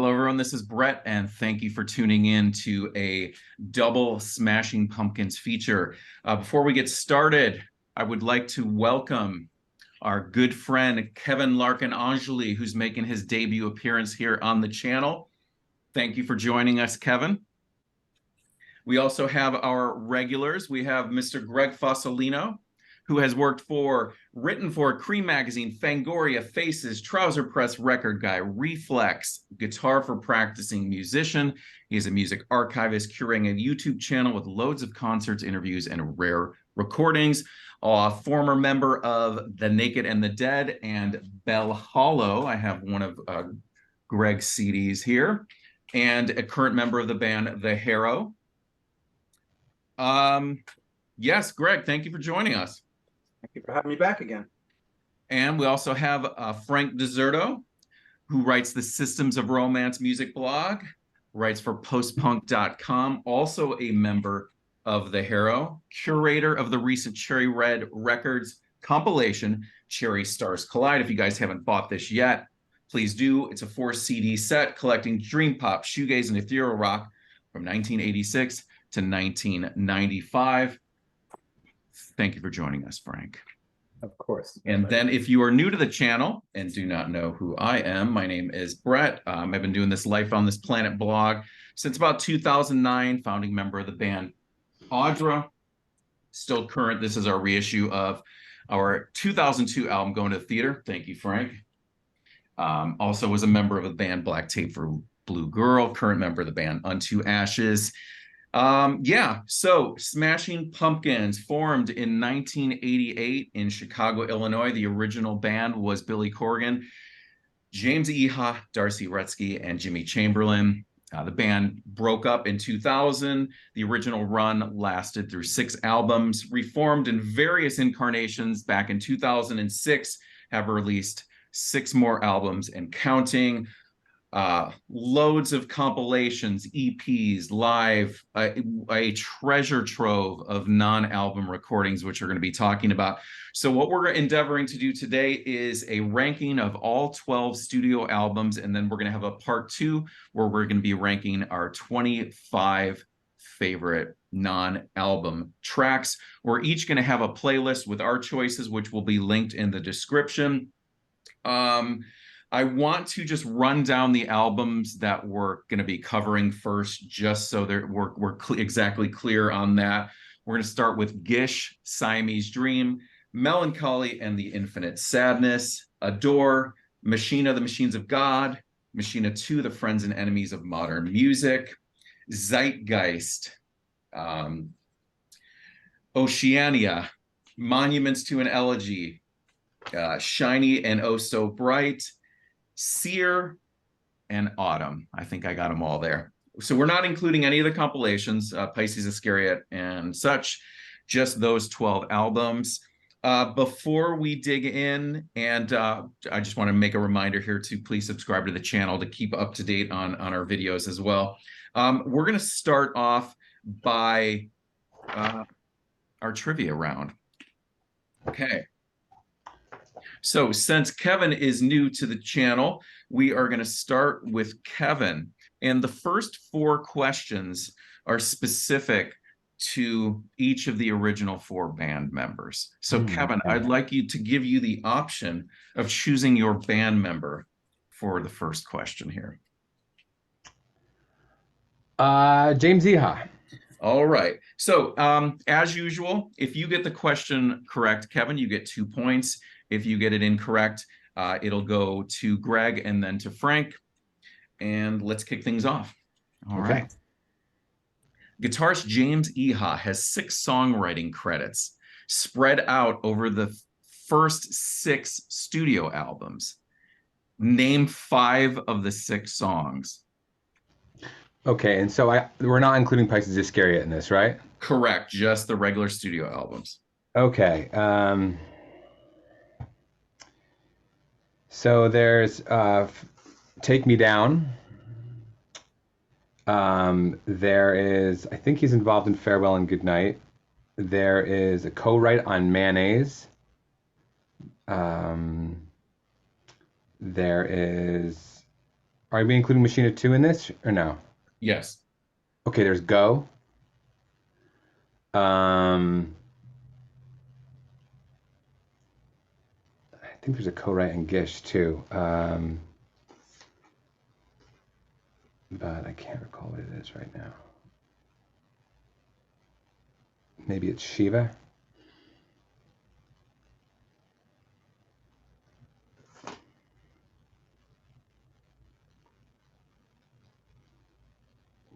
Hello, everyone. This is Brett, and thank you for tuning in to a double Smashing Pumpkins feature. Before we get started, I would like to welcome our good friend, Kevin Larkin Angioli, who's making his debut appearance here on the channel. Thank you for joining us, Kevin. We also have our regulars. We have Mr. Greg Fasolino, who has written for Creem magazine, Fangoria, Faces, Trouser Press, Record Guy, Reflex, Guitar for Practicing Musician. He is a music archivist, curating a YouTube channel with loads of concerts, interviews, and rare recordings. A former member of The Naked and the Dead and Bell Hollow. I have one of Greg's CDs here. And a current member of the band, The Harrow. Yes, Greg, thank you for joining us. Thank you for having me back again. And we also have Frank Deserto, who writes the Systems of Romance music blog, writes for postpunk.com, also a member of the Harrow, curator of the recent Cherry Red Records compilation, Cherry Stars Collide. If you guys haven't bought this yet, please do. It's a 4-CD set collecting dream pop, shoegaze, and ethereal rock from 1986 to 1995. Thank you for joining us, Frank. Of course. And then if you are new to the channel and do not know who I am, my name is Brett. I've been doing this Life on this Planet blog since about 2009, founding member of the band Audra. Still current. This is our reissue of our 2002 album, Going to the Theater. Thank you, Frank. Also was a member of the band Black Tape for Blue Girl, current member of the band Unto Ashes. So Smashing Pumpkins formed in 1988 in Chicago, Illinois. The original band was Billy Corgan, James Iha, Darcy Retzky, and Jimmy Chamberlain. The band broke up in 2000. The original run lasted through 6 albums, reformed in various incarnations back in 2006, have released 6 more albums and counting. Loads of compilations, EPs, live, a treasure trove of non-album recordings, which we're going to be talking about. So what we're endeavoring to do today is a ranking of all 12 studio albums, and then we're going to have a part 2 where we're going to be ranking our 25 favorite non-album tracks. We're each going to have a playlist with our choices, which will be linked in the description. I want to just run down the albums that we're going to be covering first, just so that we're exactly clear on that. We're going to start with Gish, Siamese Dream, Melancholy and the Infinite Sadness, Adore, Machina, the Machines of God, Machina 2, the Friends and Enemies of Modern Music, Zeitgeist, Oceania, Monuments to an Elegy, Shiny and Oh So Bright, Seer, and Autumn. I think I got them all there. So we're not including any of the compilations, Pisces Iscariot and such, just those 12 albums. Before we dig in, and I just want to make a reminder here to please subscribe to the channel to keep up to date on our videos as well. We're going to start off by our trivia round. Okay. So since Kevin is new to the channel, we are going to start with Kevin. And the first 4 questions are specific to each of the original 4 band members. So Kevin, I'd like you to give you the option of choosing your band member for the first question here. James Iha. All right. So as usual, if you get the question correct, Kevin, you get 2 points. If you get it incorrect, it'll go to Greg and then to Frank. And let's kick things off. All right. Guitarist James Iha has 6 songwriting credits spread out over the first 6 studio albums. Name 5 of the 6 songs. Okay, and so we're not including Pisces Iscariot in this, right? Correct, just the regular studio albums. Okay. So there's Take Me Down. There is, I think he's involved in Farewell and Goodnight. There is a co-write on Mayonnaise. There is Are we including Machina 2 in this or no? Yes. Okay, there's Go. I think there's a co-write in Gish too. But I can't recall what it is right now. Maybe it's Shiva.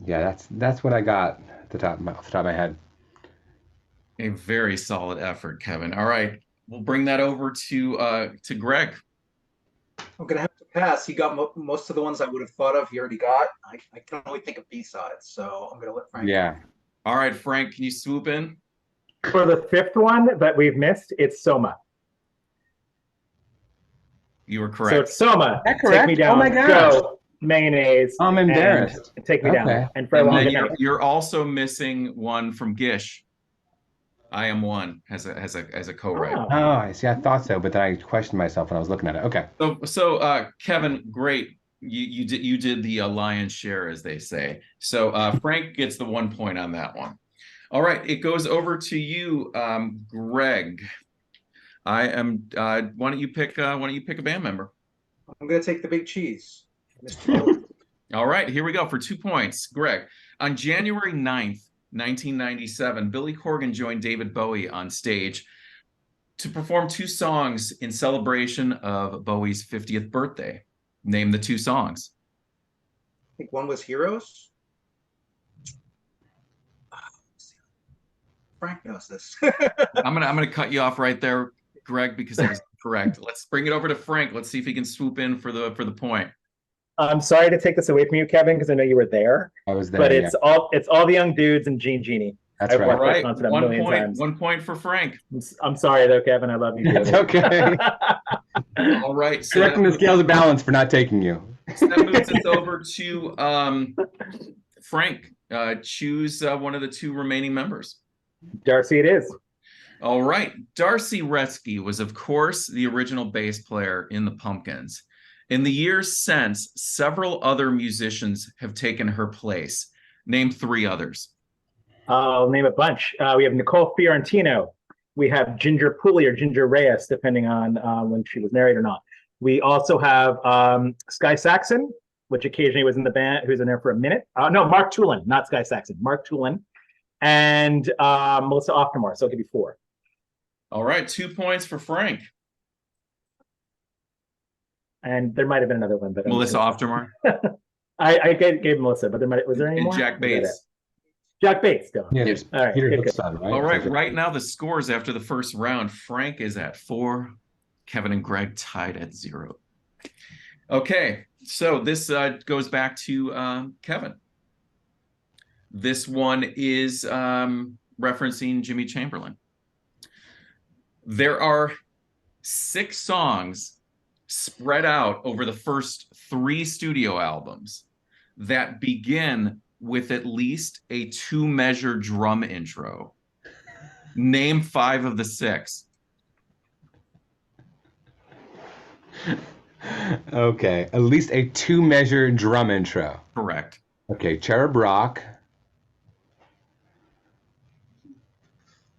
Yeah, that's what I got at the top off the top of my head. A very solid effort, Kevin. All right. We'll bring that over to Greg. I'm gonna have to pass. He got most of the ones I would have thought of. He already got. I can only think of B-sides, so I'm gonna let Frank. Yeah. All right, Frank, can you swoop in? For the fifth one that we've missed, it's Soma. You were So correct. it's Soma. That Take correct? me down. Oh my gosh. Go, mayonnaise. I'm embarrassed. And take me Okay. down. And for a And long then night. you're also missing one from Gish. I Am One has a co-write. Oh. Oh, I see. I thought so, but then I questioned myself when I was looking at it. Okay. So Kevin, great. You did the lion's share, as they say. So Frank gets the 1 point on that one. All right, it goes over to you, Greg. Why don't you pick a band member? I'm gonna take the big cheese. Mr. All right, here we go for 2 points. Greg, on January 9th, 1997, Billy Corgan joined David Bowie on stage to perform 2 songs in celebration of Bowie's 50th birthday. Name the 2 songs. I think one was Heroes. Frank knows this. I'm gonna cut you off right there, Greg, because that is correct. Let's bring it over to Frank. Let's see if he can swoop in for the point. I'm sorry to take this away from you, Kevin, because I know you were there. I was there. But Yeah. it's all the young dudes and Gene Genie. That's I've right. All watched that right, concert a 1 million point. times. 1 point for Frank. I'm sorry though, Kevin. I love you. That's dearly. okay. All right, so Correcting the scales of balance for not taking you. so that moves us over to Frank. Choose one of the 2 remaining members. Darcy, it is. All right. Darcy Retzky was, of course, the original bass player in the Pumpkins. In the years since, several other musicians have taken her place. Name 3 others. I'll name a bunch. We have Nicole Fiorentino. We have Ginger Pooley or Ginger Reyes, depending on when she was married or not. We also have Sky Saxon, which occasionally was in the band, who's in there for a minute. No, Mark Tulin, not Sky Saxon. Mark Tulin. And Melissa Oftermore. So I'll give you 4. All right. 2 points for Frank. And there might have been another one, but Melissa Oftermore I gave Melissa, but was there any and more? Jack Bates. Jack Bates, go. Yeah, there's All right, Peter good, good. Hookson, right? All right. Right now, the scores after the first round, Frank is at 4. Kevin and Greg tied at 0. Okay. So this goes back to Kevin. This one is referencing Jimmy Chamberlain. There are 6 songs spread out over the first 3 studio albums that begin with at least a 2-measure drum intro. Name 5 of the 6. Okay, at least a 2-measure drum intro. Correct. Okay, Cherub Rock.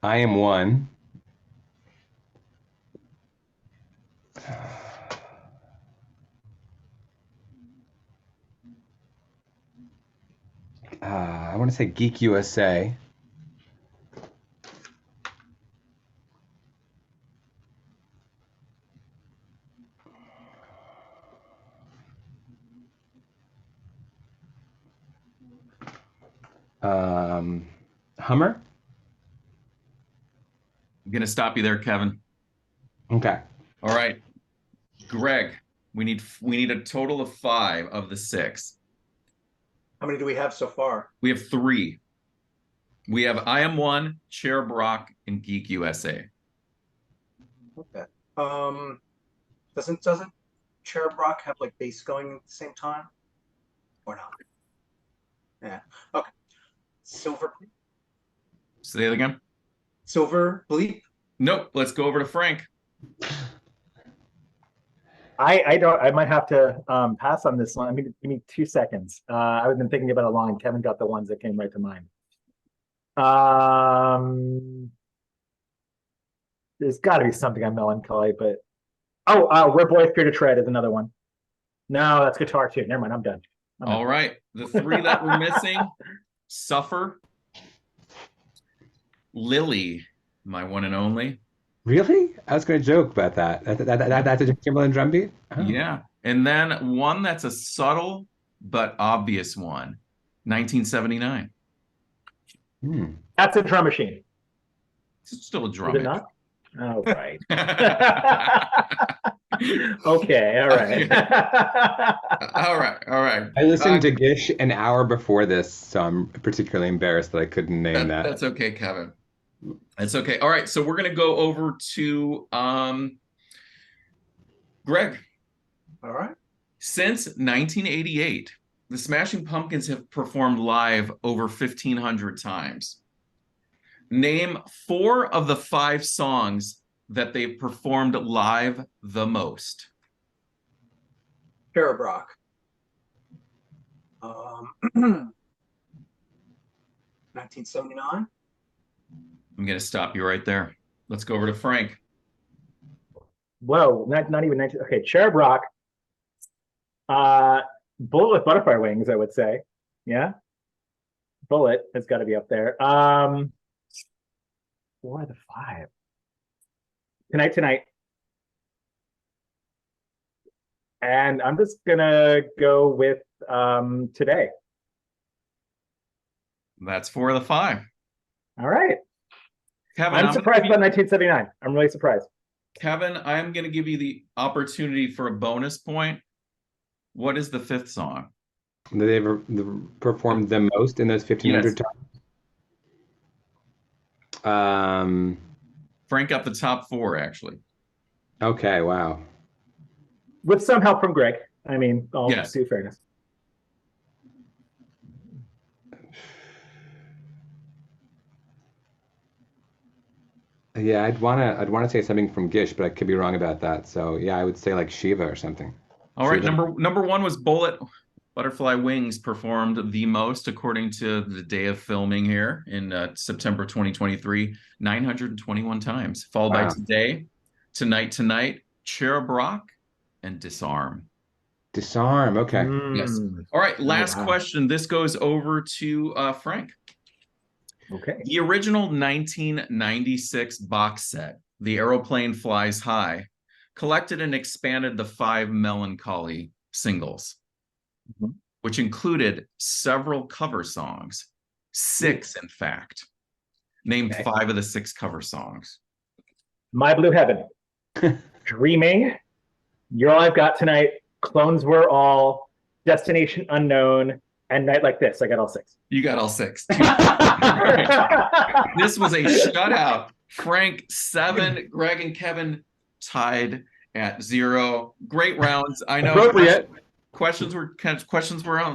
I Am One. I want to say Geek USA. Hummer. I'm going to stop you there, Kevin. Okay. All right. Greg, we need a total of 5 of the 6. How many do we have so far? We have 3. We have I Am One, Cherub Rock, and Geek USA. Okay. Doesn't Cherub Rock have like bass going at the same time? Or not? Yeah. Okay. Silver Say it again. Bleep. Nope. Let's go over to Frank. I don't. I might have to pass on this one. I mean, give me 2 seconds. I've been thinking about it long. Kevin got the ones that came right to mind. There's got to be something on Melancholy, but Where Boys Fear to Tread is another one. No, that's guitar too. Never mind. I'm done. All right. The three that we're missing: Suffer, Lily, my one and only. Really? I was going to joke about that. That's a Timberland drum beat? Oh. Yeah. And then one that's a subtle but obvious one, 1979. That's a drum machine. It's still a drum. Is it not? Oh, right. Okay, all right. All right. I listened to Gish an hour before this, so I'm particularly embarrassed that I couldn't name that. That's okay, Kevin. That's okay. All right, so we're going to go over to Greg. All right. Since 1988, the Smashing Pumpkins have performed live over 1,500 times. Name 4 of the 5 songs that they've performed live the most. Cherub Rock. 1979. I'm going to stop you right there. Let's go over to Frank. Whoa, not even 19. Okay, Cherub Rock. Bullet with Butterfly Wings, I would say. Yeah. Bullet has got to be up there. What are the 5? Tonight. And I'm just gonna go with Today. That's 4 of the 5. All right. Kevin, I'm surprised about 1979. I'm really surprised. Kevin, I'm going to give you the opportunity for a bonus point. What is the 5th song? That they've performed the most in those 1,500 times? Frank got the top 4, actually. Okay, wow. With some help from Greg. I mean, all Yes. due fairness. Yeah, I'd wanna say something from Gish, but I could be wrong about that. So yeah, I would say like Shiva or something. All right, Shiva. number 1 was Bullet. Butterfly Wings performed the most, according to the day of filming here in September 2023, 921 times, followed by Today, Tonight, Cherub Rock, and Disarm. Disarm, okay. Yes. All right, last question. This goes over to Frank. Okay. The original 1996 box set, The Aeroplane Flies High, collected and expanded the 5 Melancholy singles, which included several cover songs, 6 in fact. Name 5 of the 6 cover songs. My Blue Heaven, Dreaming, You're All I've Got Tonight, Clones Were All, Destination Unknown, and Night Like This. I got all 6. You got all 6. This was a shutout. Frank 7, Greg and Kevin tied at 0. Great rounds. I know. Appropriate. Questions were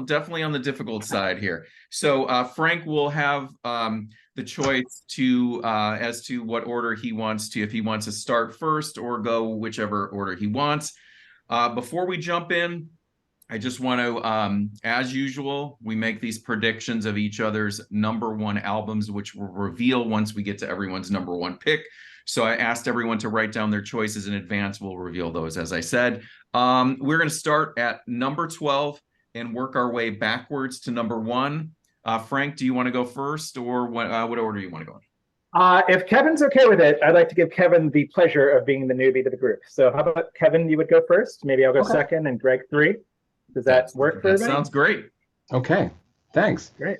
definitely on the difficult side here. So Frank will have the choice to as to what order he wants to, if he wants to start first or go whichever order he wants. Before we jump in, I just want to, as usual, we make these predictions of each other's number 1 albums, which we'll reveal once we get to everyone's number 1 pick. So I asked everyone to write down their choices in advance. We'll reveal those, as I said. We're going to start at number 12 and work our way backwards to number 1. Frank, do you want to go first, or what order do you want to go in? If Kevin's okay with it, I'd like to give Kevin the pleasure of being the newbie to the group. So how about Kevin, you would go first? Maybe I'll go second and Greg 3. Does that work for everybody? Sounds great. Okay, thanks. Great.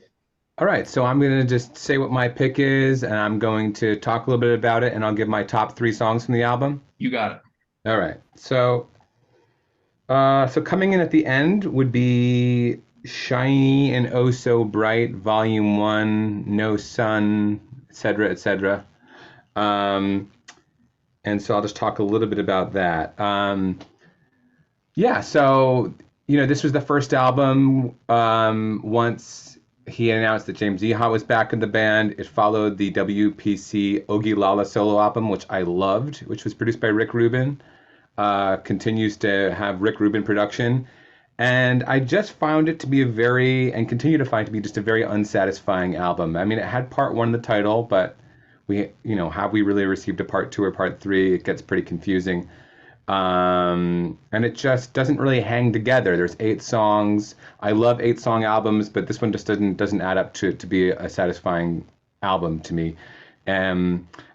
All right, so I'm going to just say what my pick is, and I'm going to talk a little bit about it, and I'll give my top 3 songs from the album. You got it. All right, so coming in at the end would be Shiny and Oh So Bright, Volume 1, No Sun, etc., etc. And so I'll just talk a little bit about that. Yeah, so, this was the first album once he announced that James Iha was back in the band. It followed the WPC Ogi Lala solo album, which I loved, which was produced by Rick Rubin. continues to have Rick Rubin production. And I just found it to be and continue to find to be just a very unsatisfying album. I mean, it had part one in the title, but have we really received a part two or part three? It gets pretty confusing. And it just doesn't really hang together. There's 8 songs. I love 8-song albums, but this one just doesn't add up to be a satisfying album to me.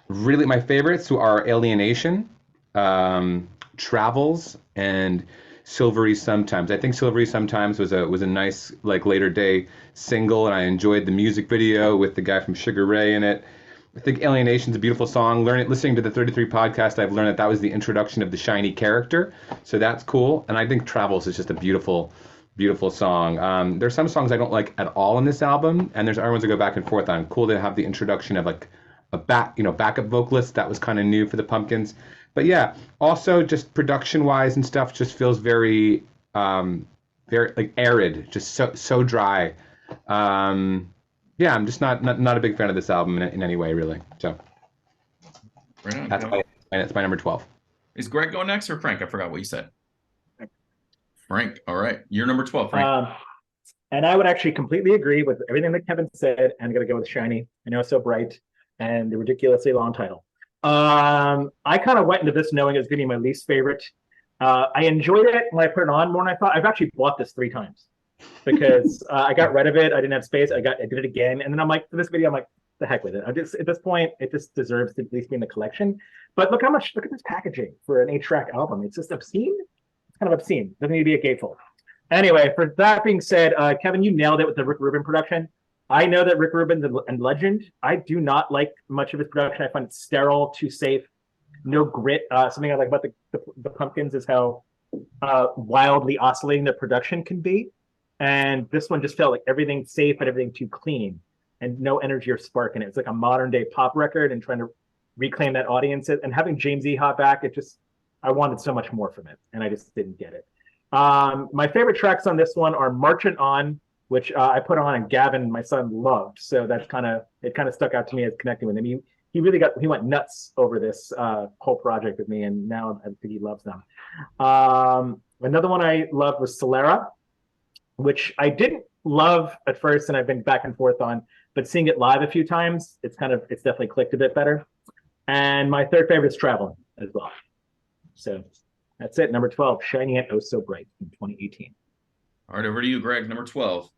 Really, my favorites are Alienation, Travels, and Silvery Sometimes. I think Silvery Sometimes was a nice later day single, and I enjoyed the music video with the guy from Sugar Ray in it. I think Alienation's a beautiful song. Listening to the 33 podcast, I've learned that was the introduction of the Shiny character, so that's cool. And I think Travels is just a beautiful, beautiful song. There's some songs I don't like at all in this album, and there's other ones I go back and forth on. Cool to have the introduction of a backup vocalist. That was kind of new for the Pumpkins. But yeah, also just production-wise and stuff just feels very, very arid, just so dry. Yeah, I'm just not a big fan of this album in any way, really. So Right on. that's my number 12. Is Greg going next or Frank? I forgot what you said. Frank. All right. You're number 12, Frank. And I would actually completely agree with everything that Kevin said. I'm going to go with Shiny. I know it's so bright and the ridiculously long title. I kind of went into this knowing it was going to be my least favorite. I enjoyed it when I put it on more than I thought. I've actually bought this 3 times because I got rid of it. I didn't have space. I did it again. And then I'm like, for this video, I'm like, the heck with it. At this point, it just deserves to at least be in the collection. But look at this packaging for an 8-track album. It's just obscene. It's kind of obscene. Doesn't need to be a gatefold. Anyway, for that being said, Kevin, you nailed it with the Rick Rubin production. I know that Rick Rubin's a legend. I do not like much of his production. I find it sterile, too safe, no grit. Something I like about the Pumpkins is how wildly oscillating their production can be. And this one just felt like everything safe and everything too clean and no energy or spark in it. It's like a modern day pop record and trying to reclaim that audience. And having James Iha back, I wanted so much more from it and I just didn't get it. My favorite tracks on this one are Marching On, which I put on and Gavin, my son, loved. So it kind of stuck out to me as connecting with him. He went nuts over this whole project with me, and now I think he loves them. Another one I loved was Solera, which I didn't love at first, and I've been back and forth on, but seeing it live a few times, it's definitely clicked a bit better. And my third favorite is Traveling as well. So that's it. Number 12, Shiny and Oh So Bright in 2018. All right, over to you, Greg. Number 12.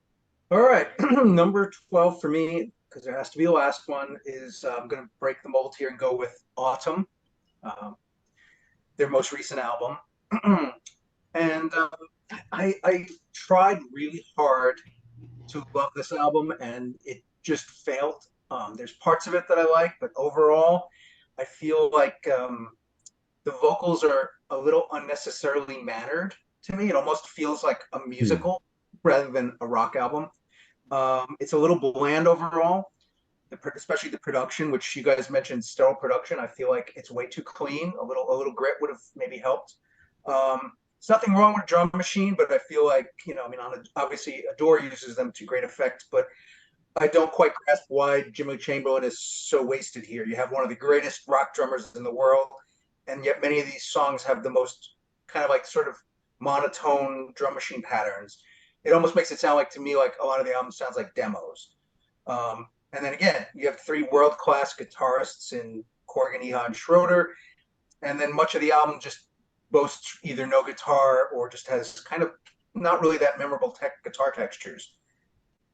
All right, number 12 for me, because it has to be the last one, is I'm going to break the mold here and go with ATUM, their most recent album. And I tried really hard to love this album, and it just failed. There's parts of it that I like, but overall, I feel like the vocals are a little unnecessarily mannered to me. It almost feels like a musical rather than a rock album. It's a little bland overall, especially the production, which you guys mentioned, sterile production. I feel like it's way too clean. A little grit would have maybe helped. There's nothing wrong with Drum Machine, but I feel like, obviously Adore uses them to great effect, but I don't quite grasp why Jimmy Chamberlain is so wasted here. You have one of the greatest rock drummers in the world, and yet many of these songs have the most kind of sort of monotone drum machine patterns. It almost makes it sound like, to me, like a lot of the album sounds like demos. And then again, you have 3 world-class guitarists in Corgan, Iha, and Schroeder, and then much of the album just boasts either no guitar or just has kind of not really that memorable guitar textures.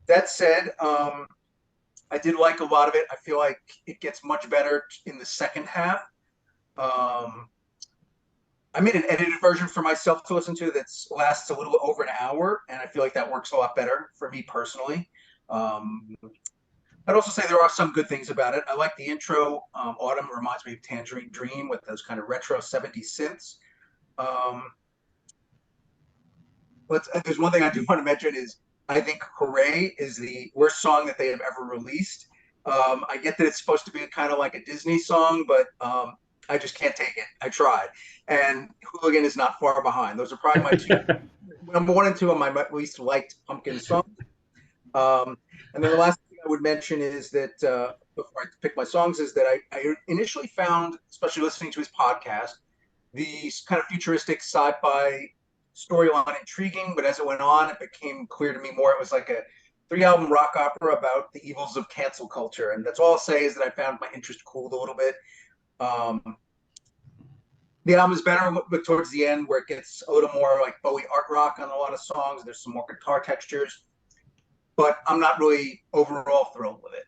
That said, I did like a lot of it. I feel like it gets much better in the second half. I made an edited version for myself to listen to that lasts a little over an hour, and I feel like that works a lot better for me personally. I'd also say there are some good things about it. I like the intro. Autumn reminds me of Tangerine Dream with those kind of retro 70s synths. There's one thing I do want to mention is I think Hooray is the worst song that they have ever released. I get that it's supposed to be kind of like a Disney song, but I just can't take it. I tried. And Hooligan is not far behind. Those are probably my two. Number 1 and 2 of my least liked Pumpkin songs. And then the last thing I would mention is that before I pick my songs is that I initially found, especially listening to his podcast, the kind of futuristic sci-fi storyline intriguing, but as it went on, it became clear to me more it was like a 3-album rock opera about the evils of cancel culture. And that's all I'll say is that I found my interest cooled a little bit. The album is better but towards the end, where it gets a little more like Bowie art rock on a lot of songs. There's some more guitar textures, but I'm not really overall thrilled with it.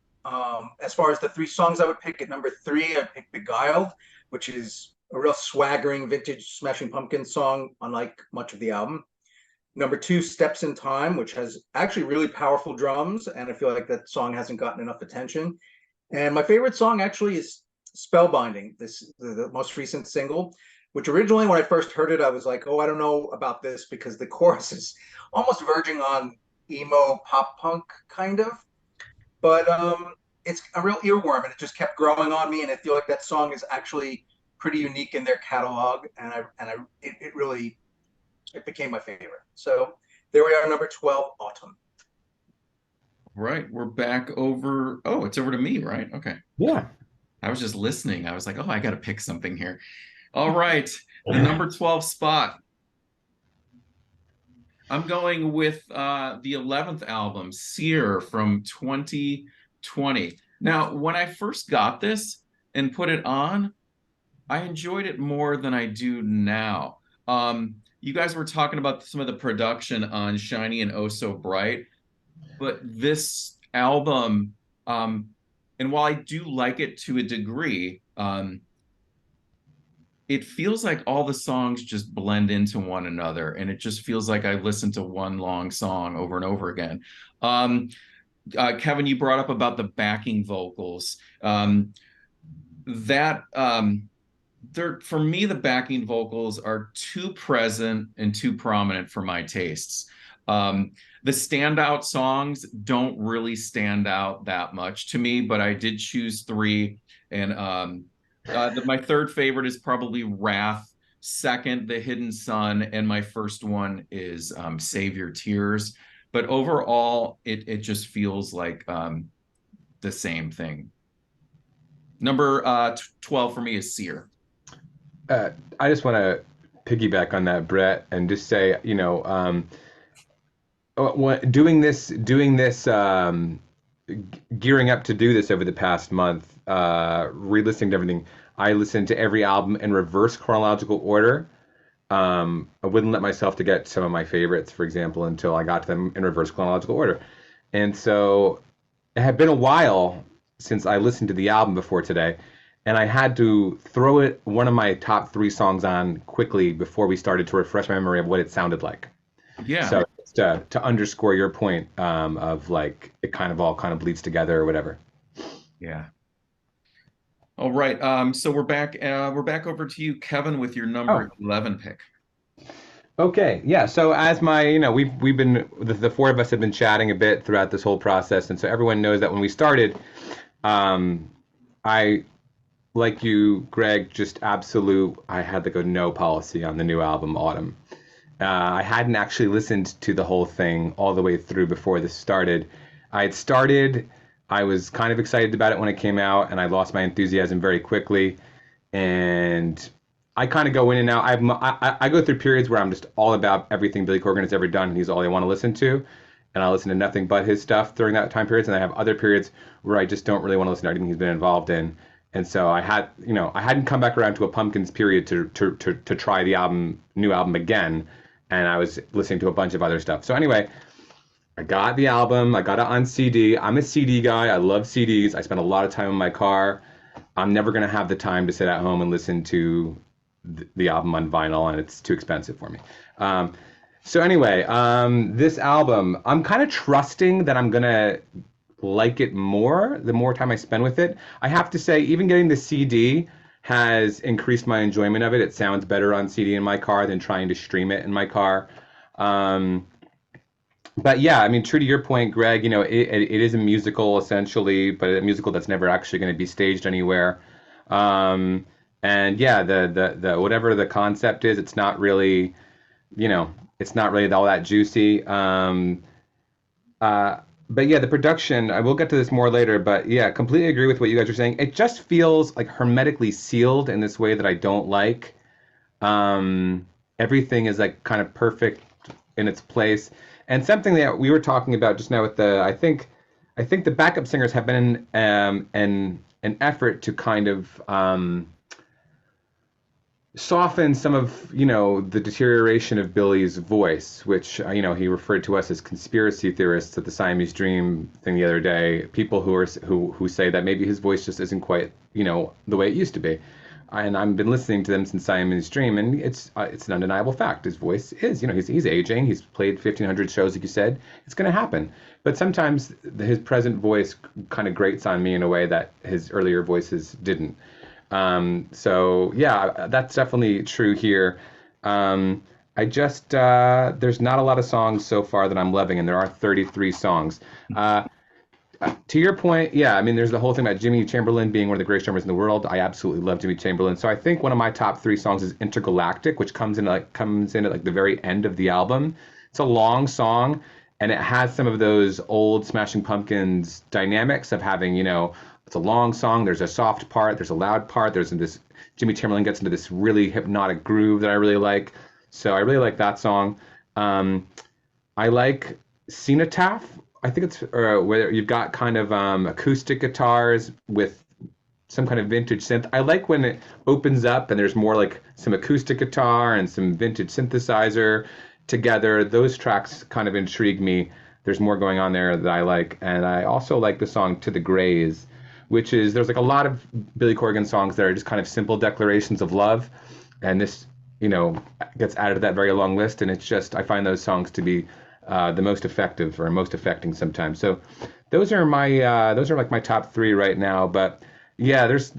As far as the 3 songs I would pick, at number 3, I'd pick Beguiled, which is a real swaggering vintage Smashing Pumpkins song, unlike much of the album. Number 2, Steps in Time, which has actually really powerful drums, and I feel like that song hasn't gotten enough attention. And my favorite song actually is Spellbinding, the most recent single, which originally when I first heard it, I was like, oh, I don't know about this, because the chorus is almost verging on emo pop punk kind of. But it's a real earworm, and it just kept growing on me, and I feel like that song is actually pretty unique in their catalog, and it became my favorite. So there we are, number 12, Autumn. Right, we're back over. Oh, it's over to me, right? Okay. Yeah. I was just listening. I was like, oh, I got to pick something here. All right, the number 12 spot. I'm going with the 11th album, Seer, from 2020. Now, when I first got this and put it on, I enjoyed it more than I do now. You guys were talking about some of the production on Shiny and Oh So Bright, but this album, and while I do like it to a degree, it feels like all the songs just blend into one another, and it just feels like I listened to one long song over and over again. Kevin, you brought up about the backing vocals. For me, the backing vocals are too present and too prominent for my tastes. The standout songs don't really stand out that much to me, but I did choose 3. And my third favorite is probably Wrath. Second, The Hidden Sun. And my first one is Save Your Tears. But overall, it just feels like the same thing. Number 12 for me is Seer. I just want to piggyback on that, Brett, and just say, doing this, gearing up to do this over the past month, re-listening to everything, I listened to every album in reverse chronological order. I wouldn't let myself to get some of my favorites, for example, until I got to them in reverse chronological order. And so it had been a while since I listened to the album before today, and I had to throw one of my top 3 songs on quickly before we started to refresh my memory of what it sounded like. Yeah. So to underscore your point of like it kind of all bleeds together or whatever. Yeah. All right. So we're back over to you, Kevin, with your number 11 pick. Okay. Yeah. So as we've been, the 4 of us have been chatting a bit throughout this whole process. And so everyone knows that when we started, I, like you, Greg, I had like a no policy on the new album, Autumn. I hadn't actually listened to the whole thing all the way through before this started. I was kind of excited about it when it came out, and I lost my enthusiasm very quickly. And I kind of go in and out. I go through periods where I'm just all about everything Billy Corgan has ever done, and he's all I want to listen to. And I listen to nothing but his stuff during that time period. And I have other periods where I just don't really want to listen to anything he's been involved in. And so I hadn't come back around to a Pumpkins period to try the new album again. And I was listening to a bunch of other stuff. So anyway, I got the album. I got it on CD. I'm a CD guy. I love CDs. I spend a lot of time in my car. I'm never going to have the time to sit at home and listen to the album on vinyl, and it's too expensive for me. So anyway, this album, I'm kind of trusting that I'm going to like it more the more time I spend with it. I have to say, even getting the CD has increased my enjoyment of it. It sounds better on CD in my car than trying to stream it in my car. But yeah, I mean, true to your point, Greg, it is a musical essentially, but a musical that's never actually going to be staged anywhere. And yeah, the whatever the concept is, it's not really, it's not really all that juicy. But yeah, the production, I will get to this more later, but yeah, completely agree with what you guys are saying. It just feels like hermetically sealed in this way that I don't like. Everything is like kind of perfect in its place. And something that we were talking about just now with I think the backup singers have been an effort to kind of soften some of, the deterioration of Billy's voice, which, he referred to us as conspiracy theorists at the Siamese Dream thing the other day. People who say that maybe his voice just isn't quite, the way it used to be. And I've been listening to them since Siamese Dream, and it's an undeniable fact. His voice is, he's aging. He's played 1,500 shows, like you said. It's going to happen. But sometimes his present voice kind of grates on me in a way that his earlier voices didn't. So yeah, that's definitely true here. I just there's not a lot of songs so far that I'm loving, and there are 33 songs. To your point, yeah, I mean, there's the whole thing about Jimmy Chamberlin being one of the greatest drummers in the world. I absolutely love Jimmy Chamberlin. So I think one of my top 3 songs is Intergalactic, which comes in at like the very end of the album. It's a long song, and it has some of those old Smashing Pumpkins dynamics of having, it's a long song. There's a soft part. There's a loud part. There's this Jimmy Chamberlin gets into this really hypnotic groove that I really like. So I really like that song. I like Cenotaph. I think it's where you've got kind of acoustic guitars with some kind of vintage synth. I like when it opens up and there's more like some acoustic guitar and some vintage synthesizer together. Those tracks kind of intrigue me. There's more going on there that I like. And I also like the song To the Grays, which is, there's like a lot of Billy Corgan songs that are just kind of simple declarations of love. And this, gets added to that very long list. And it's just, I find those songs to be the most effective or most affecting sometimes. So those are like my top 3 right now. But yeah, there's,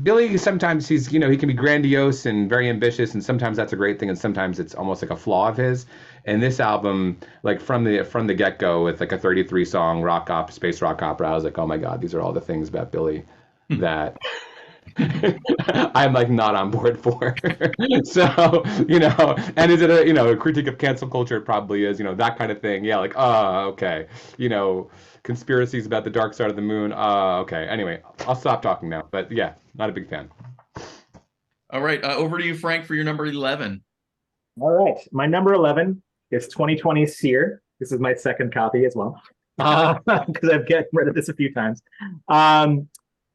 Billy, sometimes he can be grandiose and very ambitious, and sometimes that's a great thing, and sometimes it's almost like a flaw of his. And this album, like from the get-go, with like a 33 song space rock opera, I was like, oh my God, these are all the things about Billy that I'm like not on board for. So, and is it a critique of cancel culture? It probably is, that kind of thing. Yeah, like, okay. Conspiracies about the dark side of the moon. Okay. Anyway, I'll stop talking now. But yeah, not a big fan. All right. Over to you, Frank, for your number 11. All right. My number 11 is 2020 Sear. This is my second copy as well, because I've gotten rid of this a few times.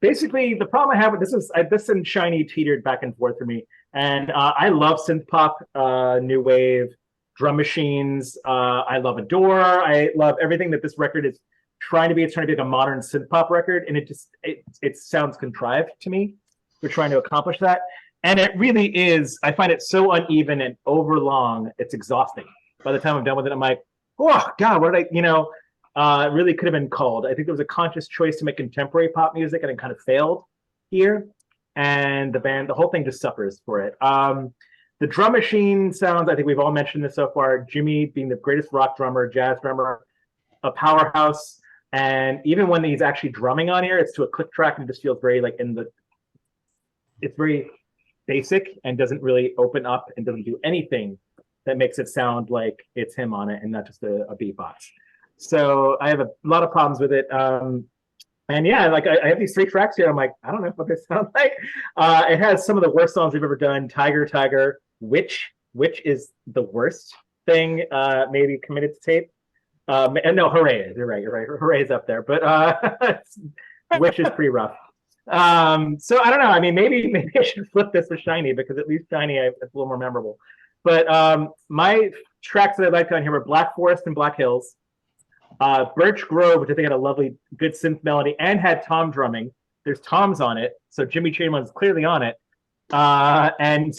Basically, the problem I have with this and Shiny teetered back and forth for me. And I love synth pop, new wave, drum machines. I love Adore. I love everything that this record is trying to be. It's trying to be like a modern synth pop record, and it sounds contrived to me. We're trying to accomplish that, and it really is. I find it so uneven and overlong. It's exhausting. By the time I'm done with it, I'm like, oh God, what did I? It really could have been called. I think there was a conscious choice to make contemporary pop music, and it kind of failed here. And the whole thing just suffers for it. The drum machine sounds, I think we've all mentioned this so far, Jimmy being the greatest rock drummer, jazz drummer, a powerhouse. And even when he's actually drumming on here, it's to a click track and it just feels very like it's very basic and doesn't really open up and doesn't do anything that makes it sound like it's him on it and not just a beatbox. So I have a lot of problems with it. And yeah, like I have these 3 tracks here. I'm like, I don't know what they sound like. It has some of the worst songs we've ever done. Tiger, Tiger, which is the worst thing maybe committed to tape. And no, Hooray! You're right. Hooray is up there, but which is pretty rough. So I don't know. I mean, maybe I should flip this with Shiny, because at least Shiny it's a little more memorable. But my tracks that I liked on here were Black Forest and Black Hills. Birch Grove, which I think had a lovely, good synth melody and had tom drumming. There's toms on it, so Jimmy Chamberlin's clearly on it. And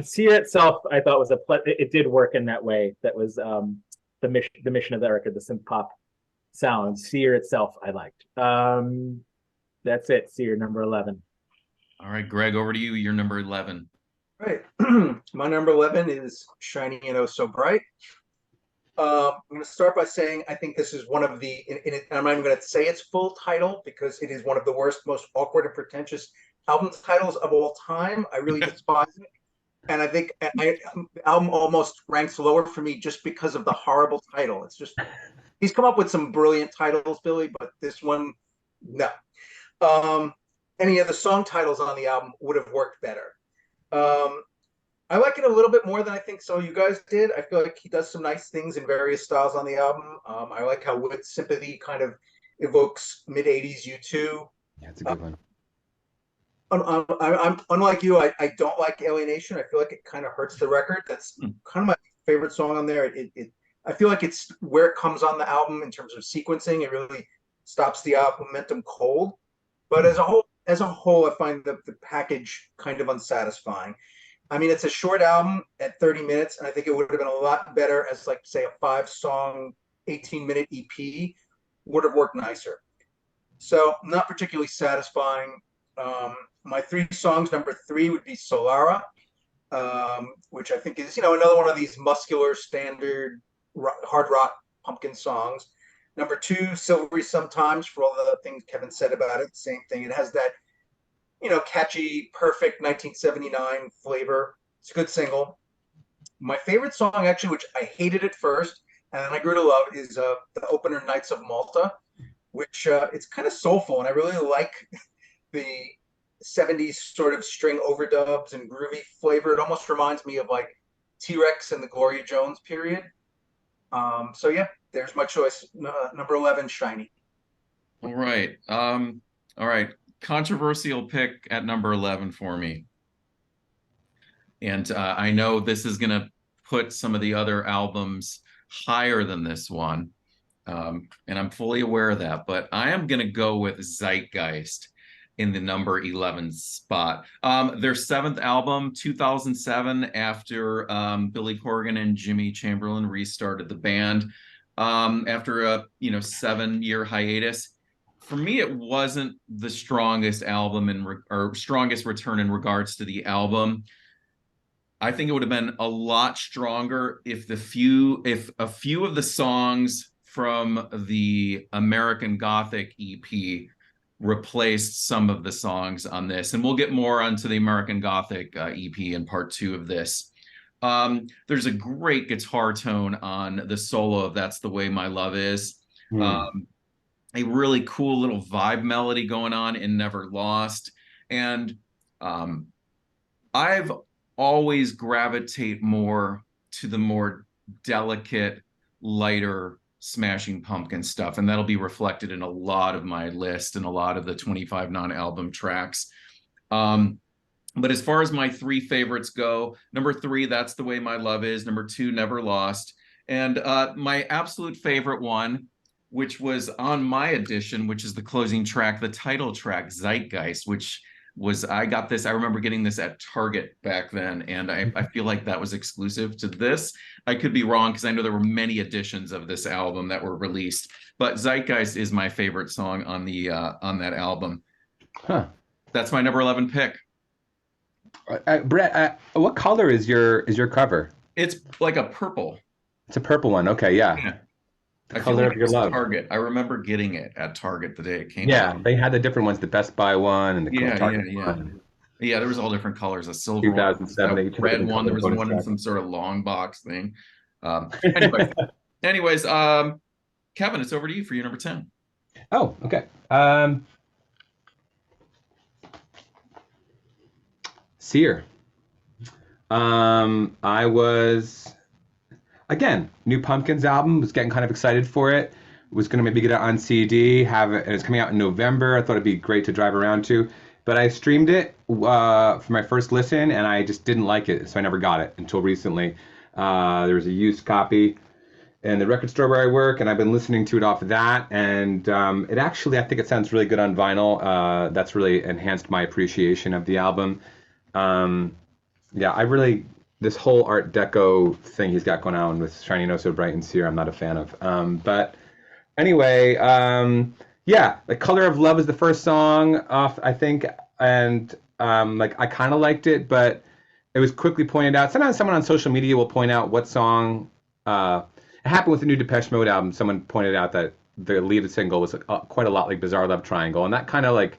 Sear itself, I thought was it did work in that way. That was the mission of the record, the synth pop sound. Sear itself, I liked. That's it. Sear, number 11. All right, Greg, over to you. Your number 11. Right. My number 11 is Shiny and Oh So Bright. I'm going to start by saying I think this is one of the, I'm not even going to say its full title because it is one of the worst, most awkward and pretentious album titles of all time. I really despise it. And I think the album almost ranks lower for me just because of the horrible title. It's just, he's come up with some brilliant titles, Billy, but this one, no. Any of the song titles on the album would have worked better. Um, I like it a little bit more than I think so you guys did. I feel like he does some nice things in various styles on the album. I like how With Sympathy kind of evokes mid-'80s U2. Yeah, it's a good one. I'm unlike you. I don't like Alienation. I feel like it kind of hurts the record. That's kind of my favorite song on there. I feel like it's where it comes on the album in terms of sequencing. It really stops the album momentum cold. But as a whole, I find the package kind of unsatisfying. I mean, it's a short album at 30 minutes, and I think it would have been a lot better as, like, say, a 5-song, 18-minute EP would have worked nicer. So, not particularly satisfying. My 3 songs, number 3 would be Solara, which I think is, another one of these muscular, standard hard rock pumpkin songs. Number 2, Silvery Sometimes, for all the things Kevin said about it. Same thing. It has that catchy, perfect 1979 flavor. It's a good single. My favorite song, actually, which I hated at first, and I grew to love, is the opener, Knights of Malta, which it's kind of soulful, and I really like the 70s sort of string overdubs and groovy flavor. It almost reminds me of, like, T-Rex and the Gloria Jones period. So yeah, there's my choice. Number 11, Shiny. All right. All right. Controversial pick at number 11 for me. And I know this is going to put some of the other albums higher than this one. And I'm fully aware of that, but I am going to go with Zeitgeist in the number 11 spot. Their 7th album, 2007, after Billy Corgan and Jimmy Chamberlain restarted the band after a 7-year hiatus. For me, it wasn't the strongest album or strongest return in regards to the album. I think it would have been a lot stronger if a few of the songs from the American Gothic EP replaced some of the songs on this. And we'll get more onto the American Gothic EP in part 2 of this. There's a great guitar tone on the solo of That's the Way My Love Is. A really cool little vibe melody going on in Never Lost. And I've always gravitate more to the more delicate, lighter Smashing Pumpkin stuff, and that'll be reflected in a lot of my list and a lot of the 25 non-album tracks. But as far as my 3 favorites go, number 3, That's the Way My Love Is. Number 2, Never Lost. And my absolute favorite one, which was on my edition, which is the closing track, the title track, Zeitgeist, which was, I remember getting this at Target back then, and I feel like that was exclusive to this. I could be wrong, because I know there were many editions of this album that were released, but Zeitgeist is my favorite song on that album. That's my number 11 pick. Brett, what color is your cover? It's like a purple. It's a purple one. Okay, yeah. The color of your love. Target. I remember getting it at Target the day it came out. Yeah, they had the different ones, the Best Buy one and the Target one. Yeah, there was all different colors. A silver 2007, one, a red one. There was one in some sort of long box thing. Anyways, Kevin, it's over to you for your number 10. Oh, okay. Seer. I was, again, new Pumpkins album, was getting kind of excited for it. Was going to maybe get it on CD, have it, and it's coming out in November. I thought it'd be great to drive around to. But I streamed it for my first listen, and I just didn't like it, so I never got it until recently. There was a used copy in the record store where I work, and I've been listening to it off of that. And it actually, I think it sounds really good on vinyl. That's really enhanced my appreciation of the album. This whole Art Deco thing he's got going on with Shining Oh So Bright and Seer, I'm not a fan of. But anyway, The Color of Love is the first song off, I think, and I kind of liked it, but it was quickly pointed out. Sometimes someone on social media will point out what song. It happened with the new Depeche Mode album. Someone pointed out that the lead single was quite a lot like Bizarre Love Triangle, and that kind of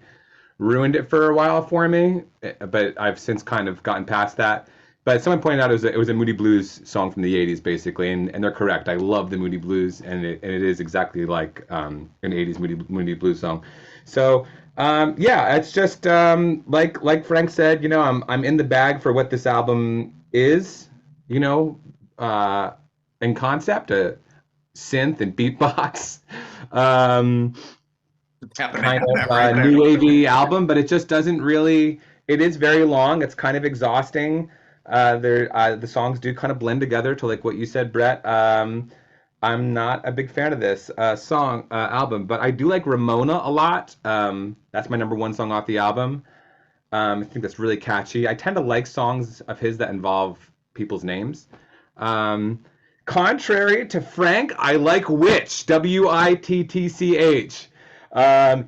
ruined it for a while for me. But I've since kind of gotten past that. But someone pointed out it was a Moody Blues song from the 80s, basically, and they're correct. I love the Moody Blues, and it is exactly like an 80s Moody Blues song. So yeah, it's just like Frank said, you know, I'm in the bag for what this album is, you know, in concept, synth and beatbox. Kind of new wavy album, but it just doesn't really. It is very long. It's kind of exhausting. The songs do kind of blend together to like what you said, Brett. I'm not a big fan of this album, but I do like Ramona a lot. That's my number one song off the album. I think that's really catchy. I tend to like songs of his that involve people's names. Contrary to Frank, I like Witch, Wittch.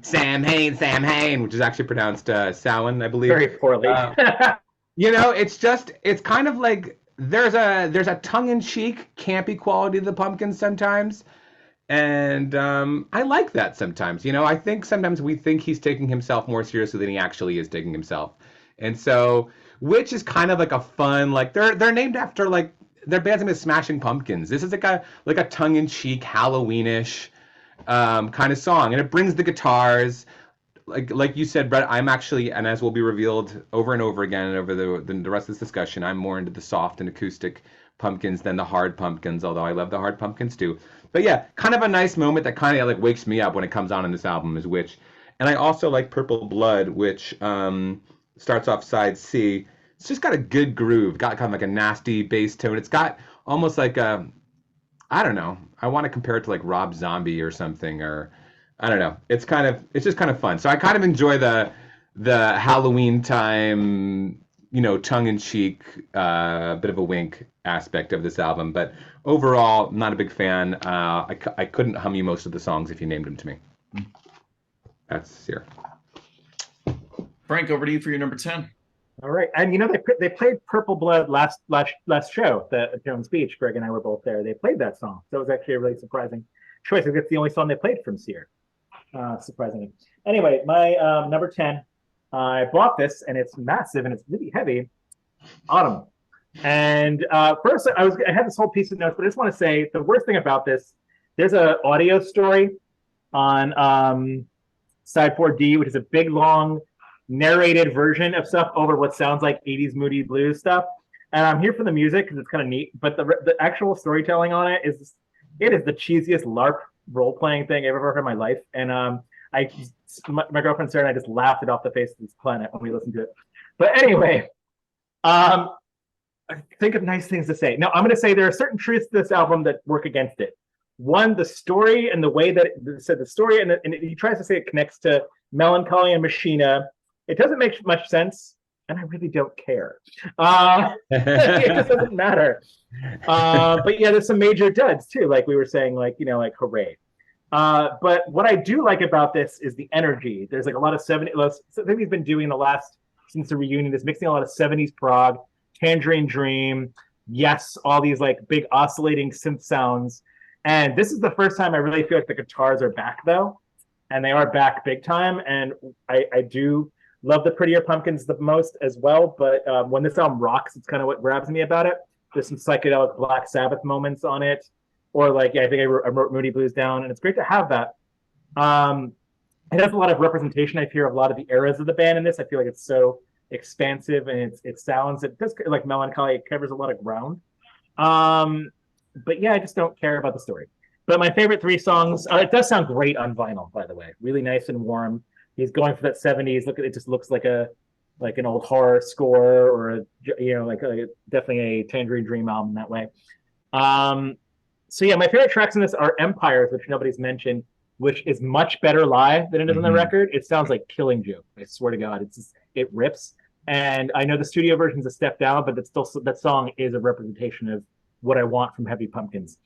Sam Hain, which is actually pronounced Samhain, I believe. Very poorly. You know, it's kind of like there's a tongue-in-cheek, campy quality to the Pumpkins sometimes, and I like that sometimes. You know, I think sometimes we think he's taking himself more seriously than he actually is taking himself, and so Witch is kind of like a fun, like they're named after like their band's name is Smashing Pumpkins. This is like a tongue-in-cheek, Halloweenish kind of song, and it brings the guitars. Like you said, Brett, I'm actually, and as will be revealed over and over again over the rest of this discussion, I'm more into the soft and acoustic Pumpkins than the hard Pumpkins, although I love the hard Pumpkins too. But yeah, kind of a nice moment that kind of like wakes me up when it comes on in this album is Witch. And I also like Purple Blood, which starts off side C. It's just got a good groove, got kind of like a nasty bass tone. It's got almost like a, I don't know, I want to compare it to like Rob Zombie or something, or I don't know. It's just kind of fun. So I kind of enjoy the Halloween time, you know, tongue-in-cheek, bit of a wink aspect of this album. But overall, not a big fan. I couldn't hum you most of the songs if you named them to me. That's here. Frank, over to you for your number 10. All right, and you know they played Purple Blood last show, the Jones Beach. Greg and I were both there. They played that song, so it was actually a really surprising choice. It's the only song they played from Sear, surprisingly. Anyway, my number 10, I bought this, and it's massive and it's really heavy. Autumn, and first I had this whole piece of notes, but I just want to say the worst thing about this. There's an audio story on side 4D, which is a big long narrated version of stuff over what sounds like 80s Moody Blues stuff, and I'm here for the music because it's kind of neat, but the actual storytelling on it is the cheesiest LARP role-playing thing I've ever heard in my life, and my girlfriend Sarah and I just laughed it off the face of this planet when we listened to it. But anyway, I think of nice things to say. Now I'm going to say there are certain truths to this album that work against it. One, the story and the way that it said the story, and he tries to say it connects to Melancholy and Machina. It doesn't make much sense, and I really don't care. It just doesn't matter. But yeah, there's some major duds too, like we were saying, like, you know, like Hooray. But what I do like about this is the energy. There's like a lot of 70s. Something he's been doing since the reunion is mixing a lot of 70s prog, Tangerine Dream, Yes, all these like big oscillating synth sounds. And this is the first time I really feel like the guitars are back though, and they are back big time. And I do love the Prettier Pumpkins the most as well, but when this album rocks, it's kind of what grabs me about it. There's some psychedelic Black Sabbath moments on it, or like, yeah, I think I wrote Moody Blues down, and it's great to have that. It has a lot of representation, I hear, of a lot of the eras of the band in this. I feel like it's so expansive, and it sounds, it does like Melancholy, it covers a lot of ground. But yeah, I just don't care about the story. But my favorite 3 songs, it does sound great on vinyl, by the way, really nice and warm. He's going for that 70s look. It just looks like an old horror score, or definitely a Tangerine Dream album that way. So yeah, my favorite tracks in this are Empires, which nobody's mentioned, which is much better live than it is on the record. It sounds like Killing Joke. I swear to God, it rips. And I know the studio version's a step down, but that song is a representation of what I want from Heavy Pumpkins.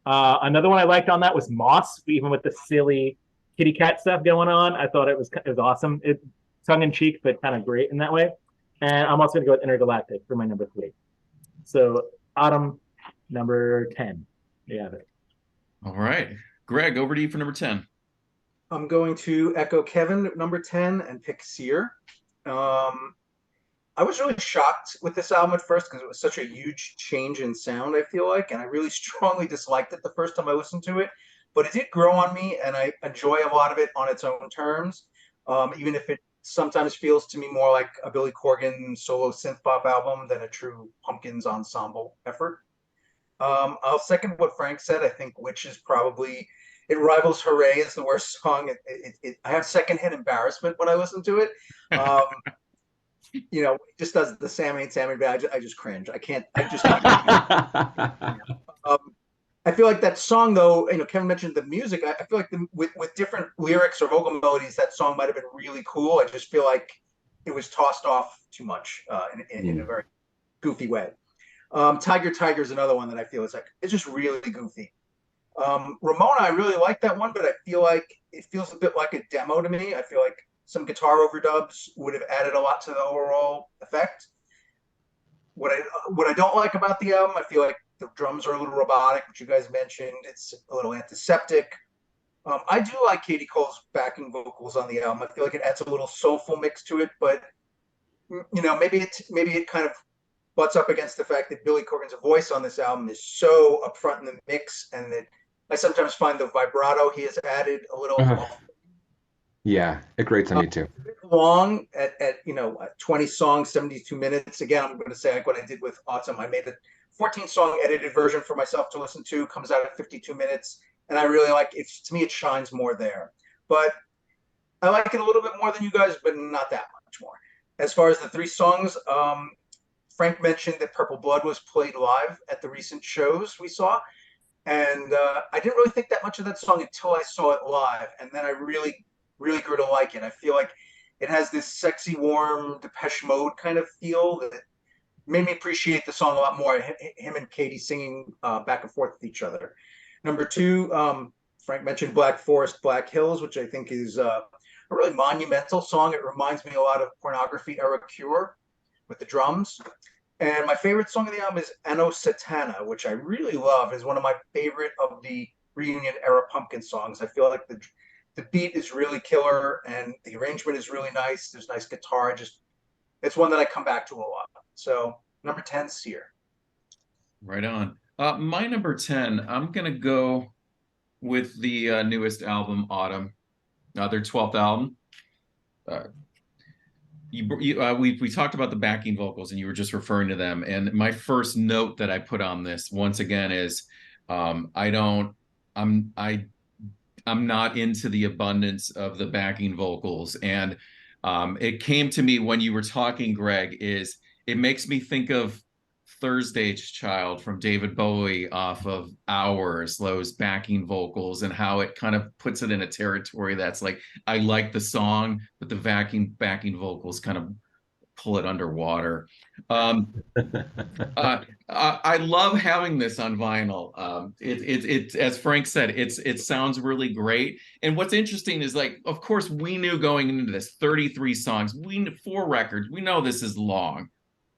Another one I liked on that was Moss, even with the silly kitty cat stuff going on. I thought it was awesome. It tongue in cheek, but kind of great in that way. And I'm also going to go with Intergalactic for my number 3. So Autumn, number 10. You have it. All right, Greg, over to you for number 10. I'm going to echo Kevin at number 10 and pick Sear. I was really shocked with this album at first because it was such a huge change in sound, I feel like, and I really strongly disliked it the first time I listened to it. But it did grow on me, and I enjoy a lot of it on its own terms, even if it sometimes feels to me more like a Billy Corgan solo synth pop album than a true Pumpkins ensemble effort. I'll second what Frank said. I think Witch is probably, it rivals Hooray as the worst song. I have secondhand embarrassment when I listen to it. Um, it just does the Sam ain't Sammy bad. I just cringe. I just can't. Um, I feel like that song, though, Kevin mentioned the music. I feel like with different lyrics or vocal melodies, that song might have been really cool. I just feel like it was tossed off too much in a very goofy way. Tiger Tiger is another one that I feel is it's just really goofy. Ramona, I really like that one, but I feel like it feels a bit like a demo to me. I feel like some guitar overdubs would have added a lot to the overall effect. What I don't like about the album, I feel like the drums are a little robotic, which you guys mentioned. It's a little antiseptic. I do like Katie Cole's backing vocals on the album. I feel like it adds a little soulful mix to it, but maybe it kind of butts up against the fact that Billy Corgan's voice on this album is so upfront in the mix, and that I sometimes find the vibrato he has added a little Yeah, it grates on me too. long at 20 songs, 72 minutes. Again, I'm going to say like what I did with ATUM. I made a 14-song edited version for myself to listen to. Comes out at 52 minutes, and I really like it. To me, it shines more there. But I like it a little bit more than you guys, but not that much more. As far as the 3 songs, Frank mentioned that Purple Blood was played live at the recent shows we saw. And I didn't really think that much of that song until I saw it live. And then I really, really grew to like it. I feel like it has this sexy, warm Depeche Mode kind of feel that made me appreciate the song a lot more. Him and Katie singing back and forth with each other. Number 2, Frank mentioned Black Forest, Black Hills, which I think is a really monumental song. It reminds me a lot of Pornography era Cure with the drums. And my favorite song of the album is Anno Satana, which I really love. Is one of my favorite of the reunion era Pumpkin songs. I feel like the beat is really killer and the arrangement is really nice. There's nice guitar. It's one that I come back to a lot. So number 10, Seer. Right on. My number 10, I'm gonna go with the newest album, Autumn, their 12th album. We talked about the backing vocals, and you were just referring to them. And my first note that I put on this once again is, I'm not into the abundance of the backing vocals. And it came to me when you were talking, Greg, is it makes me think of Thursday's Child from David Bowie off of Hours, those backing vocals, and how it kind of puts it in a territory that's like, I like the song, but the backing vocals kind of pull it underwater. I love having this on vinyl. It as Frank said, it sounds really great. And what's interesting is, like, of course, we knew going into this 33 songs, 4 records, we know this is long.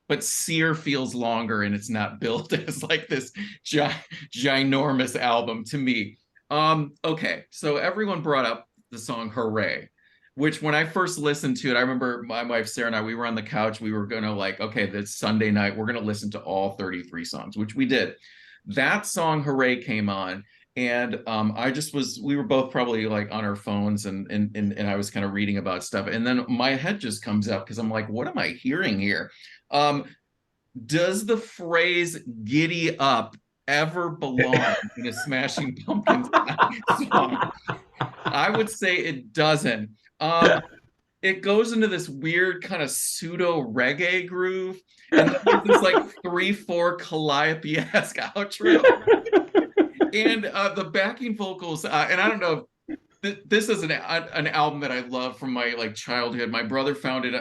But Seer feels longer, and it's not built as like this ginormous album to me. Okay, so everyone brought up the song Hooray, which when I first listened to it, I remember my wife Sarah and I, we were on the couch, we were gonna like, okay, this Sunday night, we're gonna listen to all 33 songs, which we did. That song Hooray came on, and we were both probably like on our phones, and I was kind of reading about stuff, and then my head just comes up because I'm like, what am I hearing here? Does the phrase "giddy up" ever belong in a Smashing Pumpkins song? I would say it doesn't. It goes into this weird kind of pseudo reggae groove, and then there's this like 3/4 Calliope-esque outro, and the backing vocals. And I don't know. This is an album that I love from my like childhood. My brother found it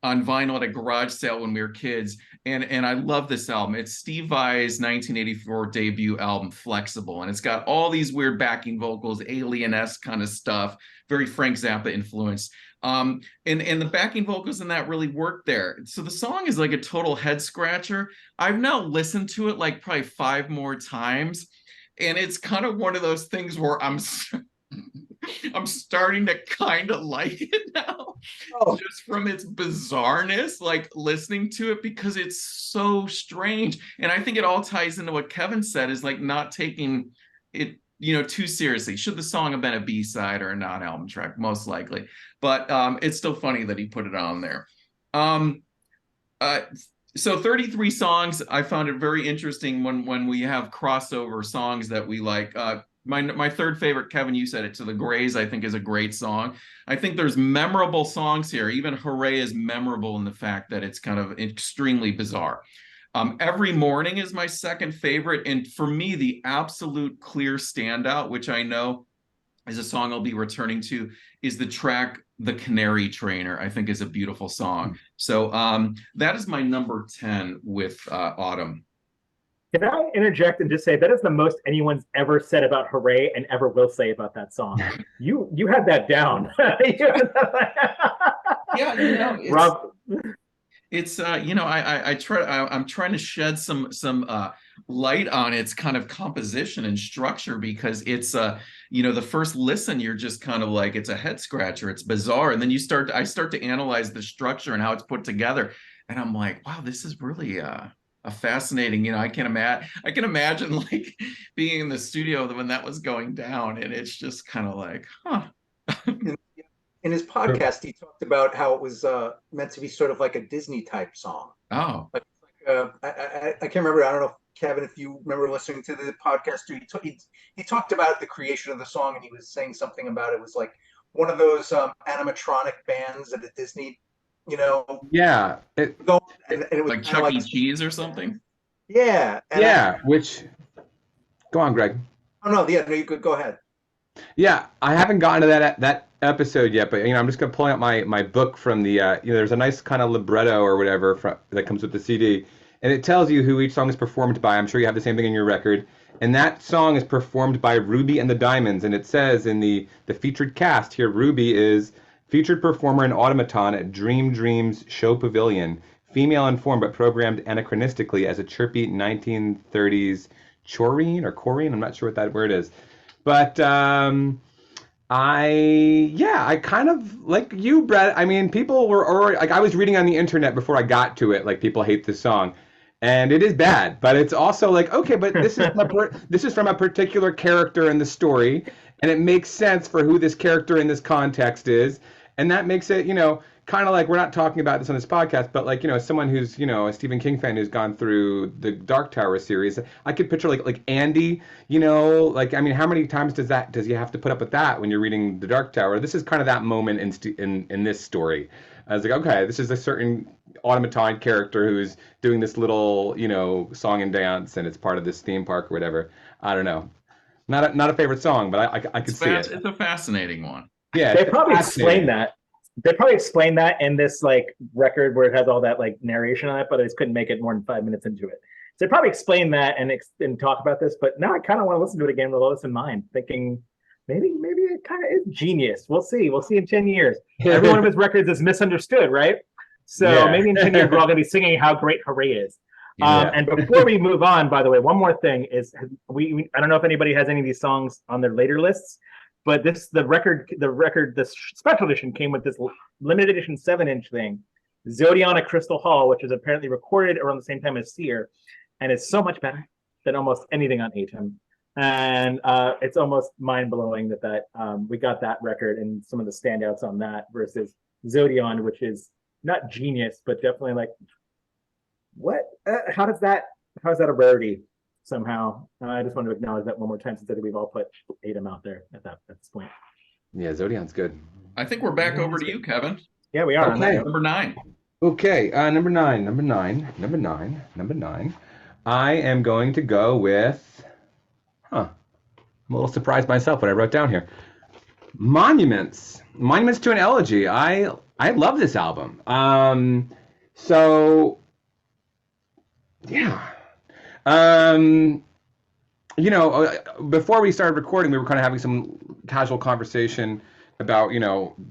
on vinyl at a garage sale when we were kids, and I love this album. It's Steve Vai's 1984 debut album, Flexible, and it's got all these weird backing vocals, Alien-esque kind of stuff, very Frank Zappa influence. And the backing vocals in that really work there. So the song is like a total head scratcher. I've now listened to it like probably 5 more times, and it's kind of one of those things where I'm starting to kind of like it now. Oh, just from its bizarreness, like listening to it, because it's so strange. And I think it all ties into what Kevin said, is like not taking it, too seriously. Should the song have been a B-side or a non-album track? Most likely. But it's still funny that he put it on there. Um, uh, so 33 songs. I found it very interesting when we have crossover songs that we like. My third favorite, Kevin, you said it, To the Grays, I think is a great song. I think there's memorable songs here. Even Hooray is memorable in the fact that it's kind of extremely bizarre. Every Morning is my second favorite. And for me, the absolute clear standout, which I know is a song I'll be returning to, is the track The Canary Trainer. I think is a beautiful song. So that is my number 10 with Autumn. Can I interject and just say that is the most anyone's ever said about Hooray and ever will say about that song. You had that down. Yeah, Rob. it's I'm trying to shed some light on its kind of composition and structure, because it's the first listen, you're just kind of like, it's a head scratcher, it's bizarre, and then I start to analyze the structure and how it's put together, and I'm like, wow, this is really a fascinating, I can imagine like being in the studio when that was going down, and it's just kind of like, huh. in his podcast, he talked about how it was meant to be sort of like a Disney type song. Oh, I can't remember. I don't know, Kevin, if you remember listening to the podcast. He talked about the creation of the song, and he was saying something about it was like one of those animatronic bands at a Disney, Yeah. and it was like Chuck E. Cheese or something. Yeah. Yeah. Go on, Greg. Oh no, yeah, no, you could go ahead. Yeah, I haven't gotten to that episode yet, but I'm just gonna pull out my book from the there's a nice kind of libretto or whatever that comes with the CD, and it tells you who each song is performed by. I'm sure you have the same thing in your record, and that song is performed by Ruby and the Diamonds, and it says in the featured cast here, Ruby is featured performer and automaton at Dream Dreams Show Pavilion, female in form but programmed anachronistically as a chirpy 1930s chorine, I'm not sure what that word is. But I kind of like you, Brett. I mean, people were already like, I was reading on the internet before I got to it, like people hate this song, and it is bad. But it's also like, okay, but this is from a particular character in the story, and it makes sense for who this character in this context is, and that makes it, kind of like, we're not talking about this on this podcast, but like, someone who's, a Stephen King fan who's gone through the Dark Tower series, I could picture like Andy, like, I mean, how many times does you have to put up with that when you're reading the Dark Tower? This is kind of that moment in this story. I was like, okay, this is a certain automaton character who's doing this little, song and dance, and it's part of this theme park or whatever. I don't know. Not a favorite song, but I could see it. It's a fascinating one. Yeah, They probably explain that. They probably explained that in this like record where it has all that like narration on it, but I just couldn't make it more than 5 minutes into it. So they probably explain that and talk about this. But now I kind of want to listen to it again with all this in mind, thinking maybe it kind of is genius. We'll see. We'll see in 10 years. Every one of his records is misunderstood, right? So maybe in 10 years we're all going to be singing how great Hooray is. Yeah. And before we move on, by the way, one more thing is I don't know if anybody has any of these songs on their later lists. But the special edition came with this limited edition 7-inch thing, Zodiana Crystal Hall, which is apparently recorded around the same time as Seer, and it's so much better than almost anything on ATUM. And it's almost mind-blowing that we got that record and some of the standouts on that versus Zodion, which is not genius, but definitely like, what? How is that a rarity? Somehow, I just want to acknowledge that one more time, since I think we've all put ATUM out there at this point. Yeah, Zodion's good. I think we're back over to you, Kevin. Yeah, we are. Okay. Number 9. Okay, number nine. I am going to go with, I'm a little surprised myself what I wrote down here. Monuments to an Elegy. I love this album. So, yeah. Before we started recording, we were kind of having some casual conversation about,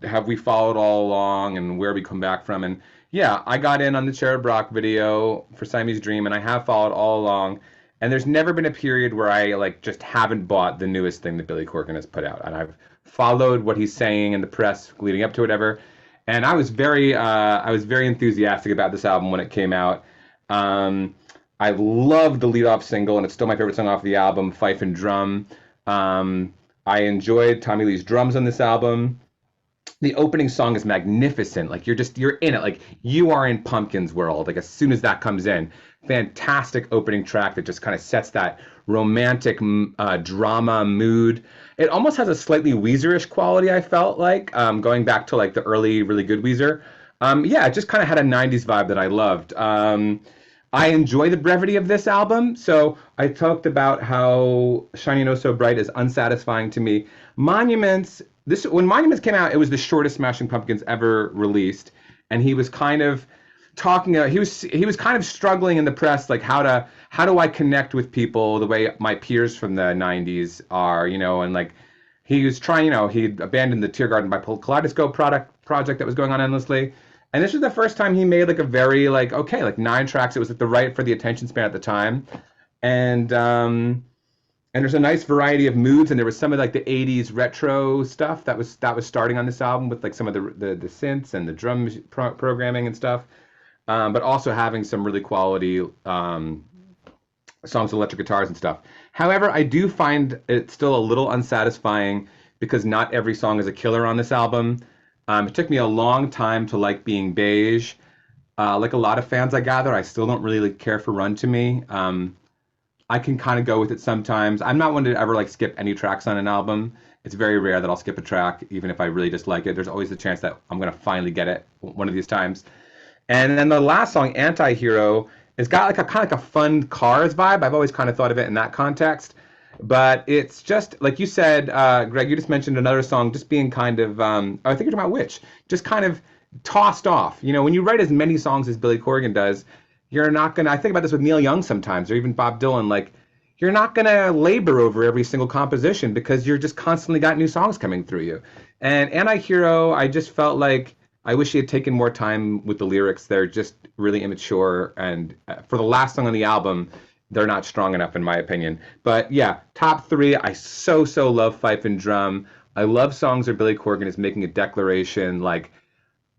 have we followed all along and where we come back from. And yeah, I got in on the Cherub Rock video for Siamese Dream, and I have followed all along. And there's never been a period where I just haven't bought the newest thing that Billy Corgan has put out. And I've followed what he's saying in the press leading up to whatever. And I was very enthusiastic about this album when it came out. I love the lead-off single, and it's still my favorite song off the album, Fife and Drum. I enjoyed Tommy Lee's drums on this album. The opening song is magnificent. Like you're in it. Like you are in Pumpkin's world. Like as soon as that comes in, fantastic opening track that just kind of sets that romantic drama mood. It almost has a slightly Weezer-ish quality, I felt like, going back to like the early, really good Weezer. Yeah, it just kind of had a 90s vibe that I loved. I enjoy the brevity of this album. So I talked about how Shiny and Oh So Bright is unsatisfying to me. Monuments, when Monuments came out, it was the shortest Smashing Pumpkins ever released. And he was kind of talking, he was kind of struggling in the press, like how do I connect with people the way my peers from the 90s are, and like he was trying, he abandoned the Tear Garden Bipolar Kaleidoscope project that was going on endlessly. And this was the first time he made like a very like, okay, like 9 tracks. It was like the right for the attention span at the time. And there's a nice variety of moods, and there was some of like the 80s retro stuff that was starting on this album with like some of the synths and the drum programming and stuff. But also having some really quality songs with electric guitars and stuff. However, I do find it still a little unsatisfying because not every song is a killer on this album. It took me a long time to like Being Beige. Like a lot of fans, I gather, I still don't really care for Run to Me. I can kind of go with it sometimes. I'm not one to ever like skip any tracks on an album. It's very rare that I'll skip a track, even if I really dislike it. There's always the chance that I'm going to finally get it one of these times. And then the last song, Anti-Hero, it's got like a kind of like a fun Cars vibe. I've always kind of thought of it in that context. But it's just, like you said, Greg, you just mentioned another song just being kind of, I think you're talking about Which, just kind of tossed off. When you write as many songs as Billy Corgan does, you're not going to, I think about this with Neil Young sometimes, or even Bob Dylan, like, you're not going to labor over every single composition because you're just constantly got new songs coming through you. And Anti-Hero, I just felt like, I wish he had taken more time with the lyrics. They're just really immature, and for the last song on the album, they're not strong enough in my opinion. But yeah, top 3, I so love Fife and Drum. I love songs where Billy Corgan is making a declaration like,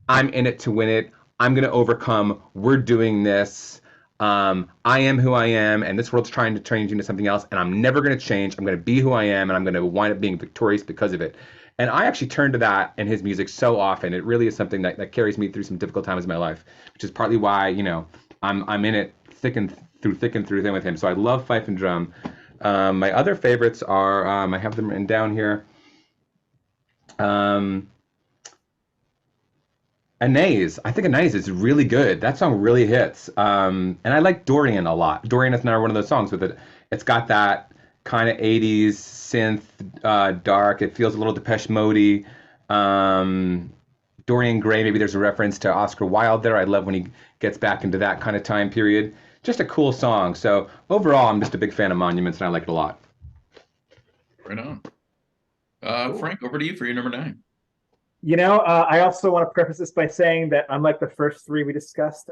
I'm in it to win it. I'm going to overcome. We're doing this. I am who I am, and this world's trying to change into something else, and I'm never going to change. I'm going to be who I am, and I'm going to wind up being victorious because of it. And I actually turn to that in his music so often. It really is something that carries me through some difficult times in my life, which is partly why, I'm in it thick and through with him. So I love Fife and Drum. My other favorites are, I have them written down here. Anais. I think Anais is really good. That song really hits. And I like Dorian a lot. Dorian is another one of those songs with it. It's got that kind of 80s synth, dark. It feels a little Depeche Mode-y. Dorian Gray, maybe there's a reference to Oscar Wilde there. I love when he gets back into that kind of time period. Just a cool song. So overall, I'm just a big fan of Monuments, and I like it a lot. Right on. Frank, over to you for your number 9. I also want to preface this by saying that unlike the first 3 we discussed,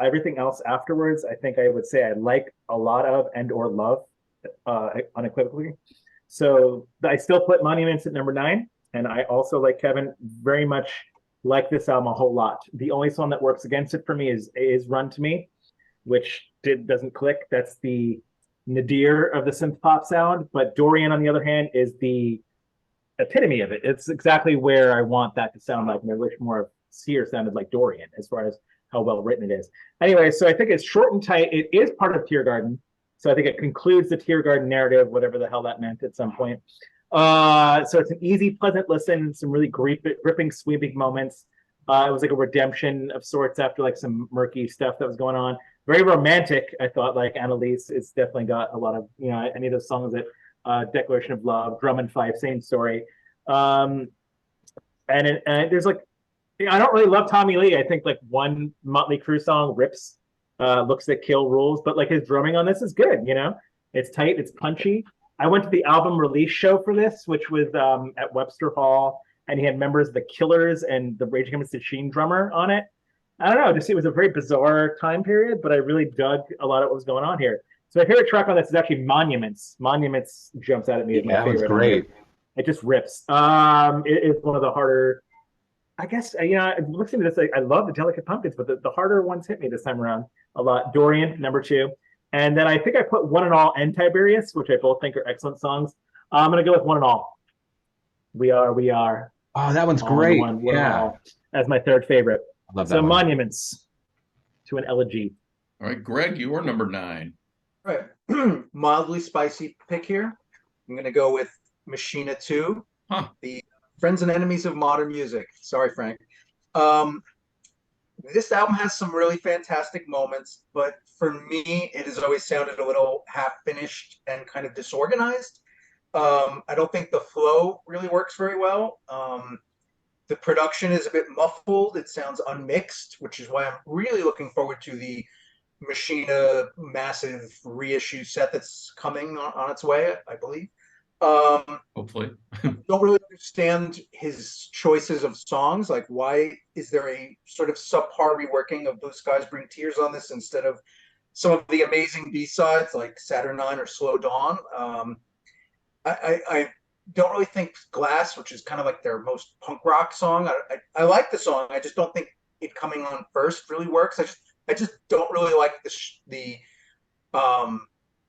everything else afterwards, I think I would say I like a lot of and or love unequivocally. So I still put Monuments at number 9, and I also, like Kevin, very much like this album a whole lot. The only song that works against it for me is Run to Me, which doesn't click. That's the nadir of the synth pop sound. But Dorian, on the other hand, is the epitome of it. It's exactly where I want that to sound like, and I wish more of Seer sounded like Dorian as far as how well written it is. Anyway, so I think it's short and tight. It is part of Tear Garden. So I think it concludes the Tear Garden narrative, whatever the hell that meant at some point. So it's an easy, pleasant listen, some really gripping, sweeping moments. It was like a redemption of sorts after like some murky stuff that was going on. Very romantic, I thought, like Annalise. It's definitely got a lot of, any of those songs that Declaration of Love, Drum and Fife, same story. And there's like, I don't really love Tommy Lee. I think like one Motley Crue song rips, Looks That Kill rules, but like his drumming on this is good, It's tight, it's punchy. I went to the album release show for this, which was at Webster Hall, and he had members of the Killers and the Rage Against the Machine drummer on it. I don't know, just it was a very bizarre time period, but I really dug a lot of what was going on here. So my favorite track on this is actually Monuments. Monuments jumps out at me as my favorite. That was great. It just rips. It is one of the harder I guess listening to this, I love the Delicate Pumpkins, but the harder ones hit me this time around a lot. Dorian, number 2, and then I think I put One and All and Tiberius, which I both think are excellent songs. I'm gonna go with One and All. We are. Oh, that one's All in great. One and Yeah, All as my third favorite. I love that So one. Monuments to an Elegy. All right, Greg, you are number 9. Right. Mildly spicy pick here. I'm going to go with Machina 2, the Friends and Enemies of Modern Music. Sorry, Frank. This album has some really fantastic moments, but for me, it has always sounded a little half-finished and kind of disorganized. I don't think the flow really works very well. The production is a bit muffled. It sounds unmixed, which is why I'm really looking forward to the Machina massive reissue set that's coming on its way, I believe. Hopefully. Don't really understand his choices of songs. Like, why is there a sort of subpar reworking of Blue Skies Bring Tears on this instead of some of the amazing B-sides like Saturnine or Slow Dawn? I don't really think Glass, which is kind of like their most punk rock song, I like the song. I just don't think it coming on first really works. I just don't really like the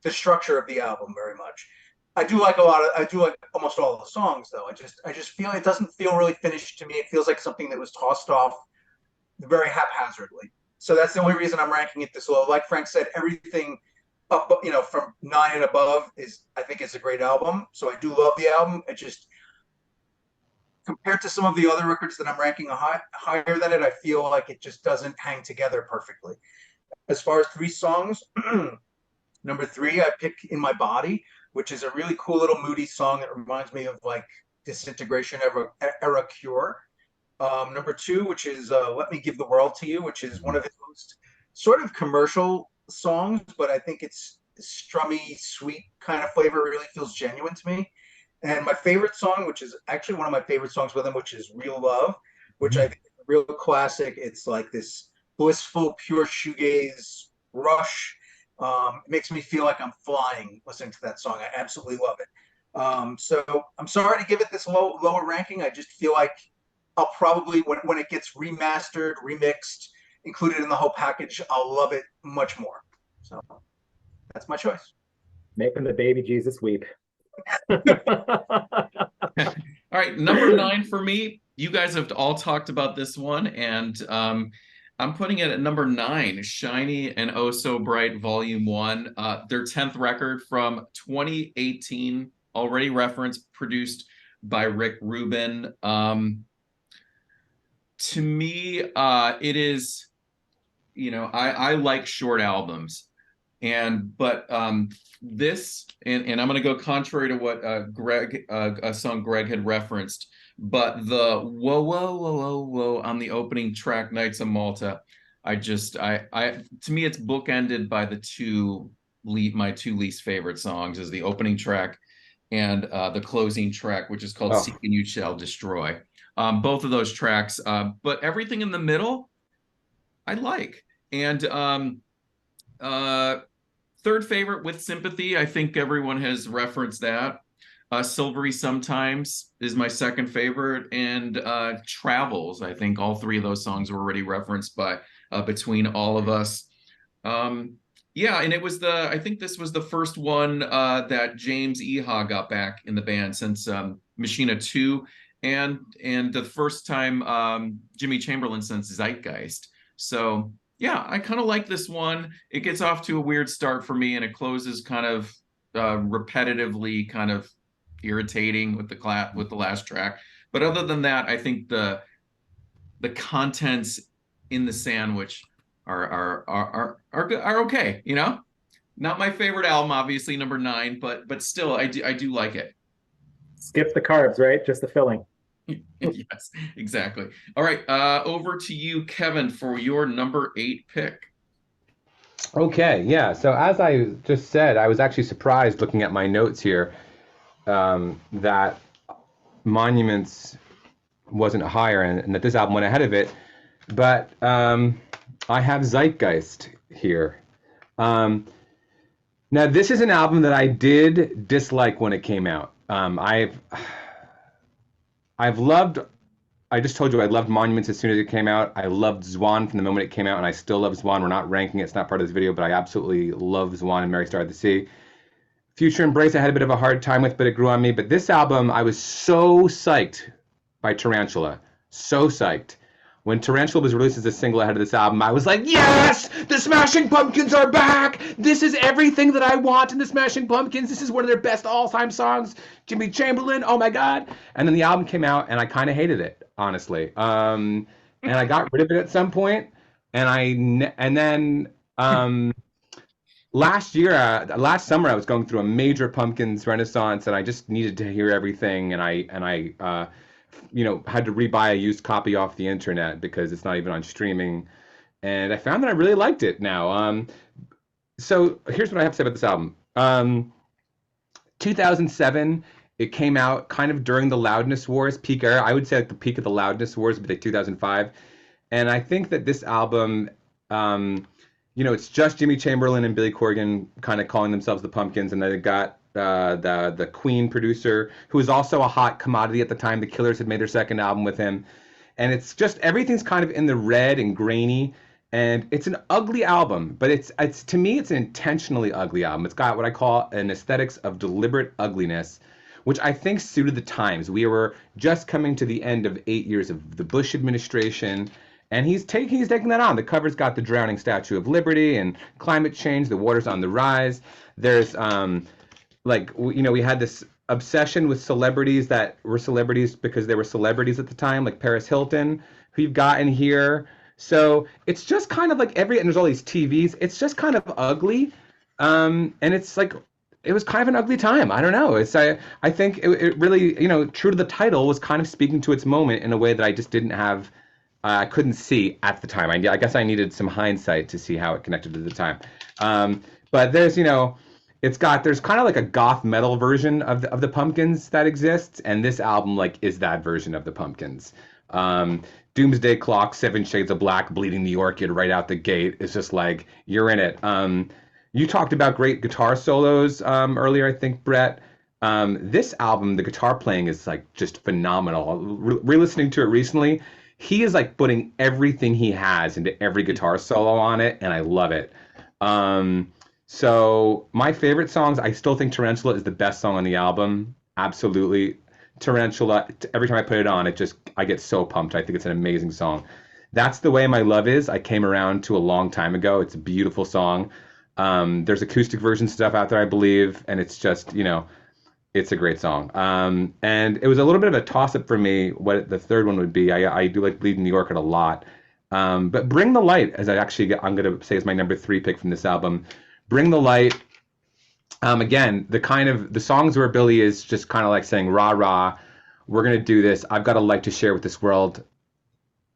structure of the album very much. I do like almost all of the songs though. I just feel it doesn't feel really finished to me. It feels like something that was tossed off very haphazardly. So that's the only reason I'm ranking it this low. Like Frank said, everything up, from 9 and above I think is a great album. So I do love the album. It just, compared to some of the other records that I'm ranking higher than it, I feel like it just doesn't hang together perfectly. As far as 3 songs, number 3, I pick In My Body, which is a really cool little moody song that reminds me of like Disintegration era Cure. Number 2, which is Let Me Give the World to You, which is one of his most sort of commercial songs, but I think it's strummy, sweet kind of flavor really feels genuine to me. And my favorite song, which is actually one of my favorite songs with him, which is Real Love, which I think is a real classic. It's like this blissful, pure shoegaze rush. It makes me feel like I'm flying listening to that song. I absolutely love it. So I'm sorry to give it this lower ranking. I just feel like I'll probably, when it gets remastered, remixed, included in the whole package, I'll love it much more. So that's my choice. Making the baby Jesus weep. All right, number 9 for me. You guys have all talked about this one, and I'm putting it at number 9, Shiny and Oh So Bright Volume 1, their 10th record from 2018, already referenced, produced by Rick Rubin. To me, it is, I like short albums. But this, and I'm going to go contrary to what a song Greg had referenced, but the whoa, whoa, whoa, whoa, whoa on the opening track, Nights of Malta, to me, it's bookended by my 2 least favorite songs is the opening track and the closing track, which is called Seek and You Shall Destroy. Both of those tracks, but everything in the middle, I like. And third favorite, With Sympathy. I think everyone has referenced that. Silvery Sometimes is my second favorite, and Travels. I think all 3 of those songs were already referenced by between all of us. Yeah, and I think this was the first one that James Iha got back in the band since Machina 2, and the first time Jimmy Chamberlin since Zeitgeist. So yeah, I kind of like this one. It gets off to a weird start for me, and it closes kind of repetitively, kind of irritating with the last track. But other than that, I think the contents in the sandwich are okay. Not my favorite album, obviously, number 9, but still, I do like it. Skip the carbs, right? Just the filling. Yes, exactly. All right, over to you, Kevin, for your number 8 pick. Okay, yeah. So as I just said, I was actually surprised looking at my notes here that Monuments wasn't higher and that this album went ahead of it. But I have Zeitgeist here. Now, this is an album that I did dislike when it came out. I've loved I just told you I loved Monuments as soon as it came out. I loved Zwan from the moment it came out, and I still love Zwan. We're not ranking it; it's not part of this video, but I absolutely love Zwan and Mary Star of the Sea. Future Embrace, I had a bit of a hard time with, but it grew on me. But this album, I was so psyched by Tarantula, so psyched. When Tarantula was released as a single ahead of this album, I was like, yes, the Smashing Pumpkins are back. This is everything that I want in the Smashing Pumpkins. This is one of their best all-time songs. Jimmy Chamberlain, oh my God. And then the album came out, and I kind of hated it, honestly. And I got rid of it at some point, and then last summer, I was going through a major Pumpkins renaissance, and I just needed to hear everything, and I had to rebuy a used copy off the internet because it's not even on streaming, and I found that I really liked it now. So here's what I have to say about this album. 2007, it came out kind of during the Loudness Wars peak era. I would say like the peak of the Loudness Wars would be like 2005, and I think that this album, it's just Jimmy Chamberlain and Billy Corgan kind of calling themselves the Pumpkins, and then they got the Queen producer, who was also a hot commodity at the time. The Killers had made their second album with him, and it's just everything's kind of in the red and grainy, and it's an ugly album, but it's to me it's an intentionally ugly album. It's got what I call an aesthetics of deliberate ugliness, which I think suited the times. We were just coming to the end of 8 years of the Bush administration, and he's taking that on. The cover's got the drowning Statue of Liberty and climate change. The water's on the rise. There's we had this obsession with celebrities that were celebrities because they were celebrities at the time, like Paris Hilton, who you've got in here. So it's just kind of like and there's all these TVs. It's just kind of ugly, and it's like it was kind of an ugly time. I don't know. I think it really, true to the title, was kind of speaking to its moment in a way that I just didn't have. I couldn't see at the time. I guess I needed some hindsight to see how it connected to the time. But there's there's kind of like a goth metal version of the Pumpkins that exists, and this album is that version of the Pumpkins. Doomsday Clock, 7 Shades of Black, Bleeding New York, you're right out the gate. It's just like you're in it. You talked about great guitar solos earlier, I think, Brett. This album, the guitar playing is just phenomenal. Re-listening to it recently, he is putting everything he has into every guitar solo on it, and I love it. So my favorite songs, I still think Tarantula is the best song on the album. Absolutely. Tarantula, every time I put it on, I get so pumped. I think it's an amazing song. That's the Way My Love Is, I came around to a long time ago. It's a beautiful song. There's acoustic version stuff out there, I believe, and it's just, it's a great song. And it was a little bit of a toss-up for me what the third one would be. I do like Bleeding New York a lot. But Bring the Light, I'm going to say is my number 3 pick from this album. Bring the Light, again, the songs where Billy is just kind of saying, rah, rah, we're going to do this. I've got a light to share with this world.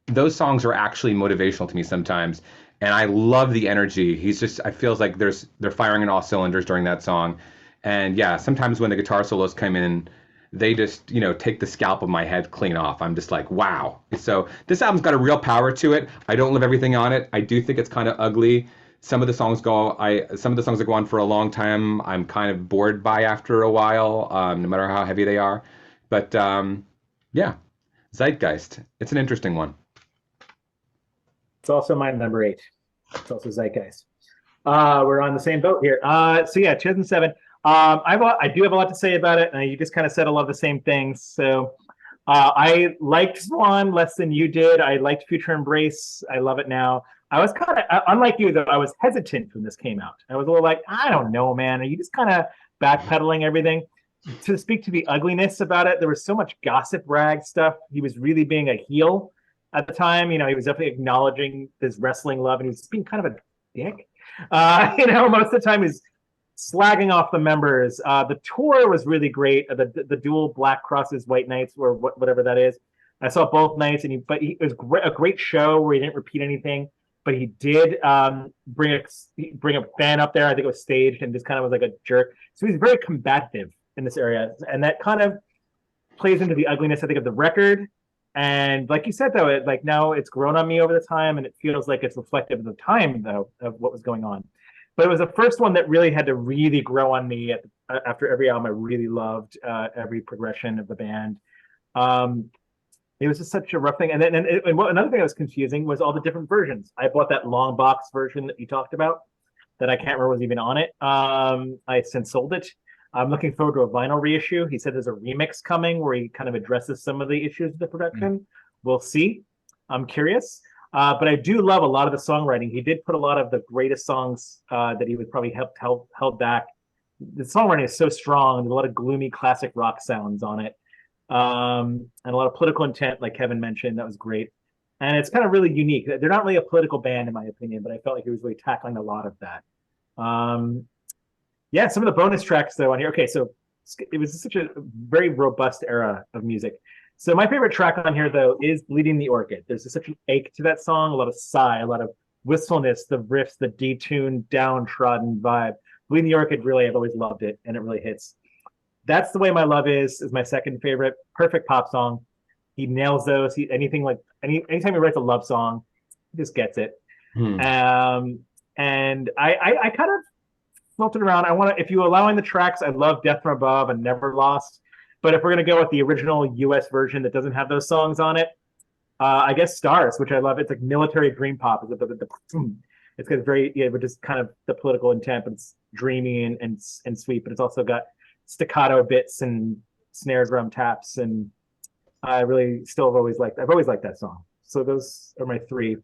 Those songs are actually motivational to me sometimes. And I love the energy. I feels like they're firing on all cylinders during that song. And yeah, sometimes when the guitar solos come in, they just, take the scalp of my head clean off. I'm just like, wow. So this album's got a real power to it. I don't love everything on it. I do think it's kind of ugly. Some of the songs that go on for a long time, I'm kind of bored by after a while, no matter how heavy they are. But yeah, Zeitgeist. It's an interesting one. It's also my number 8. It's also Zeitgeist. We're on the same boat here. So yeah, 2007. I do have a lot to say about it, and you just kind of said a lot of the same things. So I liked Swan less than you did. I liked Future Embrace. I love it now. I was kind of, unlike you, though, I was hesitant when this came out. I was a little like, I don't know, man. Are you just kind of backpedaling everything? To speak to the ugliness about it, there was so much gossip rag stuff. He was really being a heel at the time. He was definitely acknowledging his wrestling love, and he was just being kind of a dick. Most of the time he's slagging off the members. The tour was really great. The dual Black Crosses, White Knights, or whatever that is. I saw both nights, it was a great show where he didn't repeat anything. But he did bring a fan up there. I think it was staged, and just kind of was like a jerk. So he's very combative in this area, and that kind of plays into the ugliness, I think, of the record. And like you said, though, now it's grown on me over the time, and it feels like it's reflective of the time, though, of what was going on. But it was the first one that really had to really grow on me after every album. I really loved every progression of the band. It was just such a rough thing. And then another thing that was confusing was all the different versions. I bought that long box version that you talked about that I can't remember was even on it. I since sold it. I'm looking forward to a vinyl reissue. He said there's a remix coming where he kind of addresses some of the issues with the production. We'll see. I'm curious. But I do love a lot of the songwriting. He did put a lot of the greatest songs that he would probably held back. The songwriting is so strong. There's a lot of gloomy classic rock sounds on it. And a lot of political intent, like Kevin mentioned. That was great. And it's kind of really unique. They're not really a political band, in my opinion, but I felt like he was really tackling a lot of that. Yeah, some of the bonus tracks, though, on here. Okay, so it was such a very robust era of music. So my favorite track on here, though, is Bleeding the Orchid. There's such an ache to that song, a lot of sigh, a lot of wistfulness, the riffs, the detuned, downtrodden vibe. Bleeding the Orchid, really, I've always loved it, and it really hits. That's the Way My Love is my second favorite. Perfect pop song. He nails those. Anytime he writes a love song, he just gets it. And I kind of floated around. If you allowing the tracks, I love Death from Above and Never Lost. But if we're gonna go with the original US version that doesn't have those songs on it, I guess Stars, which I love. It's like military dream pop. It's got very, which is kind of the political intent, but it's dreamy and sweet. But it's also got staccato bits and snare drum taps, and I've always liked that song. So those are my three,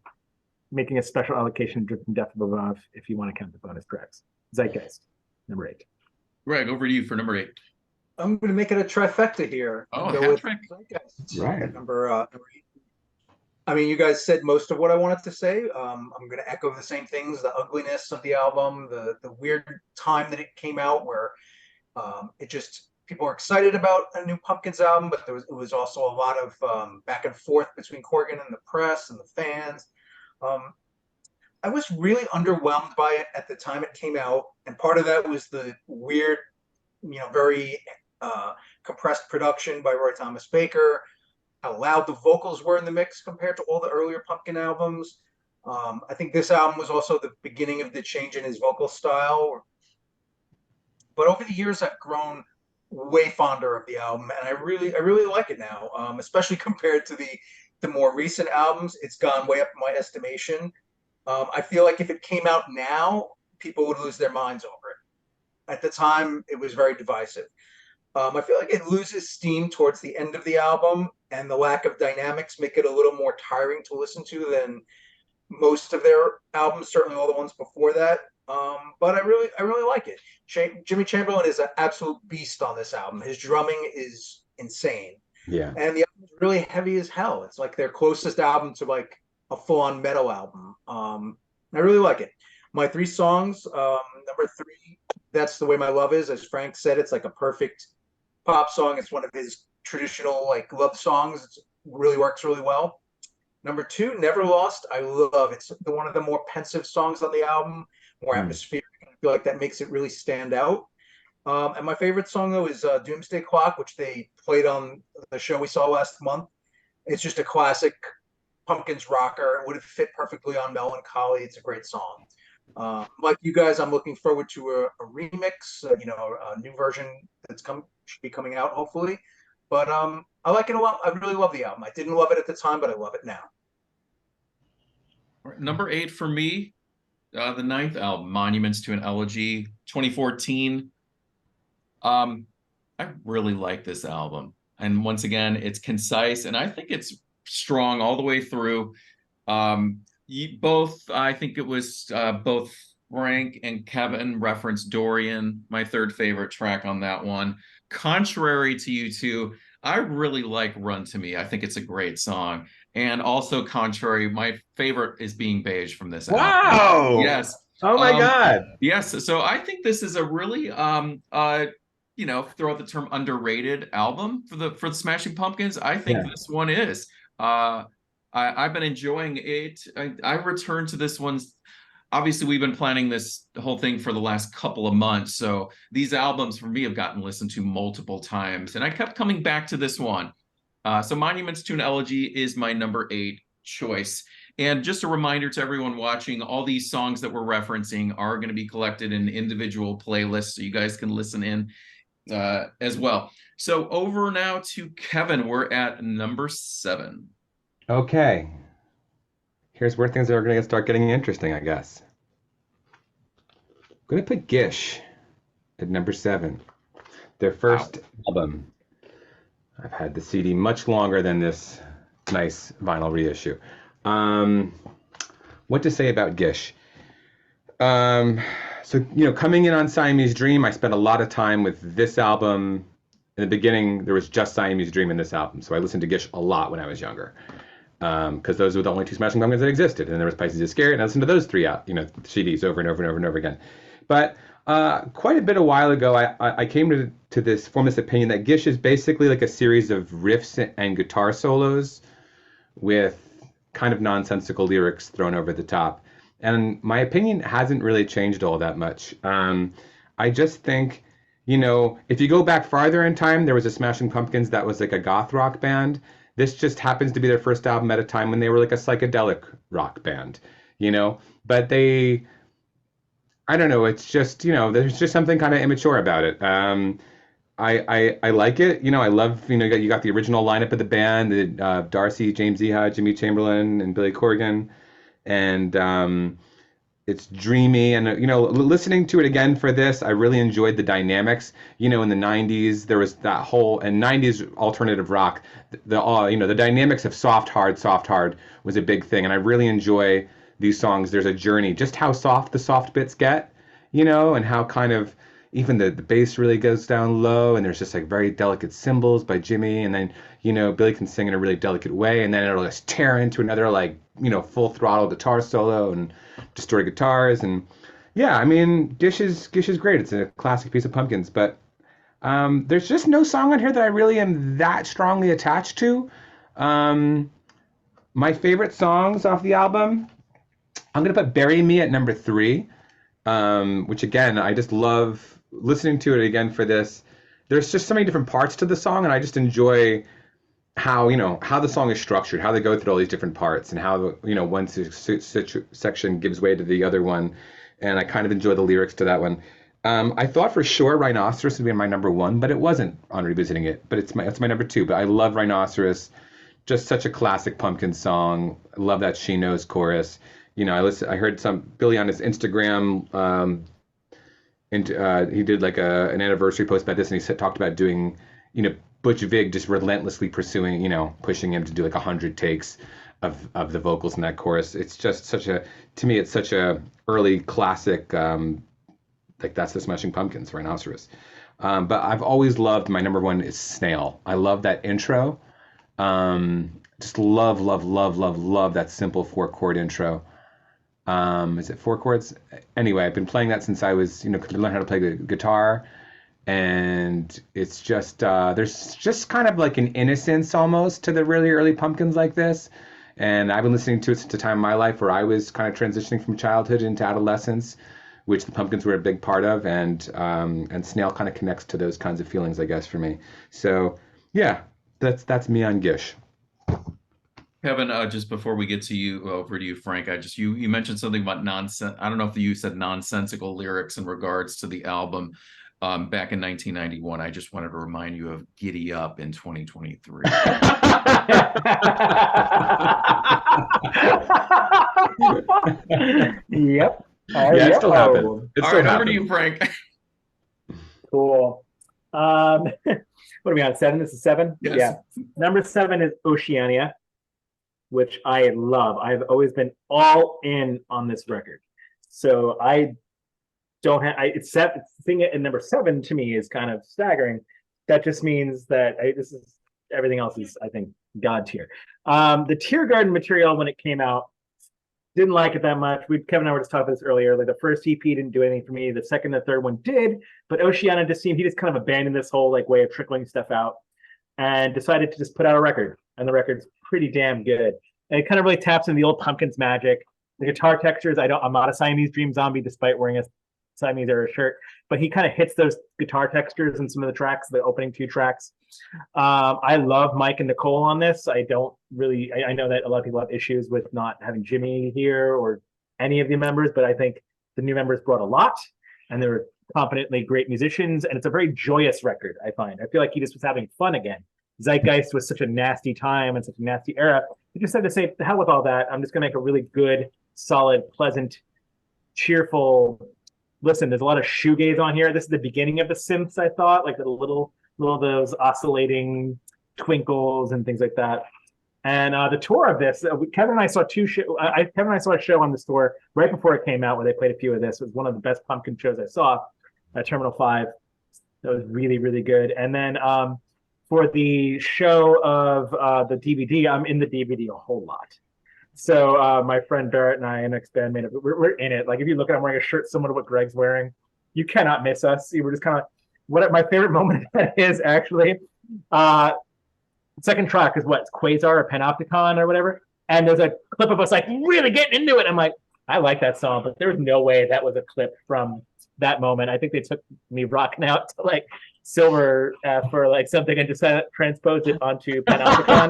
making a special allocation from Death from Above if you want to count the bonus tracks. Zeitgeist, number 8. Greg, over to you for number 8. I'm going to make it a trifecta here. Oh, go with hat-trick. Zeitgeist, Right. number 8. I mean, you guys said most of what I wanted to say. I'm going to echo the same things: the ugliness of the album, the weird time that it came out, where people were excited about a new Pumpkins album, but it was also a lot of back and forth between Corgan and the press and the fans. I was really underwhelmed by it at the time it came out, and part of that was the weird, very compressed production by Roy Thomas Baker, how loud the vocals were in the mix compared to all the earlier Pumpkin albums. I think this album was also the beginning of the change in his vocal style. But over the years, I've grown way fonder of the album, and I really like it now, especially compared to the more recent albums. It's gone way up in my estimation. I feel like if it came out now, people would lose their minds over it. At the time, it was very divisive. I feel like it loses steam towards the end of the album, and the lack of dynamics make it a little more tiring to listen to than most of their albums, certainly all the ones before that. But I really like it. Jimmy Chamberlain is an absolute beast on this album. His drumming is insane. Yeah. And the album is really heavy as hell. It's like their closest album to like a full-on metal album. I really like it. My 3 songs, number 3, That's the Way My Love Is. As Frank said, it's like a perfect pop song. It's one of his traditional like love songs. It really works really well. Number 2, Never Lost. I love it. It's one of the more pensive songs on the album, more atmospheric. I feel like that makes it really stand out. And my favorite song, though, is Doomsday Clock, which they played on the show we saw last month. It's just a classic Pumpkins rocker. It would have fit perfectly on Melancholy. It's a great song. Like you guys, I'm looking forward to a remix, a new version should be coming out, hopefully. But I like it a lot. I really love the album. I didn't love it at the time, but I love it now. Number 8 for me, the 9th album, Monuments to an Elegy, 2014. I really like this album. And once again, it's concise, and I think it's strong all the way through. I think it was both Frank and Kevin referenced Dorian, my 3rd favorite track on that one. Contrary to you two, I really like Run to Me. I think it's a great song. And also contrary, my favorite is Being Beige from this album. Wow. Yes. Oh my God. Yes. So I think this is a really throw out the term underrated album for the Smashing Pumpkins. I think this one is. I've been enjoying it. I returned to this one. Obviously, we've been planning this whole thing for the last couple of months. So these albums for me have gotten listened to multiple times, and I kept coming back to this one. So Monuments to an Elegy is my number 8 choice. And just a reminder to everyone watching, all these songs that we're referencing are going to be collected in individual playlists, so you guys can listen in as well. So over now to Kevin. We're at number 7. Okay. Here's where things are going to start getting interesting, I guess. I'm going to put Gish at number 7. Their first album. I've had the CD much longer than this nice vinyl reissue. What to say about Gish? So, coming in on Siamese Dream, I spent a lot of time with this album. In the beginning, there was just Siamese Dream in this album, so I listened to Gish a lot when I was younger, because those were the only 2 Smashing Pumpkins that existed. And there was Pisces is Scared, and I listened to those 3 CDs over and over and over and over again. But quite a bit a while ago, I came to form this opinion that Gish is basically like a series of riffs and guitar solos with kind of nonsensical lyrics thrown over the top. And my opinion hasn't really changed all that much. I just think, if you go back farther in time, there was a Smashing Pumpkins that was like a goth rock band. This just happens to be their first album at a time when they were like a psychedelic rock band, But they, I don't know, it's just, there's just something kind of immature about it. I like it. I love, you got the original lineup of the band, Darcy, James Iha, Jimmy Chamberlain, and Billy Corgan. And it's dreamy. And, listening to it again for this, I really enjoyed the dynamics. In the 90s, there was that whole, and 90s alternative rock, the dynamics of soft, hard was a big thing. And I really enjoy these songs. There's a journey, just how soft the soft bits get, and how kind of, even the bass really goes down low, and there's just like very delicate cymbals by Jimmy, and then Billy can sing in a really delicate way, and then it'll just tear into another full throttle guitar solo and distorted guitars, and yeah, I mean Gish is great. It's a classic piece of Pumpkins, but there's just no song on here that I really am that strongly attached to. My favorite songs off the album, I'm gonna put "Bury Me" at number 3, which again I just love listening to it again for this. There's just so many different parts to the song, and I just enjoy how the song is structured, how they go through all these different parts, and how one section gives way to the other one, and I kind of enjoy the lyrics to that one. I thought for sure Rhinoceros would be my number 1, but it wasn't on revisiting it. But it's my number 2. But I love Rhinoceros, just such a classic Pumpkin song. I love that She Knows chorus. I heard Billy on his Instagram. And he did like an anniversary post about this, and he talked about doing, Butch Vig just relentlessly pursuing, pushing him to do like 100 takes of the vocals in that chorus. It's just to me, it's such a early classic, like that's the Smashing Pumpkins, Rhinoceros. But I've always loved, my number 1 is Snail. I love that intro. Just love that simple 4-chord intro. Is it 4 chords? Anyway, I've been playing that since I was, could learn how to play the guitar. And it's just, there's just kind of like an innocence almost to the really early Pumpkins like this. And I've been listening to it since a time in my life where I was kind of transitioning from childhood into adolescence, which the Pumpkins were a big part of. And Snail kind of connects to those kinds of feelings, I guess, for me. So yeah, that's me on Gish. Kevin, just before we get to you, over to you, Frank, you mentioned something about nonsense. I don't know if you said nonsensical lyrics in regards to the album back in 1991. I just wanted to remind you of Giddy Up in 2023. Yep. Yeah, it still happened. All right, over to you, Frank. Cool. What are we on? 7? This is 7? Yes. Yeah. Number 7 is Oceania, which I love. I've always been all in on this record. So I don't have, it's seeing it in number 7 to me is kind of staggering. That just means that this is, everything else is, I think, God tier. The Tear Garden material, when it came out, didn't like it that much. Kevin and I were just talking about this earlier. Like the first EP didn't do anything for me. The second and third one did, but Oceania just seemed, he just kind of abandoned this whole like way of trickling stuff out and decided to just put out a record. And the record's pretty damn good. And it kind of really taps into the old Pumpkins magic. The guitar textures, I'm not a Siamese Dream zombie despite wearing a Siamese era shirt, but he kind of hits those guitar textures in some of the tracks, the opening 2 tracks. I love Mike and Nicole on this. I know that a lot of people have issues with not having Jimmy here or any of the members, but I think the new members brought a lot, and they were competently great musicians, and it's a very joyous record, I find. I feel like he just was having fun again. Zeitgeist was such a nasty time and such a nasty era. He just had to say, the hell with all that. I'm just going to make a really good, solid, pleasant, cheerful listen. There's a lot of shoegaze on here. This is the beginning of the synths, I thought, like the little of those oscillating twinkles and things like that. And the tour of this, Kevin and I saw Kevin and I saw a show on this tour right before it came out where they played a few of this. It was one of the best Pumpkin shows I saw at Terminal 5. That was really, really good. And then for the show of the DVD, I'm in the DVD a whole lot. So my friend Barrett and I, an ex-bandmate, we're in it. Like if you look at, I'm wearing a shirt similar to what Greg's wearing. You cannot miss us. We're just kind of, what my favorite moment is actually, second track is what? It's Quasar or Panopticon or whatever. And there's a clip of us like really getting into it. I'm like, I like that song, but there's no way that was a clip from that moment. I think they took me rocking out to like Silver for like something and just transposed it onto Panopticon.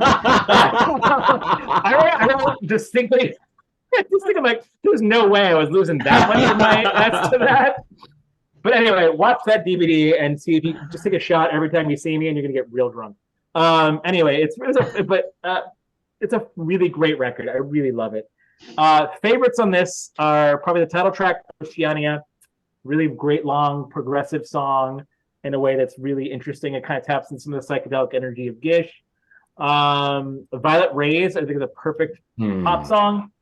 I remember distinctly, I'm like, there's no way I was losing that much of my ass to that. But anyway, watch that DVD and see if you just take a shot every time you see me, and you're gonna get real drunk. Anyway, it's a really great record. I really love it. Favorites on this are probably the title track, Oceania. Really great, long, progressive song in a way that's really interesting. It kind of taps into some of the psychedelic energy of Gish. Violet Rays, I think, is a perfect pop song.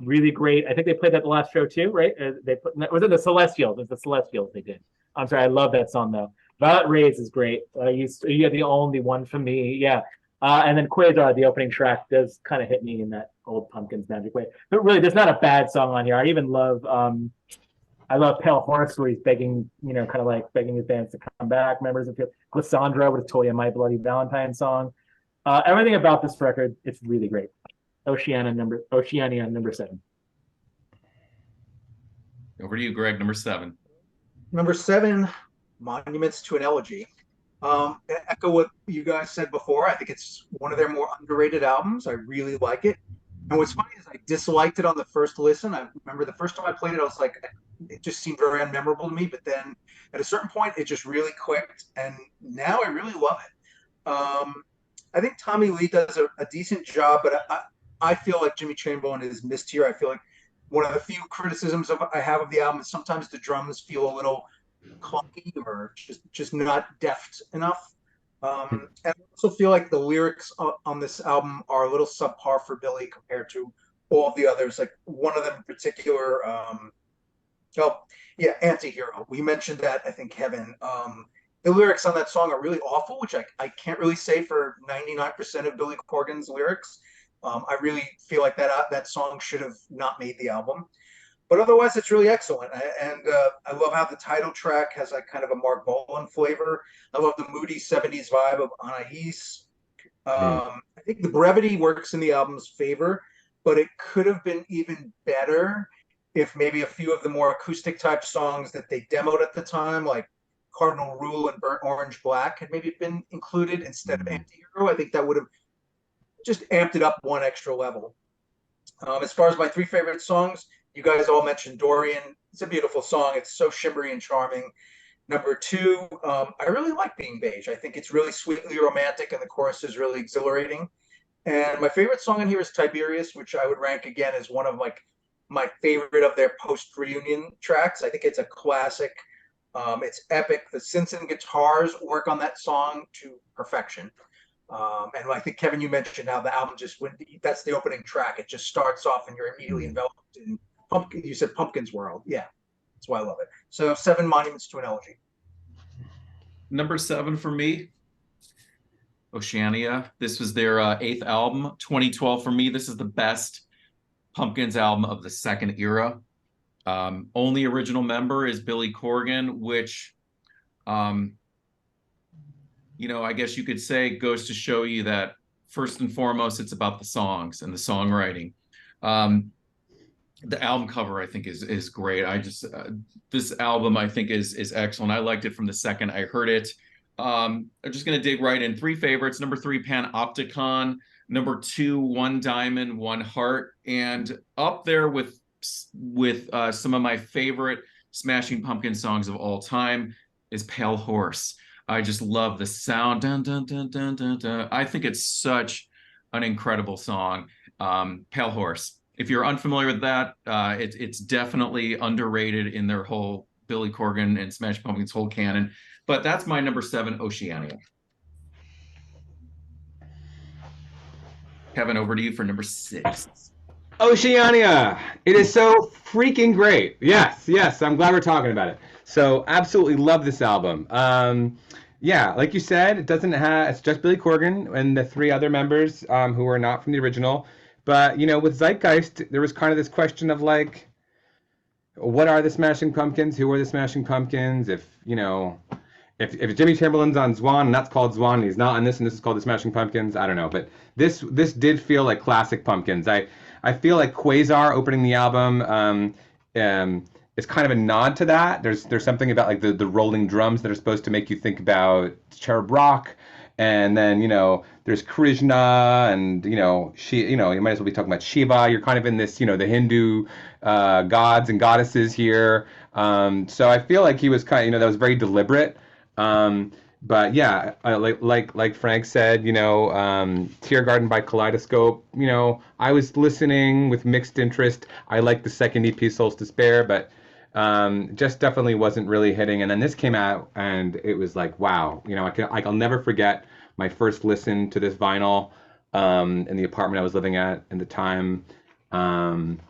Really great. I think they played that the last show too, right? Was it the Celestials? It's the Celestials they did. I'm sorry, I love that song though. Violet Rays is great. You're the only one for me. Yeah. And then Quasar, the opening track, does kind of hit me in that old Pumpkins magic way. But really, there's not a bad song on here. I even love Pale Horse, where he's begging, kind of like begging his fans to come back. Members of Glissandra with Toya, My Bloody Valentine song. Everything about this record, it's really great. Oceania number 7. Over to you, Greg. Number 7. Number 7, Monuments to an Elegy. Echo what you guys said before. I think it's one of their more underrated albums. I really like it. And what's funny is I disliked it on the first listen. I remember the first time I played it, I was like, it just seemed very unmemorable to me. But then at a certain point, it just really clicked. And now I really love it. I think Tommy Lee does a decent job, but I feel like Jimmy Chamberlain is missed here. I feel like one of the few criticisms I have of the album is sometimes the drums feel a little clunky or just not deft enough. And I also feel like the lyrics on this album are a little subpar for Billy compared to all of the others. Like one of them in particular, Anti-Hero. We mentioned that, I think, Kevin. The lyrics on that song are really awful, which I can't really say for 99% of Billy Corgan's lyrics. I really feel like that song should have not made the album. But otherwise, it's really excellent. And I love how the title track has like kind of a Mark Bolan flavor. I love the moody 70s vibe of Anahis. I think the brevity works in the album's favor, but it could have been even better if maybe a few of the more acoustic type songs that they demoed at the time, like Cardinal Rule and Burnt Orange Black, had maybe been included instead of Anti-Hero. I think that would have just amped it up one extra level. As far as my 3 favorite songs, you guys all mentioned Dorian. It's a beautiful song. It's so shimmery and charming. Number 2, I really like Being Beige. I think it's really sweetly romantic, and the chorus is really exhilarating. And my favorite song in here is Tiberius, which I would rank again as one of like my favorite of their post-reunion tracks. I think it's a classic. It's epic. The synths and guitars work on that song to perfection. And I think, Kevin, you mentioned how the album that's the opening track. It just starts off and you're immediately enveloped in you said Pumpkin's world. Yeah, that's why I love it. So 7 Monuments to an Elegy. Number 7 for me, Oceania. This was their 8th album, 2012 for me. This is the best Pumpkins album of the second era. Only original member is Billy Corgan, which, I guess you could say goes to show you that first and foremost, it's about the songs and the songwriting. The album cover, I think, is great. This album, I think, is excellent. I liked it from the second I heard it. I'm just going to dig right in. 3 favorites. Number 3, Panopticon. Number 2, One Diamond, One Heart. And up there with some of my favorite Smashing Pumpkins songs of all time is Pale Horse. I just love the sound. Dun, dun, dun, dun, dun, dun. I think it's such an incredible song. Pale Horse. If you're unfamiliar with that, it's definitely underrated in their whole Billy Corgan and Smashing Pumpkins whole canon. But that's my number 7, Oceania. Kevin, over to you for number 6. Oceania. It is so freaking great. Yes. I'm glad we're talking about it. So absolutely love this album. Yeah, like you said, it's just Billy Corgan and the 3 other members who are not from the original. But, with Zeitgeist, there was kind of this question of like, what are the Smashing Pumpkins? Who are the Smashing Pumpkins? If Jimmy Chamberlain's on Zwan and that's called Zwan and he's not on this and this is called the Smashing Pumpkins, I don't know. But this did feel like classic Pumpkins. I feel like Quasar opening the album is kind of a nod to that. There's something about like the rolling drums that are supposed to make you think about Cherub Rock. And then, there's Krishna and, you might as well be talking about Shiva. You're kind of in this, the Hindu gods and goddesses here. So I feel like he was kind of, that was very deliberate. But yeah, like Frank said, Tear Garden by Kaleidoscope, I was listening with mixed interest. I liked the second EP, Souls to Spare, but just definitely wasn't really hitting. And then this came out and it was like, wow, I'll never forget my first listen to this vinyl in the apartment I was living at the time. And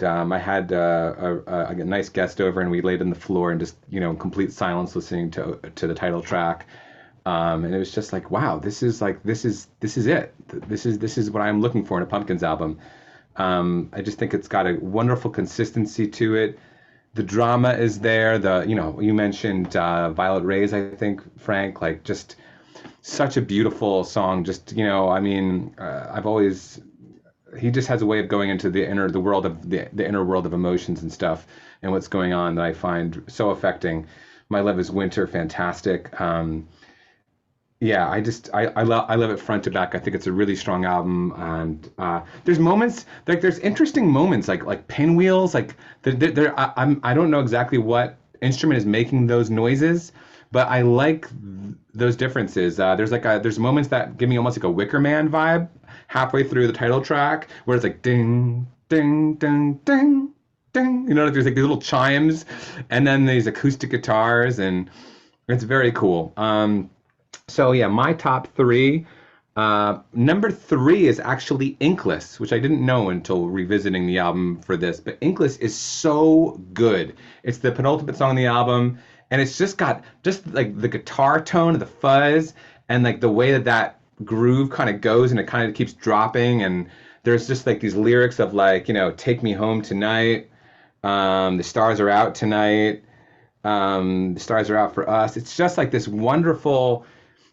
I had a nice guest over, and we laid on the floor and just, complete silence listening to the title track. And it was just like, wow, this is it. This is what I'm looking for in a Pumpkins album. I just think it's got a wonderful consistency to it. The drama is there. You mentioned Violet Rays, I think, Frank, like just such a beautiful song. Just, he just has a way of going into the inner world of emotions and stuff and what's going on that I find so affecting. My Love is Winter, fantastic. Yeah, I love it front to back. I think it's a really strong album, and there's moments like there's interesting moments like pinwheels, like I don't know exactly what instrument is making those noises, but I like those differences. There's moments that give me almost like a Wicker Man vibe halfway through the title track, where it's like ding ding ding ding ding. There's like these little chimes, and then these acoustic guitars, and it's very cool. So yeah, my top 3. Number 3 is actually Inkless, which I didn't know until revisiting the album for this. But Inkless is so good. It's the penultimate song on the album, and it's just got like the guitar tone, the fuzz, and like the way that groove kind of goes, and it kind of keeps dropping. And there's just like these lyrics of like, take me home tonight. The stars are out tonight. The stars are out for us. It's just like this wonderful.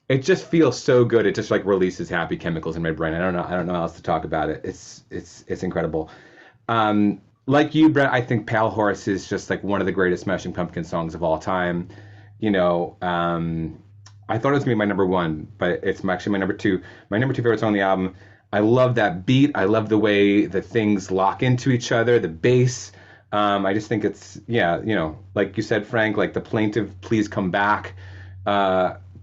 It just feels so good. It just like releases happy chemicals in my brain. I don't know how else to talk about it. It's incredible. Like you, Brett, I think Pale Horse is just like one of the greatest Smashing Pumpkins songs of all time. I thought it was gonna be my number 1, but it's actually my number 2. My number 2 favorite song on the album. I love that beat. I love the way the things lock into each other. The bass. I just think it's like you said, Frank, like the plaintive "Please Come Back"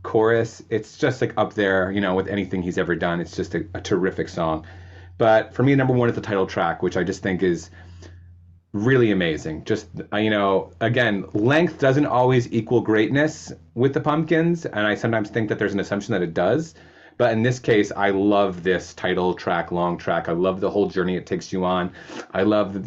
chorus. It's just like up there, with anything he's ever done. It's just a terrific song. But for me, number 1 is the title track, which I just think is really amazing. Just, again, length doesn't always equal greatness with the Pumpkins, and I sometimes think that there's an assumption that it does. But in this case, I love this title track, long track. I love the whole journey it takes you on. I love,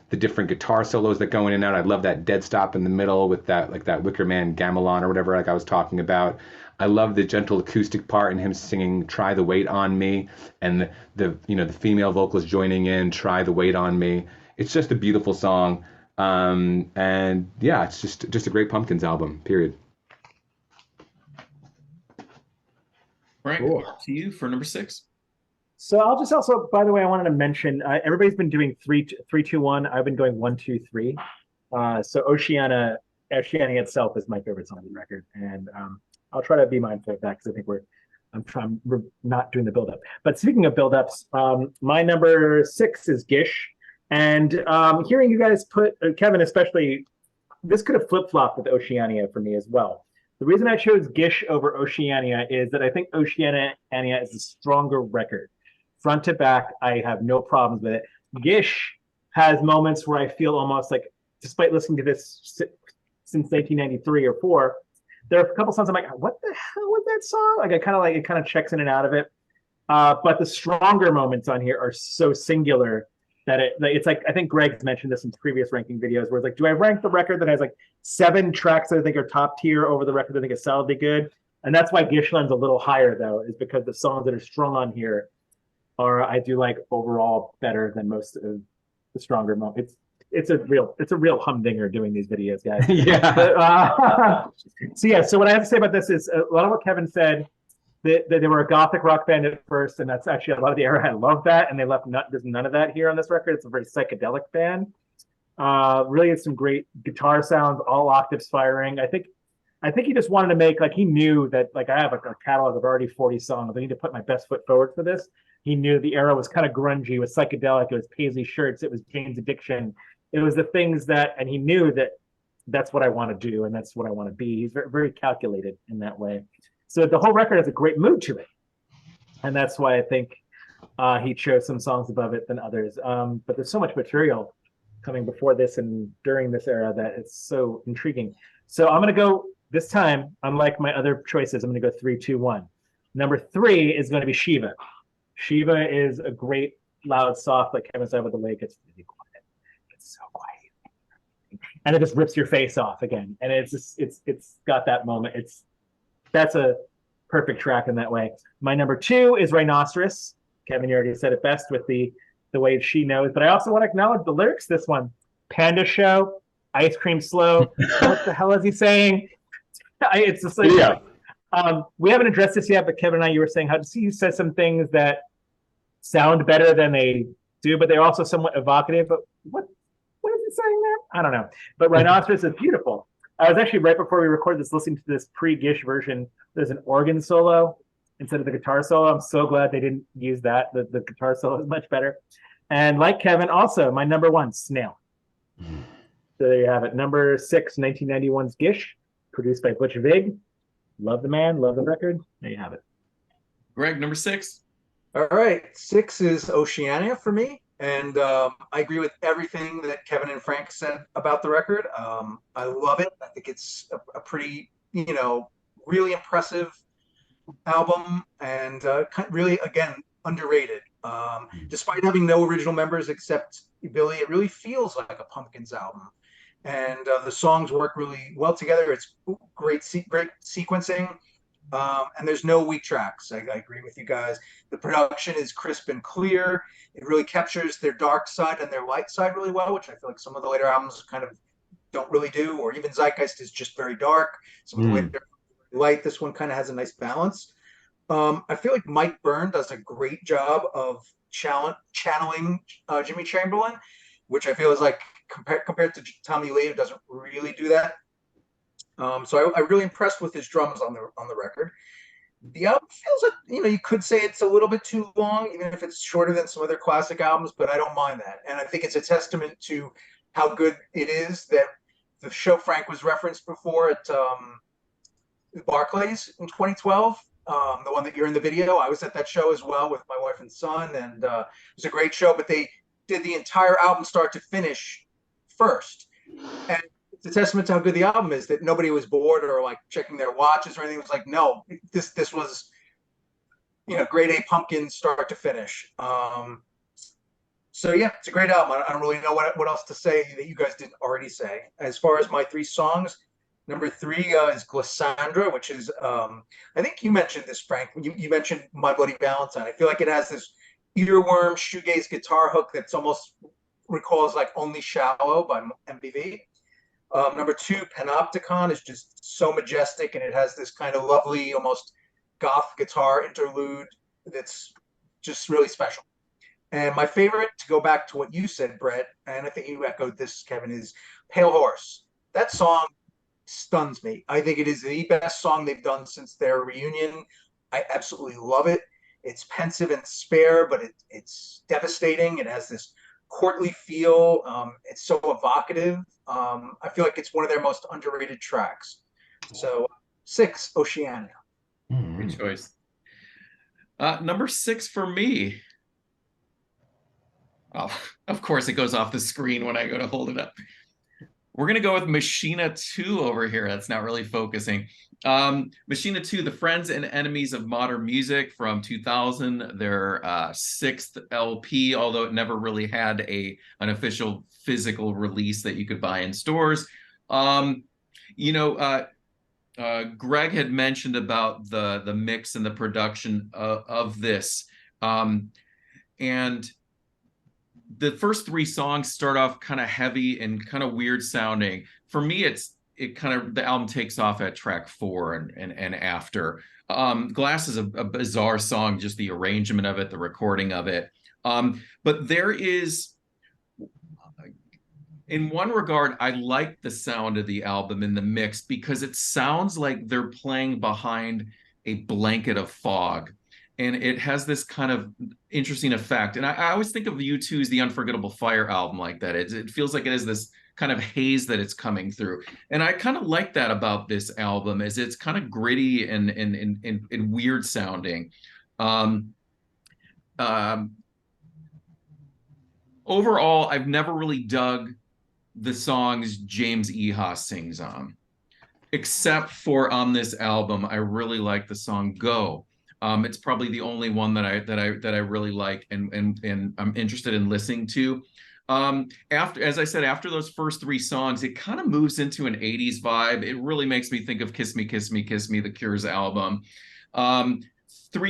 the different guitar solos that go in and out. I love that dead stop in the middle with that Wicker Man gamelan or whatever, like I was talking about. I love the gentle acoustic part and him singing "Try the Weight on Me," and the female vocalist joining in "Try the Weight on Me." It's just a beautiful song, and yeah, it's just a great Pumpkins album. Period. Frank, Cool. to you for number 6. So I'll just also, by the way, I wanted to mention, everybody's been doing 3, 2, 1. I've been doing 1, 2, 3. So Oceania itself is my favorite song on the record, and I'll try to be mindful of that because I think we're not doing the build-up. But speaking of build-ups, my number 6 is Gish, And hearing you guys put, Kevin especially, this could have flip-flopped with Oceania for me as well. The reason I chose Gish over Oceania is that I think Oceania is a stronger record. Front to back, I have no problems with it. Gish has moments where I feel almost like, despite listening to this since 1993 or 4, there are a couple songs I'm like, what the hell was that song? Like it kind of checks in and out of it. But the stronger moments on here are so singular that it's like, I think Greg's mentioned this in previous ranking videos where it's like, do I rank the record that has like 7 tracks that I think are top tier over the record that I think is solidly good? And that's why Gishland's a little higher though, is because the songs that are strung on here are, I do like overall better than most of the stronger moments. It's a real humdinger doing these videos, guys. Yeah. But, so what I have to say about this is a lot of what Kevin said, that they were a gothic rock band at first, and that's actually a lot of the era. I love that, and they left there's none of that here on this record. It's a very psychedelic band. Really, it's some great guitar sounds, all octaves firing. I think he just wanted to make, like, he knew that, like, I have a catalog of already 40 songs. I need to put my best foot forward for this. He knew the era was kind of grungy, it was psychedelic, it was paisley shirts, it was Jane's Addiction. It was the things that, and he knew that that's what I want to do and that's what I want to be. He's very, very calculated in that way. So the whole record has a great mood to it. And that's why I think he chose some songs above it than others. But there's so much material coming before this and during this era that it's so intriguing. So I'm going to go this time, unlike my other choices, I'm going to go 3, 2, 1. Number 3 is going to be Shiva. Shiva is a great, loud, soft, like Kevin said with the lake. It's really quiet. It's so quiet. And it just rips your face off again. And it's got that moment. That's a perfect track in that way. My number 2 is Rhinoceros. Kevin, you already said it best with the way she knows. But I also want to acknowledge the lyrics this one. Panda Show, Ice Cream Slow. What the hell is he saying? It's just like, yeah. We haven't addressed this yet, but Kevin and I, you were saying how he says some things that sound better than they do, but they're also somewhat evocative. But what is it saying there? I don't know. But Rhinoceros is beautiful. I was actually, right before we recorded this, listening to this pre-Gish version. There's an organ solo instead of the guitar solo. I'm so glad they didn't use that. The guitar solo is much better. And like Kevin, also my number 1, Snail. So there you have it. Number 6, 1991's Gish, produced by Butch Vig. Love the man, love the record. There you have it. Greg, number 6. All right, 6 is Oceania for me. And I agree with everything that Kevin and Frank said about the record. I love it. I think it's a pretty, really impressive album and really, again, underrated. Despite having no original members except Billy, it really feels like a Pumpkins album. And the songs work really well together. It's great sequencing. And there's no weak tracks. I agree with you guys. The production is crisp and clear. It really captures their dark side and their light side really well, which I feel like some of the later albums kind of don't really do, or even Zeitgeist is just very dark. Some of the later light, this one kind of has a nice balance. I feel like Mike Byrne does a great job of channeling Jimmy Chamberlin, which I feel is like compared to Tommy Lee, who doesn't really do that. So I'm really impressed with his drums on the record. The album feels like, you could say it's a little bit too long, even if it's shorter than some other classic albums, but I don't mind that. And I think it's a testament to how good it is that the show Frank was referenced before at Barclays in 2012, the one that you're in the video. I was at that show as well with my wife and son, and it was a great show, but they did the entire album start to finish first. And it's a testament to how good the album is that nobody was bored or like checking their watches or anything. It was like, no, this was, grade A Pumpkins start to finish. So yeah, it's a great album. I don't really know what else to say that you guys didn't already say. As far as my 3 songs, number 3 is Glissandra, which is, I think you mentioned this, Frank. You mentioned My Bloody Valentine. I feel like it has this earworm shoegaze guitar hook that's almost recalls like Only Shallow by MBV. Number 2, Panopticon, is just so majestic, and it has this kind of lovely, almost goth guitar interlude that's just really special. And my favorite, to go back to what you said, Brett, and I think you echoed this, Kevin, is Pale Horse. That song stuns me. I think it is the best song they've done since their reunion. I absolutely love it. It's pensive and spare, but it's devastating. It has this courtly feel. It's so evocative. I feel like it's one of their most underrated tracks. So 6, Oceania. Good choice. Number 6 for me. Oh, of course, it goes off the screen when I go to hold it up. We're going to go with Machina 2 over here. That's not really focusing. Machina 2, The Friends and Enemies of Modern Music from 2000, their 6th LP, although it never really had an official physical release that you could buy in stores. Greg had mentioned about the mix and the production of this. And the first 3 songs start off kind of heavy and kind of weird sounding. For me, the album takes off at track 4 and after. Glass is a bizarre song, just the arrangement of it, the recording of it. But there is, in one regard, I like the sound of the album in the mix because it sounds like they're playing behind a blanket of fog. And it has this kind of interesting effect. And I always think of U2's The Unforgettable Fire album like that. It feels like it has this kind of haze that it's coming through. And I kind of like that about this album, is it's kind of gritty and weird sounding. Overall, I've never really dug the songs James Iha sings on, except for on this album. I really like the song Go. It's probably the only one that I really like and I'm interested in listening to. As I said, after those first 3 songs, it kind of moves into an 80s vibe. It really makes me think of Kiss Me, Kiss Me, Kiss Me, the Cure's album. 3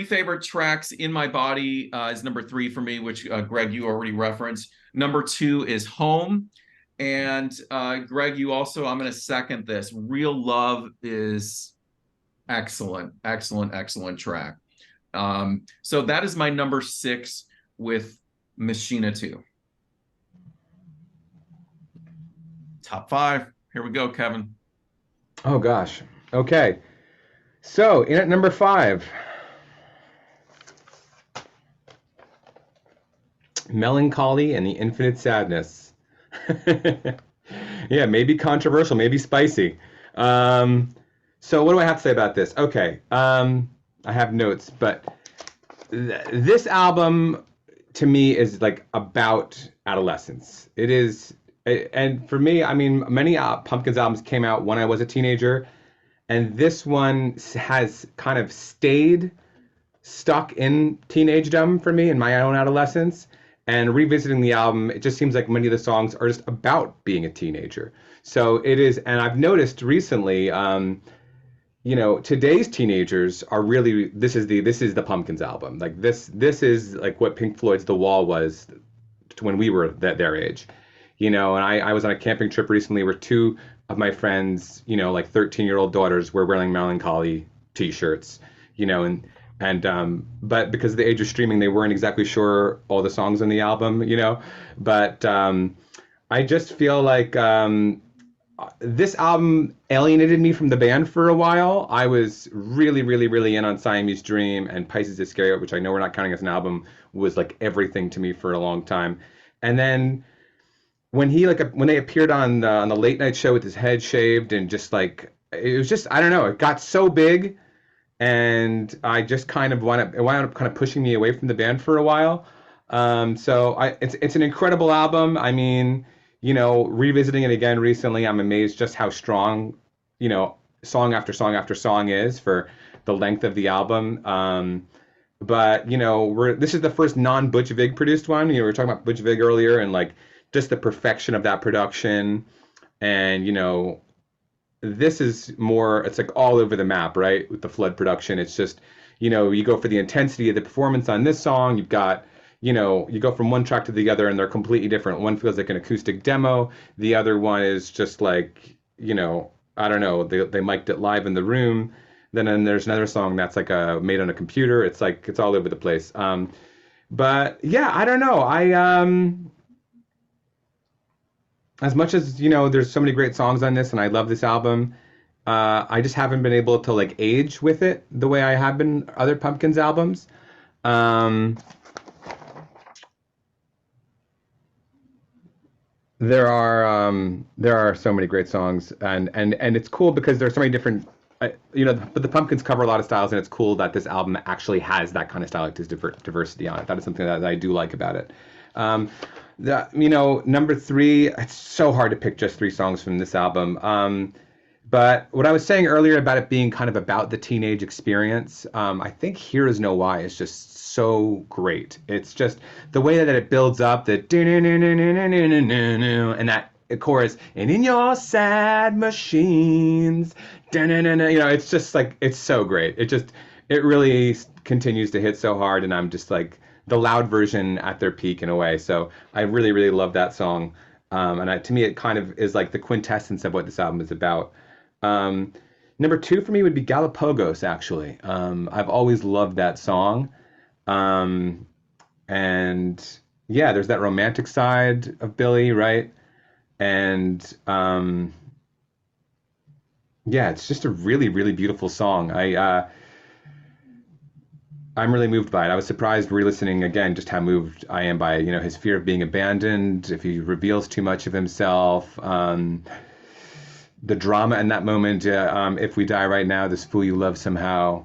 favorite tracks, In My Body is number 3 for me, which Greg, you already referenced. Number 2 is Home. And Greg, I'm going to second this. Real Love is excellent track. So that is my number 6 with Machina 2. Top 5. Here we go, Kevin. Oh gosh. Okay. So in at number 5, Melancholy and the Infinite Sadness. Yeah, maybe controversial, maybe spicy. So what do I have to say about this? Okay. I have notes, but this album to me is like about adolescence. It is, and for me, I mean, many Pumpkins albums came out when I was a teenager, and this one has kind of stayed stuck in teenagedom for me in my own adolescence. And revisiting the album, it just seems like many of the songs are just about being a teenager. So it is, and I've noticed recently, today's teenagers are really, this is the Pumpkins album. Like this is like what Pink Floyd's The Wall was when we were their age, and I was on a camping trip recently where 2 of my friends, like 13-year-old daughters were wearing Melancholy t-shirts, but because of the age of streaming, they weren't exactly sure all the songs on the album, but I just feel like, this album alienated me from the band for a while. I was really, really, really in on Siamese Dream, and Pisces Iscariot, which I know we're not counting as an album, was like everything to me for a long time. And then when they appeared on the late night show with his head shaved and just like, it was just, I don't know, it got so big, and I just kind of wound up kind of pushing me away from the band for a while. So it's an incredible album. I mean, revisiting it again recently, I'm amazed just how strong, song after song after song is for the length of the album. But this is the first non-Butch Vig produced one. We were talking about Butch Vig earlier, and like just the perfection of that production. And this is more, it's like all over the map, right? With the Flood production, it's just, you go for the intensity of the performance on this song. You've got, you go from one track to the other and they're completely different. One feels like an acoustic demo. The other one is just like, I don't know, they mic'd it live in the room. Then there's another song that's like made on a computer. It's like, it's all over the place. But yeah, I don't know. As much as, there's so many great songs on this and I love this album, I just haven't been able to like age with it the way I have been other Pumpkins albums. There are so many great songs, and it's cool because there's so many different, but the Pumpkins cover a lot of styles, and it's cool that this album actually has that kind of stylistic diversity on it. That is something that I do like about it. Number three, it's so hard to pick just three songs from this album. But what I was saying earlier about it being kind of about the teenage experience, I think Here Is No Why is just so great. It's just the way that it builds up, the and that chorus, and in your sad machines, it's just like, it's so great. It really continues to hit so hard, and I'm just like the loud version at their peak in a way. So I really, really love that song. To me, it kind of is like the quintessence of what this album is about. Number two for me would be Galapagos, actually. I've always loved that song. And yeah, there's that romantic side of Billy, right? And yeah, it's just a really, really beautiful song. I'm really moved by it. I was surprised re-listening again just how moved I am by, his fear of being abandoned, if he reveals too much of himself, the drama in that moment, if we die right now, this fool you love somehow.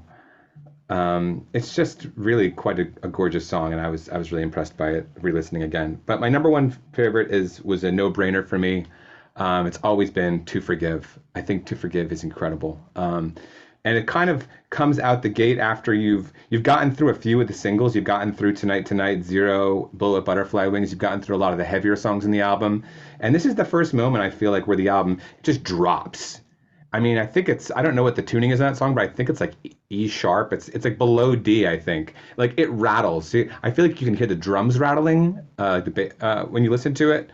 It's just really quite a gorgeous song, and I was really impressed by it re-listening again. But my number one favorite was a no-brainer for me. It's always been To Forgive. I think To Forgive is incredible. And it kind of comes out the gate after you've gotten through a few of the singles. You've gotten through Tonight, Zero, Bullet, Butterfly Wings. You've gotten through a lot of the heavier songs in the album. And this is the first moment, I feel like, where the album just drops. I mean, I think I don't know what the tuning is on that song, but I think it's like E sharp. It's like below D, I think. Like, it rattles. See, I feel like you can hear the drums rattling when you listen to it.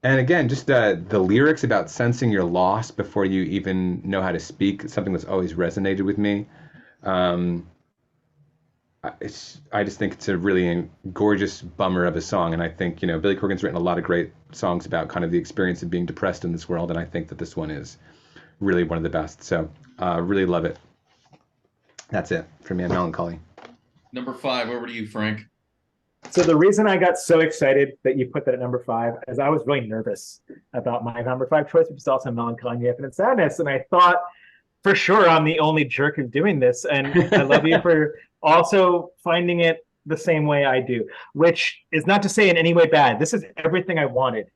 And again, just the lyrics about sensing your loss before you even know how to speak, something that's always resonated with me. I just think it's a really gorgeous bummer of a song. And I think, Billy Corgan's written a lot of great songs about kind of the experience of being depressed in this world. And I think that this one is really one of the best. So really love it. That's it for me on Melancholy. Number five, over to you, Frank. So the reason I got so excited that you put that at number five is I was really nervous about my number five choice, which is also Melancholy, Infinite Sadness. And I thought, for sure, I'm the only jerk who's doing this. And I love you for also finding it the same way I do, which is not to say in any way bad. This is everything I wanted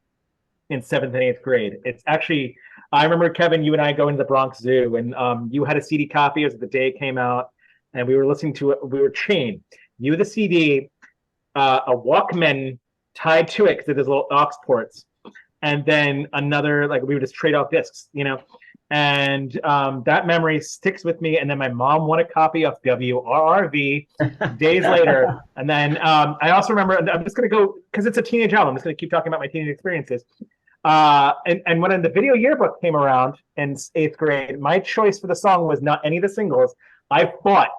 in 7th and 8th grade. It's actually, I remember, Kevin, you and I going to the Bronx Zoo, and you had a CD copy. It was the day it came out, and we were listening to it. We were chained. You the CD, a Walkman tied to it because there's little aux ports, and then another, like, we would just trade off discs, and that memory sticks with me. And then my mom won a copy of WRRV days later. And then I also remember, I'm just going to go, because it's a teenage album, I'm just going to keep talking about my teenage experiences. And when the video yearbook came around in 8th grade, my choice for the song was not any of the singles. I fought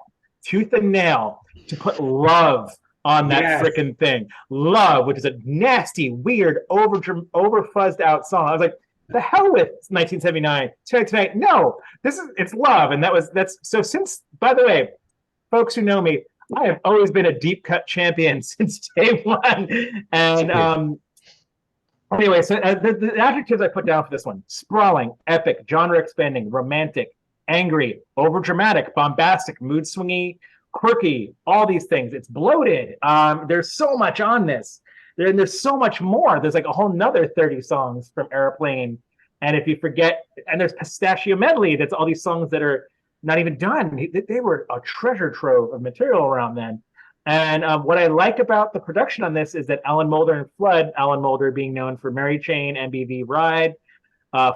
tooth and nail to put Love on that freaking thing. Love, which is a nasty, weird, over fuzzed out song. I was like, the hell with 1979 tonight. No, it's Love. And that's so. Since, by the way, folks who know me, I have always been a deep cut champion since day one. And anyway, so the adjectives I put down for this one: sprawling, epic, genre expanding, romantic, angry, overdramatic, bombastic, mood swingy, quirky, all these things. It's bloated. There's so much on this. There's so much more. There's like a whole nother 30 songs from Airplane. And if you forget, and there's Pistachio Medley, that's all these songs that are not even done. They were a treasure trove of material around then. And what I like about the production on this is that Alan Moulder and Flood, Alan Moulder being known for Mary Chain, MBV Ride,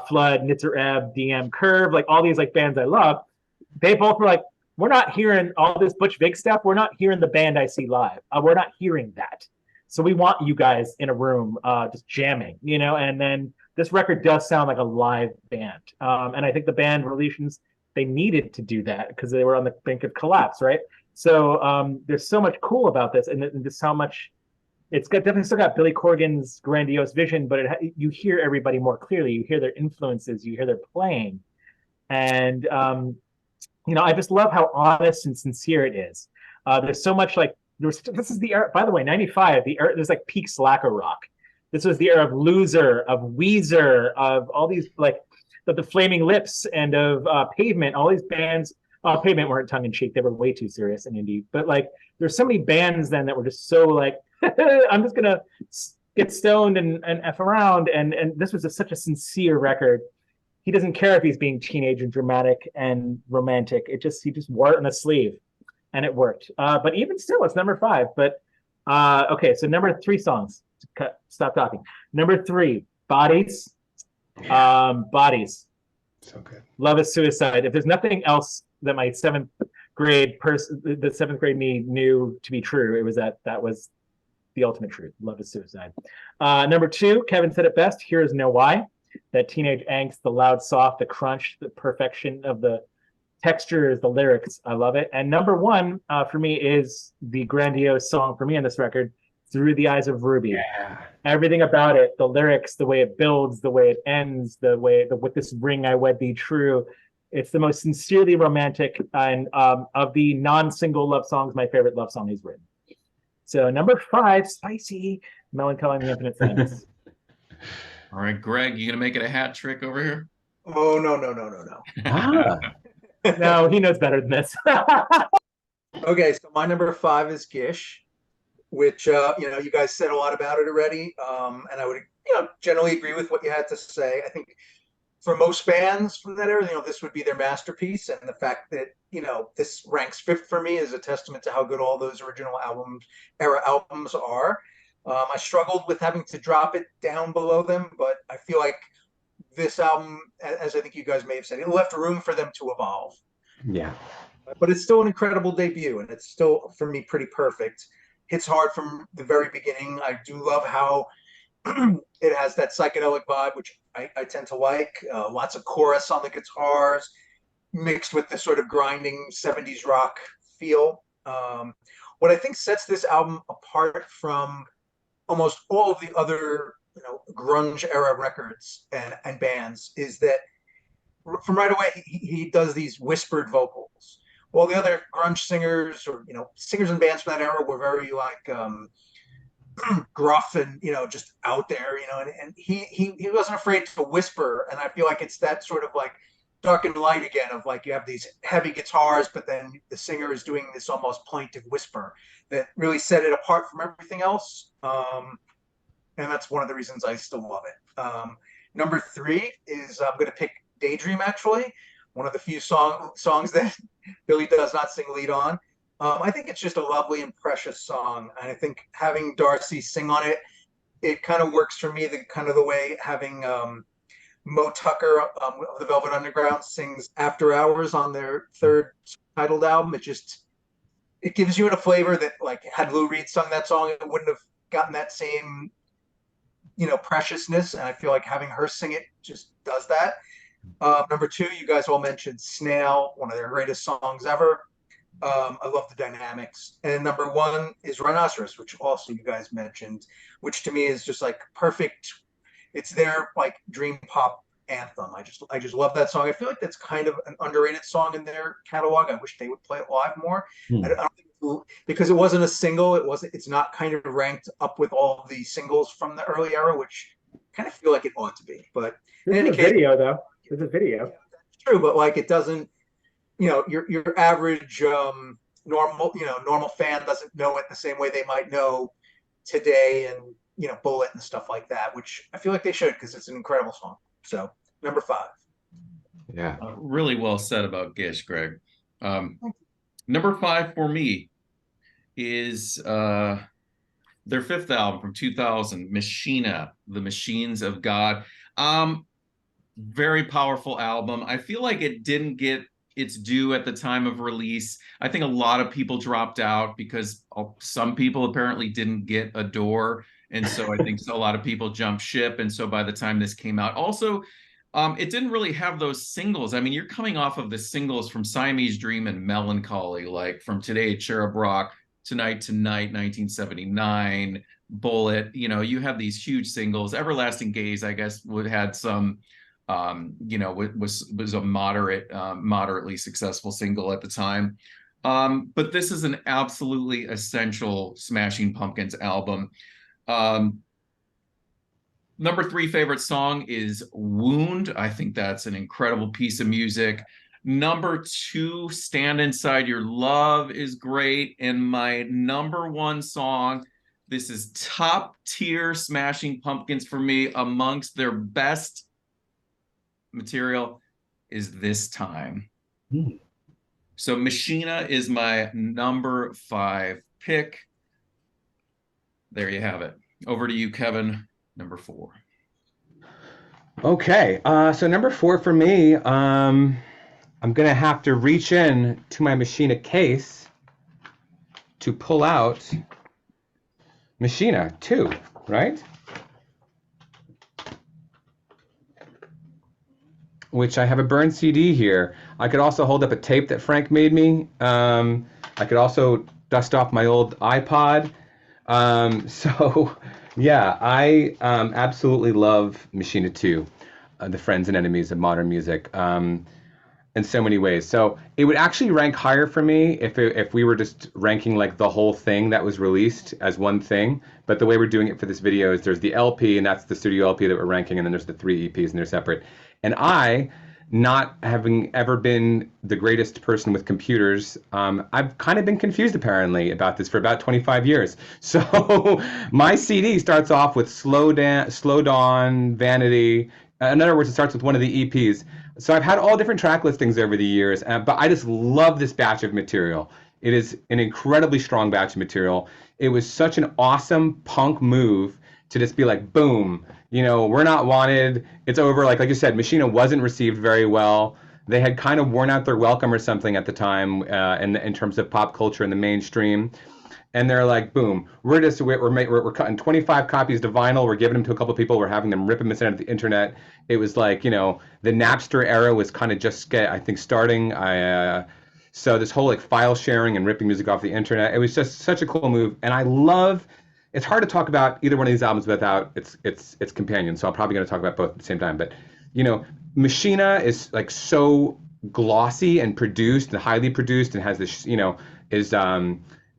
Flood, Nitzer Ebb, DM Curve, like all these like bands I love, they both were like, we're not hearing all this Butch Vig stuff. We're not hearing the band I see live. We're not hearing that. So we want you guys in a room just jamming, and then this record does sound like a live band. And I think the band relations, they needed to do that because they were on the brink of collapse, right? So there's so much cool about this, and just how much it's got, definitely still got Billy Corgan's grandiose vision, but you hear everybody more clearly. You hear their influences, you hear their playing. And, I just love how honest and sincere it is. There's so much like, this is the era, by the way, 95, there's like peak slacker rock. This was the era of Loser, of Weezer, of all these like the Flaming Lips, and of Pavement. All these bands. Pavement weren't tongue in cheek; they were way too serious and indie. But like, there's so many bands then that were just so like, I'm just gonna get stoned and f around. And this was such a sincere record. He doesn't care if he's being teenage and dramatic and romantic. He just wore it on a sleeve, and it worked. But even still, it's number 5. But okay, so number 3 songs. Stop talking. Number 3, Bodies. Bodies. So good. Love is Suicide. If there's nothing else that my 7th grade the 7th grade me knew to be true, it was that was the ultimate truth. Love is Suicide. Number 2, Kevin said it best. Here's No Why. That teenage angst, the loud, soft, the crunch, the perfection of the textures, the lyrics. I love it. And number 1 for me is the grandiose song for me on this record, Through the Eyes of Ruby. Yeah. Everything about it, the lyrics, the way it builds, the way it ends, with this ring I wed thee true. It's the most sincerely romantic and of the non-single love songs, my favorite love song he's written. So number 5, Spicy, Melancholy and the Infinite Sadness. All right, Greg, you gonna make it a hat trick over here? Oh, no. Ah. No, he knows better than this. Okay, so my number 5 is Gish, which you guys said a lot about it already, and I would generally agree with what you had to say. I think for most bands from that era, this would be their masterpiece, and the fact that this ranks 5th for me is a testament to how good all those original era albums are. I struggled with having to drop it down below them, but I feel like this album, as I think you guys may have said, it left room for them to evolve. Yeah. But it's still an incredible debut, and it's still, for me, pretty perfect. Hits hard from the very beginning. I do love how it has that psychedelic vibe, which I tend to like. Lots of chorus on the guitars, mixed with the sort of grinding 70s rock feel. What I think sets this album apart from almost all of the other grunge era records and bands is that from right away he does these whispered vocals. All the other grunge singers or singers and bands from that era were very like gruff and just out there, and he wasn't afraid to whisper, and I feel like it's that sort of like dark and light again of like you have these heavy guitars, but then the singer is doing this almost plaintive whisper that really set it apart from everything else. And that's one of the reasons I still love it. Number 3 is I'm going to pick Daydream, actually. One of the few songs that Billy does not sing lead on. I think it's just a lovely and precious song. And I think having Darcy sing on it, it kind of works for me, the way having Mo Tucker of the Velvet Underground sings After Hours on their 3rd titled album. It gives you a flavor that, like, had Lou Reed sung that song, it wouldn't have gotten that same preciousness, and I feel like having her sing it just does that. Number 2, you guys all mentioned Snail, one of their greatest songs ever. I love the dynamics. And number 1 is Rhinoceros, which also you guys mentioned, which to me is just like perfect. It's their like dream pop anthem. I just love that song. I feel like that's kind of an underrated song in their catalog. I wish they would play it live more. I don't think, because it wasn't a single. It's not kind of ranked up with all the singles from the early era, which I kind of feel like it ought to be. But There's a video, though. There's a video. That's true, but like it doesn't. Your average normal fan doesn't know it the same way they might know Today and Bullet and stuff like that, which I feel like they should, because it's an incredible song. So number 5. Yeah. Really well said about Gish, Greg. Number 5 for me is their 5th album from 2000, Machina, The Machines of God. Very powerful album. I feel like it didn't get its due at the time of release. I think a lot of people dropped out because some people apparently didn't get a door. And so I think a lot of people jumped ship. And so by the time this came out, also, it didn't really have those singles. I mean, you're coming off of the singles from Siamese Dream and Melancholy, like From Today, Cherub Rock, Tonight, 1979, Bullet. You have these huge singles. Everlasting Gaze, I guess, had some, was a moderately successful single at the time. But this is an absolutely essential Smashing Pumpkins album. Number 3 favorite song is Wound. I think that's an incredible piece of music. Number 2, Stand Inside Your Love is great. And my number 1 song, this is top tier Smashing Pumpkins for me, amongst their best material, is This Time. So Machina is my number 5 pick. There you have it. Over to you, Kevin. Number 4. Okay, so number 4 for me, I'm gonna have to reach in to my Machina case to pull out Machina 2, right? Which I have a burned CD here. I could also hold up a tape that Frank made me. I could also dust off my old iPod. So yeah, I absolutely love Machina 2, the friends and enemies of modern music, in so many ways. So it would actually rank higher for me if we were just ranking like the whole thing that was released as one thing. But the way we're doing it for this video is there's the LP, and that's the studio LP that we're ranking, and then there's the 3 EPs, and they're separate. And I, not having ever been the greatest person with computers, I've kind of been confused apparently about this for about 25 years. So my CD starts off with Slow Dawn, Vanity. In other words, it starts with one of the EPs. So I've had all different track listings over the years, but I just love this batch of material. It is an incredibly strong batch of material. It was such an awesome punk move to just be like, boom, you know, we're not wanted, it's over. Like you said, Machina wasn't received very well. They had kind of worn out their welcome or something at the time in terms of pop culture in the mainstream. And they're like, boom, we're cutting 25 copies to vinyl. We're giving them to a couple of people. We're having them rip them and send it to the internet. It was like, you know, the Napster era was kind of just, I think, starting. So this whole like file sharing and ripping music off the internet, it was just such a cool move. And I love, it's hard to talk about either one of these albums without its companion. So I'm probably going to talk about both at the same time. But, you know, Machina is like so glossy and produced and highly produced and has this, you know, is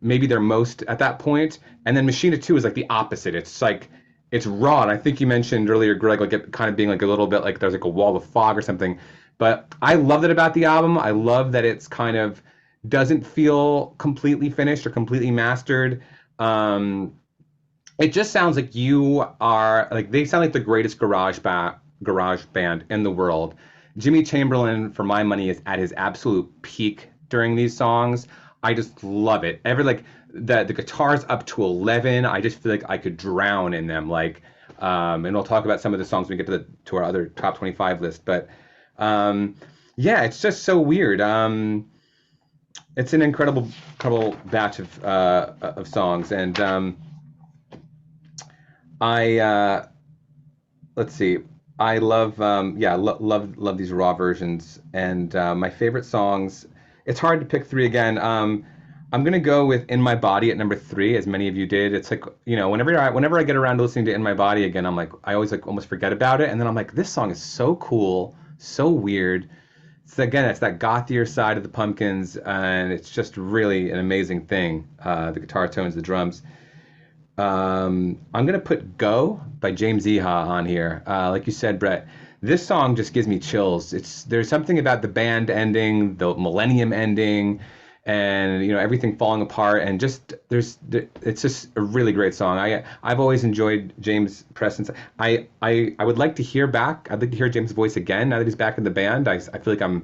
maybe their most at that point. And then Machina 2 is like the opposite. It's like, it's raw. And I think you mentioned earlier, Greg, like it kind of being like a little bit like there's like a wall of fog or something. But I love it about the album. I love that it's kind of doesn't feel completely finished or completely mastered. It just sounds like you are like, they sound like the greatest garage band in the world. Jimmy Chamberlin, for my money, is at his absolute peak during these songs. I just love it. The guitar's up to 11. I just feel like I could drown in them. Like, and we'll talk about some of the songs when we get to our other top 25 list. But yeah, it's just so weird. It's an incredible batch of songs, and let's see. I love love these raw versions, and my favorite songs. It's hard to pick 3 again. I'm gonna go with "In My Body" at number 3, as many of you did. It's like, you know, whenever I get around to listening to "In My Body" again, I'm like, I always like almost forget about it, and then I'm like, this song is so cool, so weird. It's that gothier side of the Pumpkins, and it's just really an amazing thing. The guitar tones, the drums. I'm gonna put "Go" by James Iha on here. Like you said, Brett, this song just gives me chills. There's something about the band ending, the millennium ending, and you know, everything falling apart, and it's just a really great song. I've always enjoyed James' presence. I would like to hear back. I'd like to hear James' voice again now that he's back in the band. I feel like I'm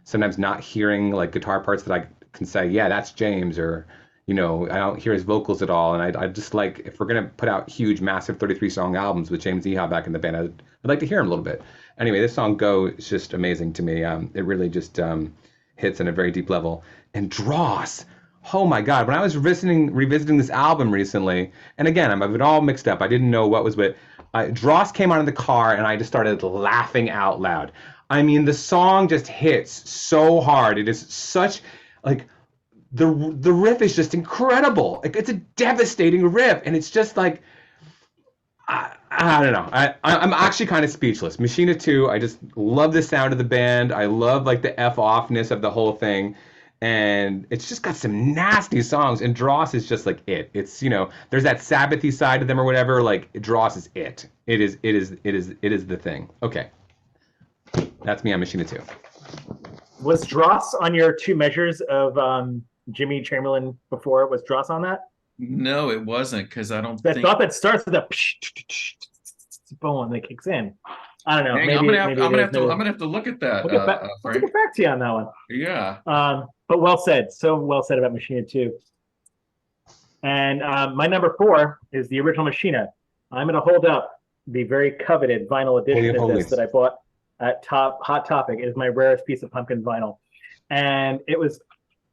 sometimes not hearing like guitar parts that I can say, yeah, that's James, or you know, I don't hear his vocals at all. And I just like, if we're gonna put out huge, massive 33-song albums with James Iha back in the band, I'd like to hear him a little bit. Anyway, this song "Go" is just amazing to me. It really just hits on a very deep level. And Dross, oh my God! When I was revisiting this album recently, and again, I'm it all mixed up. I didn't know what was what. Dross came on in the car, and I just started laughing out loud. I mean, the song just hits so hard. It is such like the riff is just incredible. Like, it's a devastating riff, and it's just like. I don't know. I'm actually kind of speechless. Machina 2, I just love the sound of the band. I love like the F-offness of the whole thing. and it's just got some nasty songs. And Dross is just like it. It's, you know, there's that Sabbathy side to them or whatever. Like Dross is it. It is the thing. Okay, that's me on Machina 2. Was Dross on your two measures of Jimmy Chamberlain before? Was Dross on that? No, it wasn't, because I don't That think. thought that starts with a boom that kicks in. I don't know. Dang, Maybe I'm gonna maybe have to look at that, We'll get back, we'll Frank. get back to you on that one. Yeah. But well said. So well said about Machina 2. And my number 4 is the original Machina. I'm going to hold up the very coveted vinyl edition of this that I bought at Hot Topic. It is my rarest piece of Pumpkin vinyl. And it was,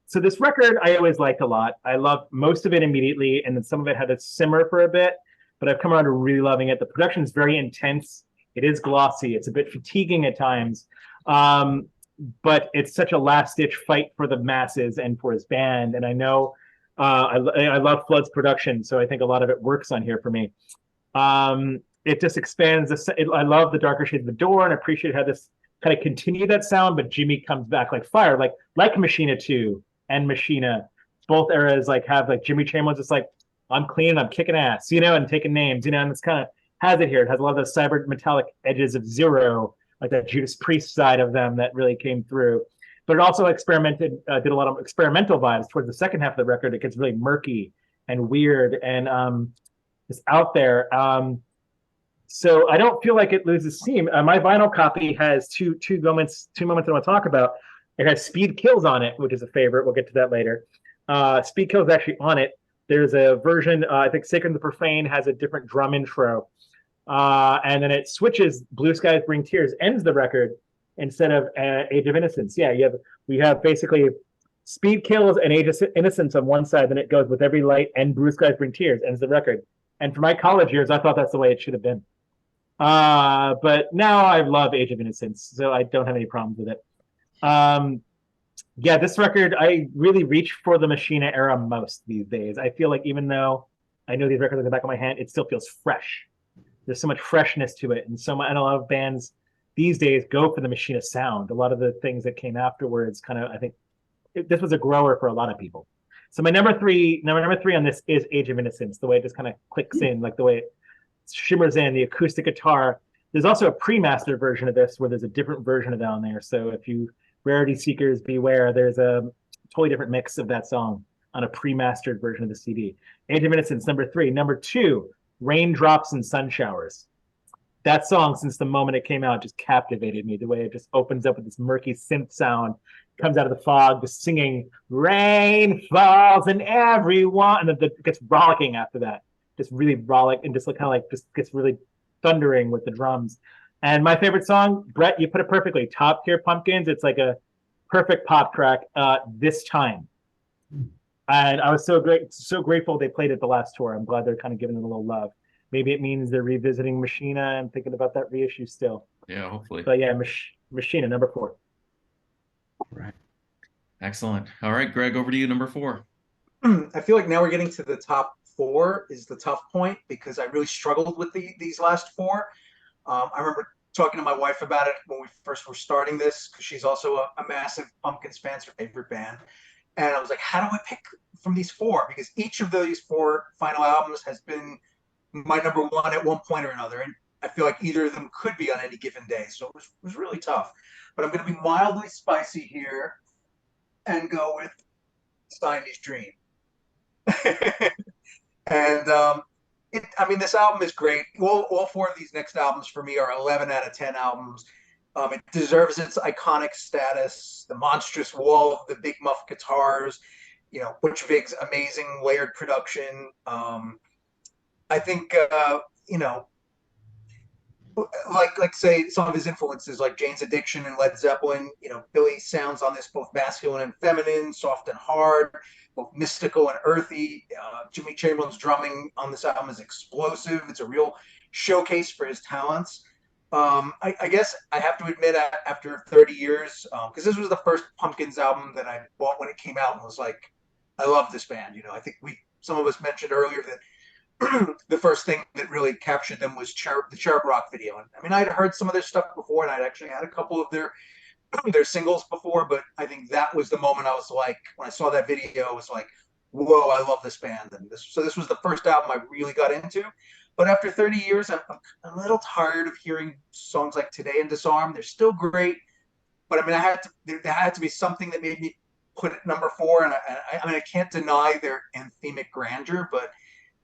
so this record I always liked a lot. I loved most of it immediately, and then some of it had to simmer for a bit, but I've come around to really loving it. The production is very intense. It is glossy. It's a bit fatiguing at times. But it's such a last-ditch fight for the masses and for his band. And I know I love Flood's production, so I think a lot of it works on here for me. It just expands. I love the Darker Shades of the Door, and I appreciate how this kind of continued that sound, but Jimmy comes back like fire, like Machina 2 and Machina. Both eras like have like Jimmy Chamberlain's just like, I'm clean, I'm kicking ass, you know, and taking names, you know, and it's kind of has it here. It has a lot of the cyber metallic edges of Zero, like that Judas Priest side of them that really came through. But it also did a lot of experimental vibes towards the second half of the record. It gets really murky and weird and just out there. So I don't feel like it loses steam. My vinyl copy has two moments I want to talk about. It has Speed Kills on it, which is a favorite. We'll get to that later. Speed Kills is actually on it. There's a version, I think Sacred and the Profane has a different drum intro. And then it switches. Blue Skies Bring Tears ends the record instead of Age of Innocence. Yeah, we have basically Speed Kills and Age of Innocence on one side, then it goes With Every Light and Blue Skies Bring Tears ends the record. And for my college years, I thought that's the way it should have been. But now I love Age of Innocence, so I don't have any problems with it. Yeah, this record, I really reach for the Machina era most these days. I feel like even though I know these records at the back of my hand, it still feels fresh. There's so much freshness to it, and and a lot of bands these days go for the Machina sound. A lot of the things that came afterwards, kind of, I think this was a grower for a lot of people. So my number three on this is Age of Innocence. The way it just kind of clicks in, like the way it shimmers in, the acoustic guitar. There's also a pre-mastered version of this where there's a different version of that on there. So if you rarity seekers beware, there's a totally different mix of that song on a pre-mastered version of the CD. Age of Innocence, number 3. Number 2, Raindrops and Sun Showers. That song, since the moment it came out, just captivated me. The way it just opens up with this murky synth sound, comes out of the fog, just singing "Rain falls and everyone," and then it gets rollicking after that. Just really rollick and just kind of like just gets really thundering with the drums. And my favorite song, Brett, you put it perfectly. Top tier Pumpkins. It's like a perfect pop track. This Time. And I was so grateful they played it the last tour. I'm glad they're kind of giving it a little love. Maybe it means they're revisiting Machina and thinking about that reissue still. Yeah, hopefully. But yeah, Machina, number 4. Right. Excellent. All right, Greg, over to you, number 4. I feel like now we're getting to the top 4 is the tough point because I really struggled with these last 4. I remember talking to my wife about it when we first were starting this because she's also a massive Pumpkins fan, it's her favorite band. And I was like, how do I pick from these 4? Because each of these 4 final albums has been my number 1 at one point or another. And I feel like either of them could be on any given day. So it was really tough. But I'm going to be mildly spicy here and go with Siamese Dream. And I mean, this album is great. All 4 of these next albums for me are 11 out of 10 albums. It deserves its iconic status. The monstrous wall of the big muff guitars, you know, Butch Vig's amazing layered production. I think you know, like say some of his influences like Jane's Addiction and Led Zeppelin. You know, Billy sounds on this both masculine and feminine, soft and hard, both mystical and earthy. Jimmy Chamberlain's drumming on this album is explosive. It's a real showcase for his talents. I guess I have to admit after 30 years, because this was the first Pumpkins album that I bought when it came out and was like, I love this band. You know, I think some of us mentioned earlier that the first thing that really captured them was the Cherub Rock video. And I mean, I'd heard some of their stuff before, and I'd actually had a couple of their their singles before, but I think that was the moment I was like, when I saw that video, I was like, whoa, I love this band. And this was the first album I really got into. But after 30 years, I'm a little tired of hearing songs like Today and Disarm. They're still great, but I mean, there had to be something that made me put it number 4. And I mean, I can't deny their anthemic grandeur, but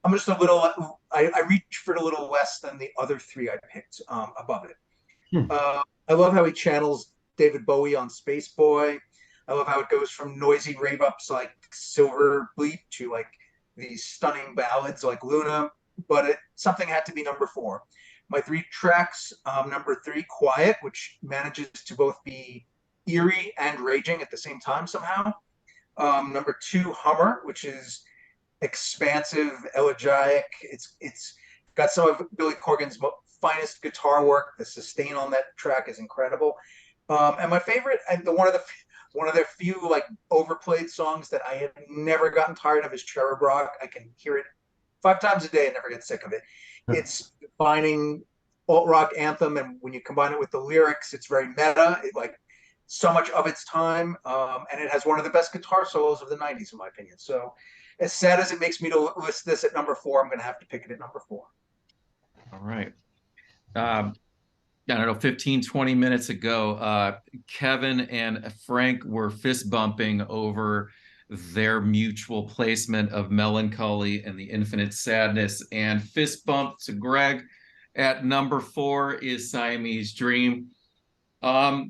I'm just a little, I reach for it a little less than the other 3 I picked above it. I love how he channels David Bowie on Space Boy. I love how it goes from noisy rave ups like Silver Bleep to like these stunning ballads like Luna. But something had to be number 4. My 3 tracks, number 3, Quiet, which manages to both be eerie and raging at the same time somehow. Number 2, Hummer, which is expansive, elegiac. It's got some of Billy Corgan's finest guitar work. The sustain on that track is incredible. And my favorite, and one of the few like overplayed songs that I have never gotten tired of is Cherub Rock. I can hear it 5 times a day and never get sick of it. It's defining alt rock anthem, and when you combine it with the lyrics, it's very meta. Like so much of its time, and it has one of the best guitar solos of the '90s, in my opinion. So, as sad as it makes me to list this at number 4, I'm going to have to pick it at number 4. All right. I don't know, 15, 20 minutes ago, Kevin and Frank were fist bumping over their mutual placement of Melancholy and the Infinite Sadness, and fist bump to Greg at number 4 is Siamese Dream. Yeah,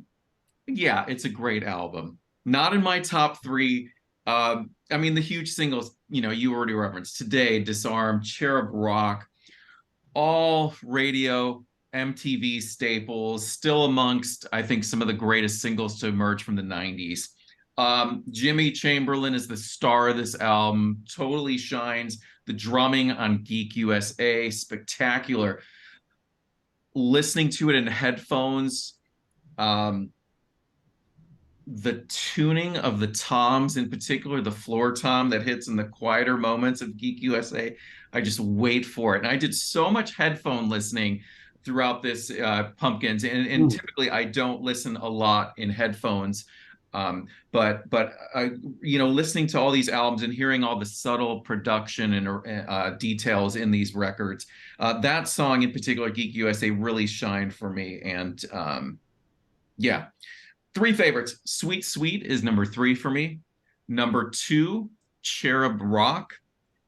it's a great album. Not in my top 3. I mean, the huge singles, you already referenced Today, Disarm, Cherub Rock, all radio MTV staples, still amongst, I think, some of the greatest singles to emerge from the 90s. Jimmy Chamberlin is the star of this album, totally shines. The drumming on Geek USA, spectacular. Listening to it in headphones, the tuning of the toms, in particular, the floor tom that hits in the quieter moments of Geek USA, I just wait for it. And I did so much headphone listening throughout this Pumpkins, and typically I don't listen a lot in headphones, but listening to all these albums and hearing all the subtle production and details in these records, that song in particular, Geek USA, really shined for me. And yeah, 3 favorites. Sweet Sweet is number 3 for me. Number 2, Cherub Rock.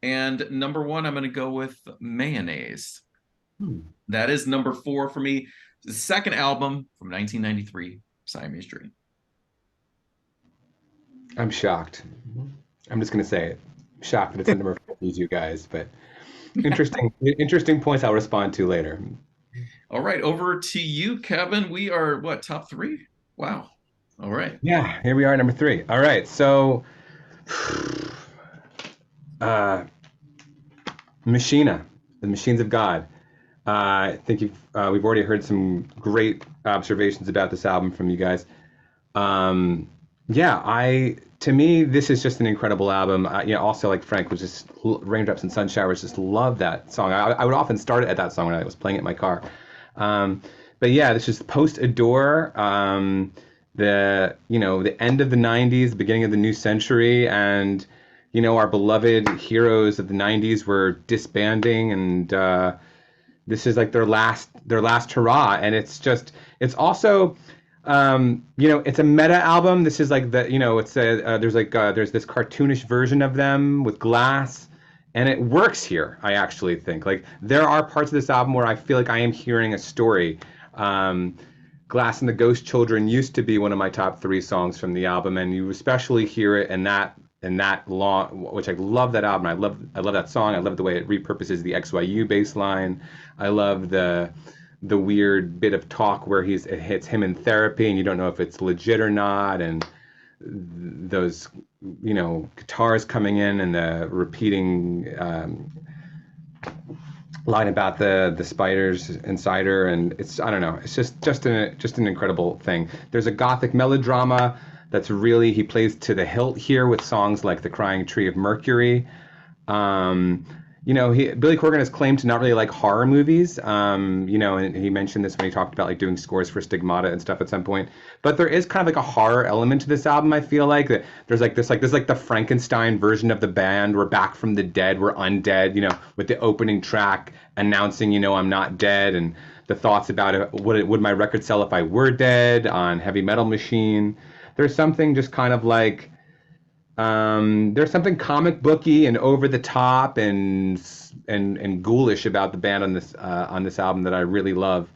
And number 1, I'm going to go with Mayonnaise. That is number 4 for me. The second album from 1993, Siamese Dream. I'm shocked. I'm just going to say it. Shocked that it's in number 4 for you guys, but interesting points I'll respond to later. All right, over to you, Kevin. We are, what, top 3? Wow. All right. Yeah, here we are, number 3. All right, so Machina, the Machines of God. I think we've already heard some great observations about this album from you guys. To me, this is just an incredible album. Also like Frank was just Raindrops and Sun Showers. Just love that song. I would often start it at that song when I was playing it in my car. But yeah, this is post Adore, the end of the '90s, beginning of the new century, and our beloved heroes of the '90s were disbanding, and this is like their last hurrah. And it's also it's a meta album. This is like there's this cartoonish version of them with glass, and it works here. I actually think like there are parts of this album where I feel like I am hearing a story. Glass and the Ghost Children used to be one of my top 3 songs from the album, and you especially hear it in that long, which I love that album. I love that song. I love the way it repurposes the XYU bass line. I love the weird bit of talk where it hits him in therapy and you don't know if it's legit or not, and those guitars coming in and the repeating line about the spiders inside her, and it's, I don't know, it's just an incredible thing. There's a gothic melodrama that's really, he plays to the hilt here with songs like The Crying Tree of Mercury. you know, Billy Corgan has claimed to not really like horror movies. You know, and he mentioned this when he talked about like doing scores for Stigmata and stuff at some point. But there is kind of like a horror element to this album. I feel like that there's like this like the Frankenstein version of the band. We're back from the dead. We're undead. You know, with the opening track announcing, you know, I'm not dead, and the thoughts about it. Would my record sell if I were dead on Heavy Metal Machine? There's something just kind of like. There's something comic booky and over the top and ghoulish about the band on this album that I really love.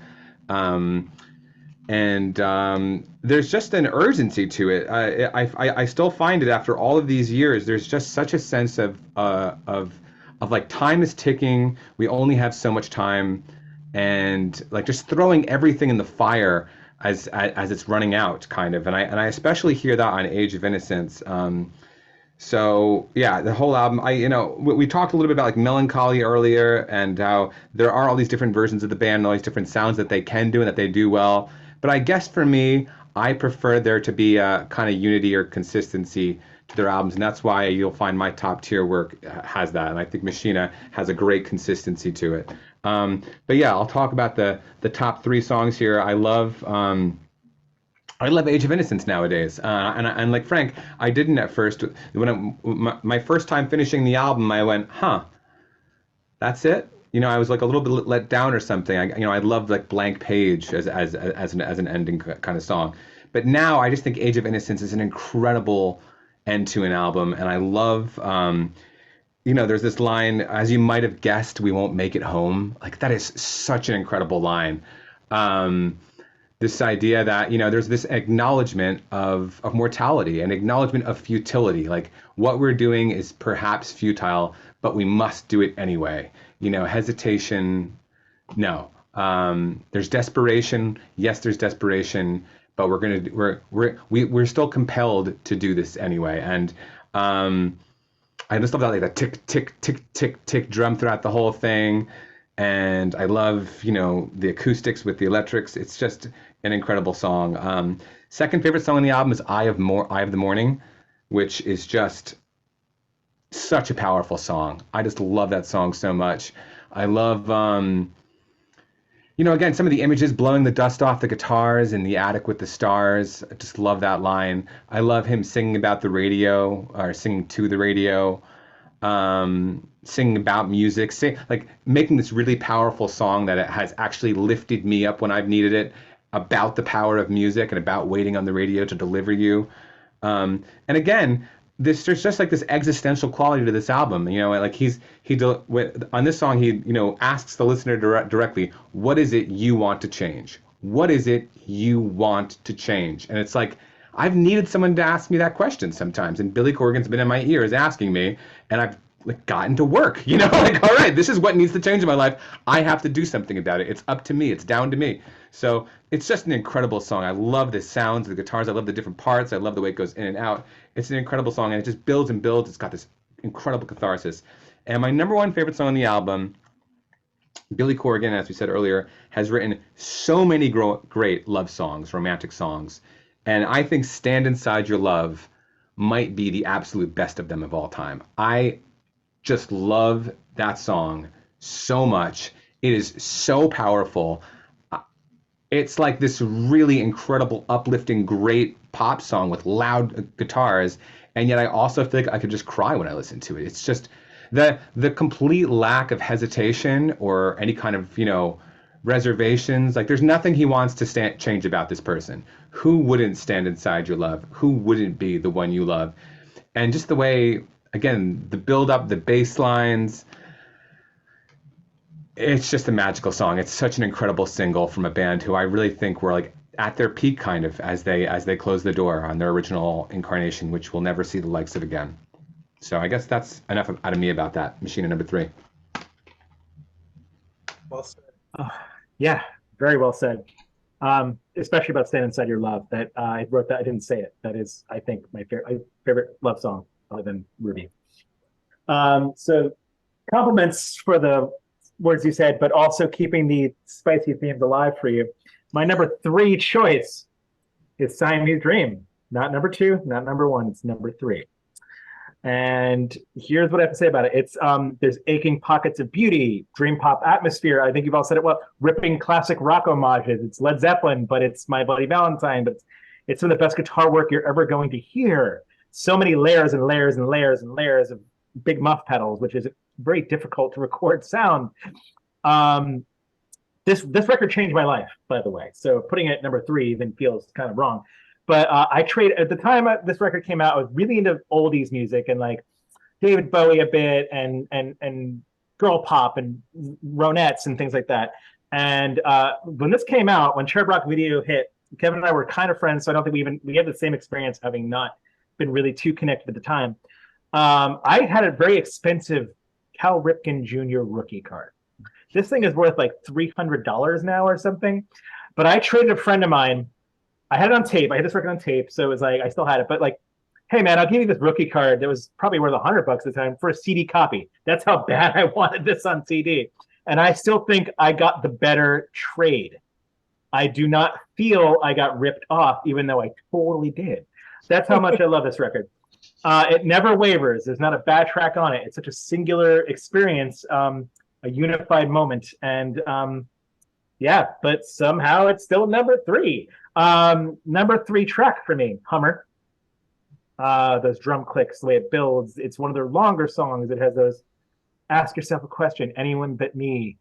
There's just an urgency to it. I still find it after all of these years. There's just such a sense of like time is ticking. We only have so much time, and like just throwing everything in the fire as it's running out, kind of. And I especially hear that on Age of Innocence. So yeah, the whole album, we talked a little bit about like Melancholy earlier and how there are all these different versions of the band and all these different sounds that they can do and that they do well. But I guess for me, I prefer there to be a kind of unity or consistency to their albums. And that's why you'll find my top tier work has that. And I think Machina has a great consistency to it. But yeah, I'll talk about the top 3 songs here. I love Age of Innocence nowadays, and like Frank, I didn't at first. When my first time finishing the album, I went, "Huh, that's it." You know, I was like a little bit let down or something. I loved like Blank Page as an ending kind of song, but now I just think Age of Innocence is an incredible end to an album, and I love. There's this line, as you might have guessed, we won't make it home. Like that is such an incredible line. This idea that, there's this acknowledgement of mortality, an acknowledgement of futility. Like what we're doing is perhaps futile, but we must do it anyway. Hesitation, no. There's desperation. Yes, there's desperation, but we're still compelled to do this anyway. And I just love that, like that tick, tick, tick, tick, tick drum throughout the whole thing. And I love, the acoustics with the electrics. It's just an incredible song. Second favorite song on the album is Eye of the Morning, which is just such a powerful song. I just love that song so much. I love, again, some of the images blowing the dust off the guitars in the attic with the stars. I just love that line. I love him singing about the radio, or singing to the radio. Singing about music, making this really powerful song that it has actually lifted me up when I've needed it, about the power of music and about waiting on the radio to deliver you. And again, there's just like this existential quality to this album. Like on this song, he asks the listener directly, what is it you want to change? What is it you want to change? And it's like, I've needed someone to ask me that question sometimes, and Billy Corgan's been in my ears asking me, and I've gotten to work, all right, this is what needs to change in my life. I have to do something about it. It's up to me. It's down to me. So it's just an incredible song. I love the sounds, the guitars. I love the different parts. I love the way it goes in and out. It's an incredible song, and it just builds and builds. It's got this incredible catharsis. And my number one favorite song on the album, Billy Corgan, as we said earlier, has written so many great love songs, romantic songs. And I think Stand Inside Your Love might be the absolute best of them of all time. I just love that song so much. It is so powerful. It's like this really incredible, uplifting, great pop song with loud guitars. And yet I also feel like I could just cry when I listen to it. It's just the complete lack of hesitation or any kind of, reservations. Like there's nothing he wants to change about this person. Who wouldn't stand inside your love? Who wouldn't be the one you love? And just the way, again, the build up, the bass lines, it's just a magical song. It's such an incredible single from a band who I really think were like at their peak kind of as they close the door on their original incarnation, which we'll never see the likes of again. So I guess that's enough out of me about that. Machina number 3. Well said. Yeah, very well said. Especially about Stand Inside Your Love. That I wrote that. I didn't say it. That is, I think, my favorite love song other than Ruby. So compliments for the words you said, but also keeping the spicy themes alive for you. My number 3 choice is Siamese Dream. Not number 2, not number 1. It's number 3. And here's what I have to say about it. It's there's aching pockets of beauty, dream pop atmosphere. I think you've all said it well. Ripping classic rock homages. It's Led Zeppelin, but it's My Bloody Valentine. But it's some of the best guitar work you're ever going to hear. So many layers and layers and layers and layers of big muff pedals, which is very difficult to record sound. This record changed my life, by the way. So putting it at number 3 even feels kind of wrong. But I trade at the time this record came out, I was really into oldies music and like David Bowie a bit and girl pop and Ronettes and things like that. And when this came out, when Cherub Rock Video hit, Kevin and I were kind of friends, so I don't think we had the same experience, having not been really too connected at the time. I had a very expensive Cal Ripken Jr. rookie card. This thing is worth like $300 now or something. But I traded a friend of mine. I had it on tape. I had this record on tape, so it was like I still had it. But like, hey man, I'll give you this rookie card that was probably worth $100 at the time for a CD copy. That's how bad I wanted this on CD. And I still think I got the better trade. I do not feel I got ripped off, even though I totally did. That's how much I love this record. It never wavers. There's not a bad track on it. It's such a singular experience, a unified moment. And yeah, but somehow it's still number 3. Number 3 track for me, Hummer. Those drum clicks, the way it builds. It's one of their longer songs. It has those ask yourself a question, anyone but me.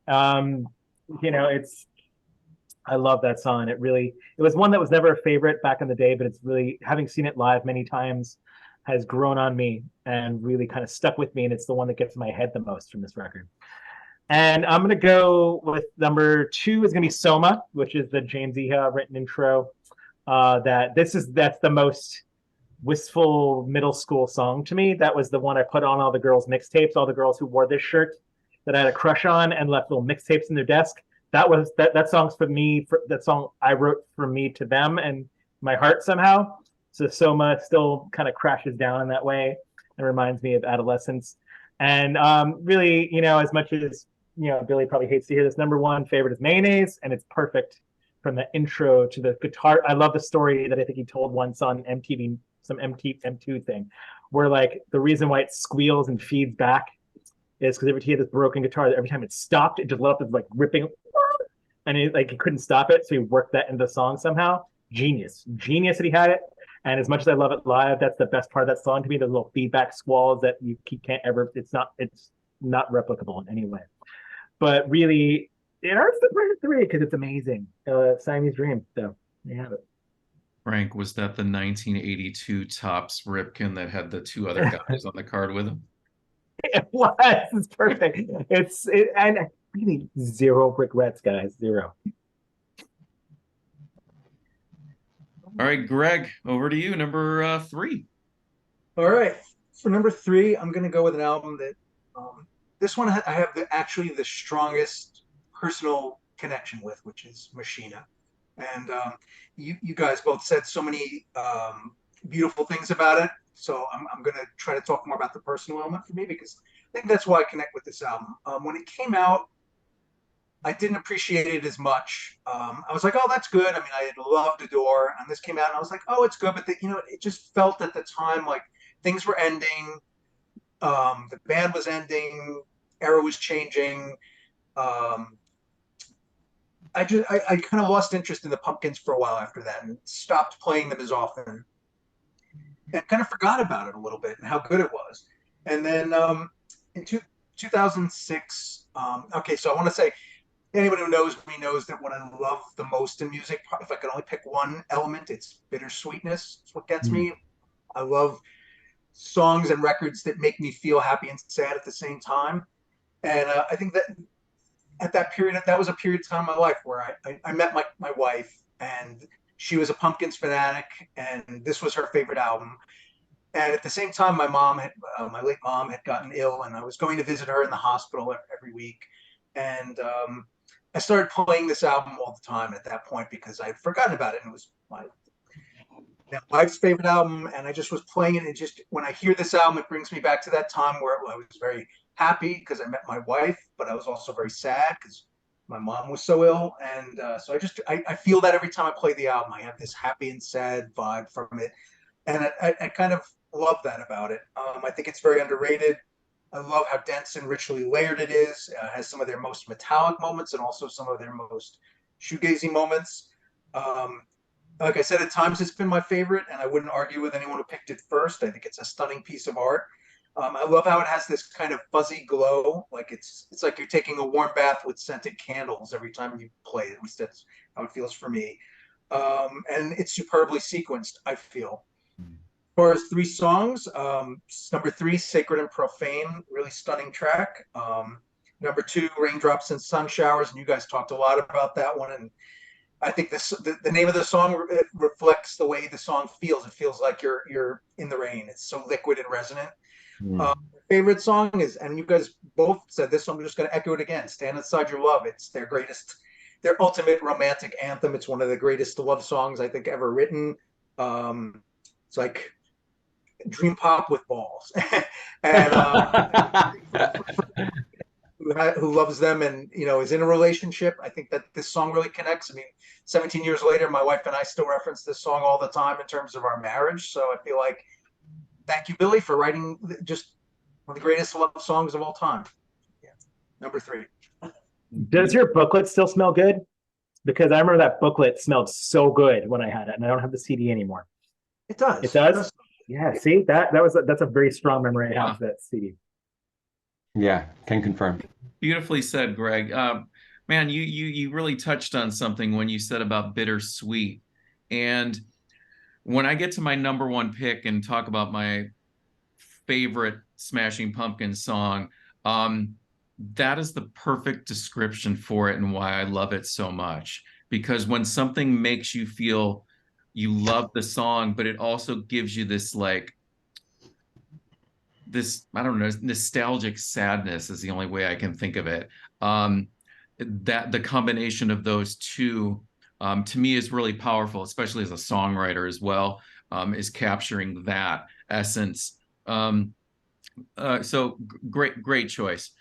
I love that song. It was one that was never a favorite back in the day, but it's really, having seen it live many times, has grown on me and really kind of stuck with me. And it's the one that gets in my head the most from this record. And I'm going to go with number 2 is going to be Soma, which is the James Iha written intro. That's the most wistful middle school song to me. That was the one I put on all the girls' mixtapes, all the girls who wore this shirt that I had a crush on and left little mixtapes in their desk. That song's for me. That song I wrote for me to them and my heart somehow. So Soma still kind of crashes down in that way and reminds me of adolescence. And really, as much as Billy probably hates to hear this, number 1 favorite is Mayonnaise, and it's perfect from the intro to the guitar. I love the story that I think he told once on MTV, some M2 thing, where like the reason why it squeals and feeds back is because every time he had this broken guitar, every time it stopped, it just let up this like ripping, and he couldn't stop it, so he worked that into the song somehow. Genius that he had it. And as much as I love it live, that's the best part of that song to me. Those little feedback squalls that you can't ever. It's not replicable in any way. But really, it earns the number 3 because it's amazing. Siamese Dream. So you have it. Frank, was that the 1982 Topps Ripken that had the 2 other guys on the card with him? It was. It's perfect. And really 0 regrets, guys. 0. All right, Greg, over to you. Number 3. All right. For number 3, I'm going to go with an album that this one I have actually the strongest personal connection with, which is Machina. And you guys both said so many beautiful things about it. So I'm going to try to talk more about the personal element for me, because I think that's why I connect with this album. When it came out, I didn't appreciate it as much. I was like, oh, that's good. I mean, I had loved Adore, and this came out, and I was like, oh, it's good. But it just felt at the time like things were ending. The band was ending. Era was changing. I kind of lost interest in the Pumpkins for a while after that, and stopped playing them as often, and kind of forgot about it a little bit and how good it was. And then in 2006, okay, so I want to say, anyone who knows me knows that what I love the most in music, if I could only pick one element, it's bittersweetness. It's what gets me. I love songs and records that make me feel happy and sad at the same time. And I think that at that period, that was a period of time in my life where I met my wife, and she was a Pumpkins fanatic, and this was her favorite album. And at the same time, my late mom had gotten ill, and I was going to visit her in the hospital every week. And I started playing this album all the time at that point because I had forgotten about it, and it was my wife's favorite album, and I just was playing it. And just when I hear this album, it brings me back to that time where I was very happy because I met my wife, but I was also very sad because my mom was so ill. And so I feel that every time I play the album, I have this happy and sad vibe from it. And I kind of love that about it. I think it's very underrated. I love how dense and richly layered it is. Has some of their most metallic moments and also some of their most shoegazy moments. Um, like I said, at times it's been my favorite, and I wouldn't argue with anyone who picked it first. I think it's a stunning piece of art. I love how it has this kind of fuzzy glow, like it's like you're taking a warm bath with scented candles every time you play it. At least that's how it feels for me. And it's superbly sequenced, I feel. As far as three songs, number three, Sacred and Profane, really stunning track. Number two, Raindrops and Sun Showers, and you guys talked a lot about that one. And I think the name of the song reflects the way the song feels. It feels like you're in the rain. It's so liquid and resonant. Mm. Favorite song is, and you guys both said this, so I'm just going to echo it again. Stand Inside Your Love. It's their ultimate romantic anthem. It's one of the greatest love songs I think ever written. It's like dream pop with balls, and who loves them and is in a relationship. I think that this song really connects. I mean, 17 years later, my wife and I still reference this song all the time in terms of our marriage. So I feel like thank you, Billy, for writing just one of the greatest love songs of all time. Yeah. Number three. Does your booklet still smell good? Because I remember that booklet smelled so good when I had it, and I don't have the CD anymore. It does. It does? Yeah, see, that's a very strong memory I have of that CD. Yeah, can confirm. Beautifully said, Greg. Man, you really touched on something when you said about bittersweet. And when I get to my number one pick and talk about my favorite Smashing Pumpkins song, that is the perfect description for it and why I love it so much. Because when something makes you feel you love the song, but it also gives you this I don't know, nostalgic sadness is the only way I can think of it. That the combination of those two, to me, is really powerful, especially as a songwriter as well, is capturing that essence. So great choice.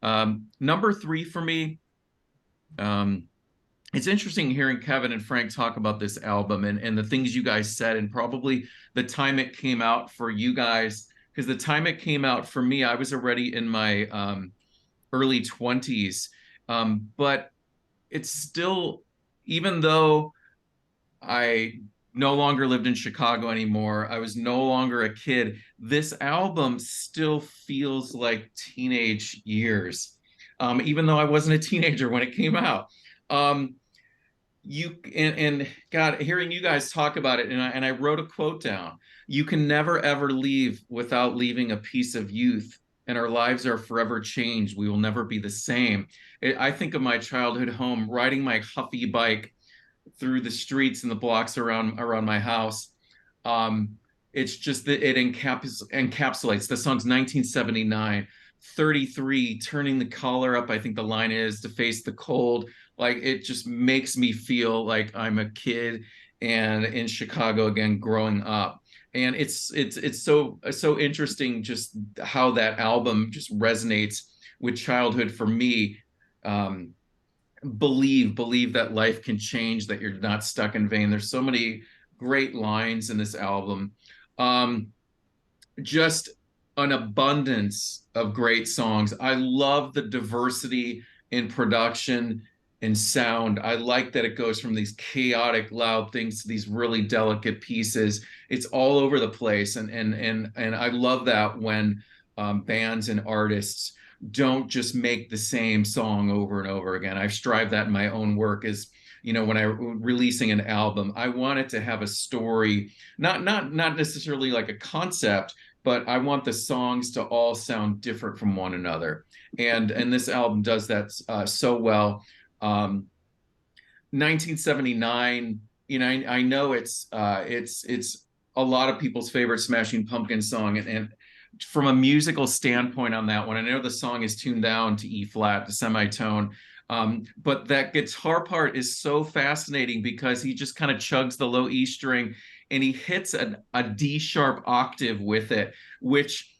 Number three for me, it's interesting hearing Kevin and Frank talk about this album and the things you guys said, and probably the time it came out for you guys. Because the time it came out for me, I was already in my early 20s. But it's still, even though I no longer lived in Chicago anymore, I was no longer a kid, this album still feels like teenage years, even though I wasn't a teenager when it came out. And God, hearing you guys talk about it, and I wrote a quote down. You can never ever leave without leaving a piece of youth, and our lives are forever changed. We will never be the same. I think of my childhood home, riding my Huffy bike through the streets and the blocks around my house. It's just that it encapsulates the song's 1979, 33, turning the collar up, I think the line is, to face the cold. Like, it just makes me feel like I'm a kid and in Chicago again, growing up. And it's so interesting just how that album just resonates with childhood for me. Believe that life can change, that you're not stuck in vain. There's so many great lines in this album. Just an abundance of great songs. I love the diversity in production and sound. I like that it goes from these chaotic, loud things to these really delicate pieces. It's all over the place, and I love that when bands and artists don't just make the same song over and over again. I strive that in my own work. Is when I'm releasing an album, I want it to have a story, not necessarily like a concept, but I want the songs to all sound different from one another. And this album does that so well. 1979, I know it's a lot of people's favorite Smashing Pumpkins song, and from a musical standpoint on that one, I know the song is tuned down to E flat, the semitone, but that guitar part is so fascinating because he just kind of chugs the low E string and he hits a D sharp octave with it, which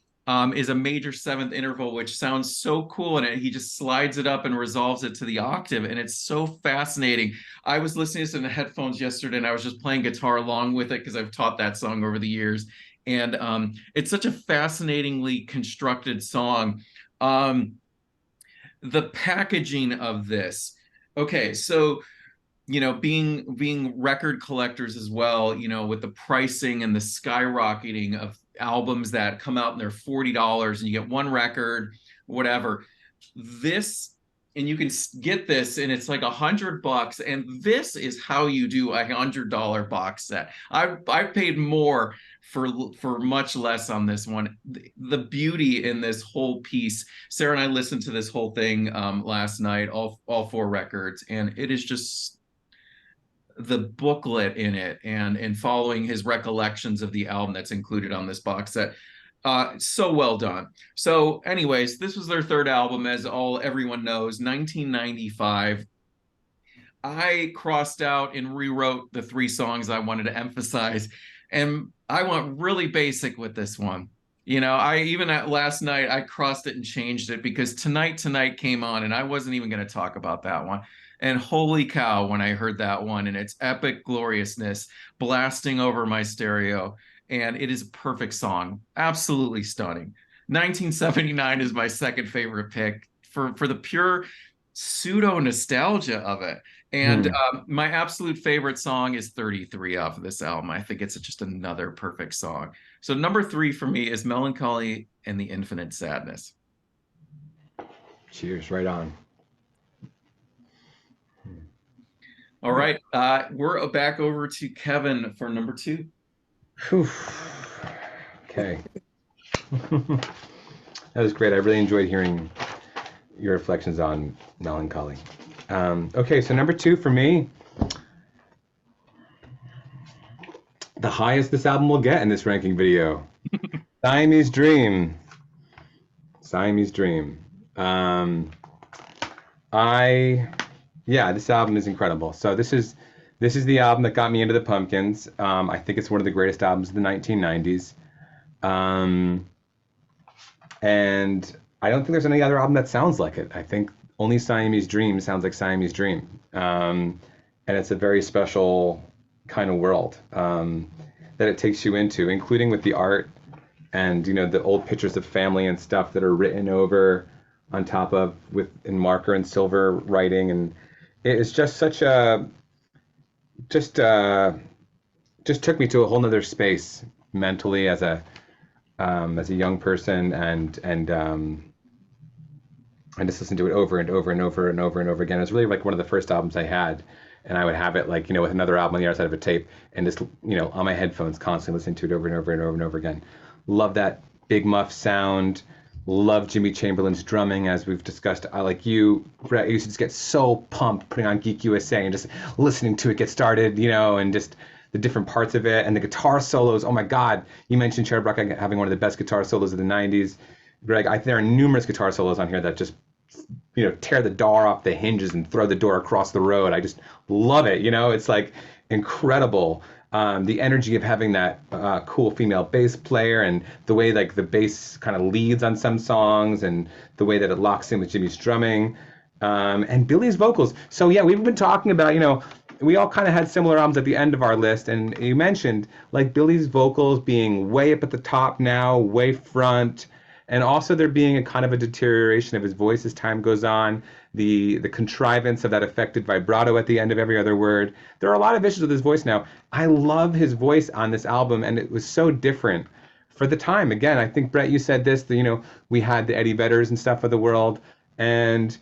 is a major seventh interval, which sounds so cool. And he just slides it up and resolves it to the octave. And it's so fascinating. I was listening to this in the headphones yesterday, and I was just playing guitar along with it because I've taught that song over the years. And it's such a fascinatingly constructed song. The packaging of this. Okay, so being record collectors as well, with the pricing and the skyrocketing of albums that come out and they're $40 and you get one record, whatever. This, and you can get this and it's like $100, and this is how you do a $100 box set. I've paid more for much less on this one. The beauty in this whole piece. Sarah and I listened to this whole thing last night, all four records, and it is just the booklet in it and following his recollections of the album that's included on this box set. So well done. So anyways, this was their third album, as everyone knows, 1995. I crossed out and rewrote the 3 songs I wanted to emphasize, and I went really basic with this one. I even at last night, I crossed it and changed it because Tonight came on and I wasn't even going to talk about that one. And holy cow, when I heard that one and its epic gloriousness blasting over my stereo, and it is a perfect song, absolutely stunning. 1979 is my second favorite pick for the pure pseudo nostalgia of it. And my absolute favorite song is 33 off of this album. I think it's just another perfect song. So number 3 for me is Melancholy and the Infinite Sadness. Cheers, right on. All right, we're back over to Kevin for number 2. Whew. Okay. That was great. I really enjoyed hearing your reflections on Melancholy. Okay, so number 2 for me, the highest this album will get in this ranking video. Siamese Dream. Siamese Dream. This album is incredible. So this is the album that got me into the Pumpkins. I think it's one of the greatest albums of the 1990s. And I don't think there's any other album that sounds like it. I think only Siamese Dream sounds like Siamese Dream. And it's a very special kind of world that it takes you into, including with the art and, the old pictures of family and stuff that are written over on top of in marker and silver writing. And it's just such just took me to a whole nother space mentally as a young person, and I just listened to it over and over and over and over and over again. It was really like one of the first albums I had, and I would have it with another album on the other side of a tape, and just on my headphones constantly listening to it over and over and over and over again. Love that big muff sound. Love Jimmy Chamberlin's drumming, as we've discussed. I, like you, Brett, I used to just get so pumped putting on Geek USA and just listening to it get started, and just the different parts of it and the guitar solos. Oh my God, you mentioned Cherub Rock having one of the best guitar solos of the 90s. Greg, there are numerous guitar solos on here that just, tear the door off the hinges and throw the door across the road. I just love it. It's like incredible. The energy of having that cool female bass player, and the way like the bass kind of leads on some songs, and the way that it locks in with Jimmy's drumming, and Billy's vocals. So yeah, we've been talking about, we all kind of had similar albums at the end of our list, and you mentioned like Billy's vocals being way up at the top now, way front, and also there being a kind of a deterioration of his voice as time goes on. The contrivance of that affected vibrato at the end of every other word. There are a lot of issues with his voice now. I love his voice on this album, and it was so different for the time. Again, I think, Brett, you said this, we had the Eddie Vedders and stuff of the world, and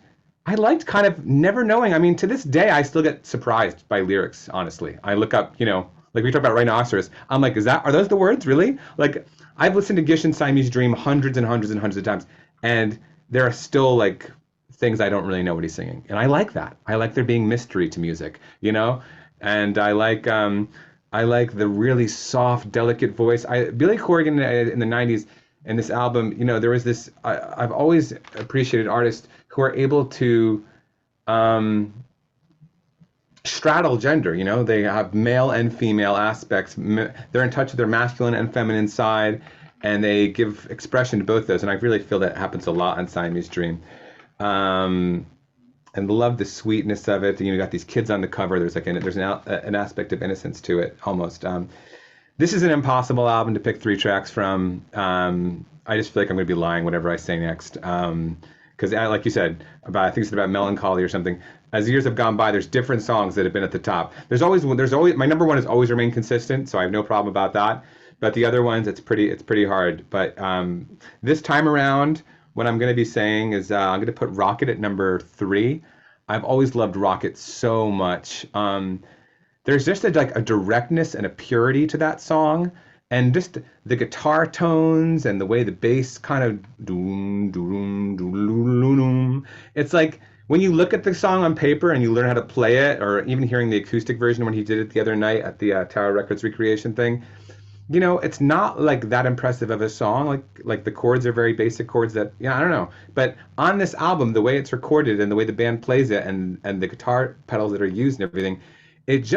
I liked kind of never knowing. I mean, to this day, I still get surprised by lyrics, honestly. I look up, like we talked about Rhinoceros. I'm like, are those the words, really? Like, I've listened to Gish and Siamese Dream hundreds and hundreds and hundreds of times, and there are still, like, things I don't really know what he's singing. And I like that. I like there being mystery to music, And I like the really soft, delicate voice. Billy Corgan in the 90s, in this album, there was this, I've always appreciated artists who are able to straddle gender, they have male and female aspects. They're in touch with their masculine and feminine side, and they give expression to both those. And I really feel that happens a lot on Siamese Dream. And love the sweetness of it. You got these kids on the cover. There's like there's an aspect of innocence to it almost. This is an impossible album to pick 3 tracks from. I just feel like I'm going to be lying whatever I say next. Because like you said, I think it's about melancholy or something. As years have gone by, there's different songs that have been at the top. There's always my number one has always remained consistent, so I have no problem about that. But the other ones, it's pretty hard. But this time around, what I'm going to be saying is I'm going to put Rocket at number 3. I've always loved Rocket so much. There's just a directness and a purity to that song, and just the guitar tones and the way the bass kind of doom doom doom. It's like when you look at the song on paper and you learn how to play it, or even hearing the acoustic version when he did it the other night at the Tower Records recreation thing, you know, it's not like that impressive of a song. Like the chords are very basic chords that, I don't know. But on this album, the way it's recorded and the way the band plays it, and the guitar pedals that are used and everything, it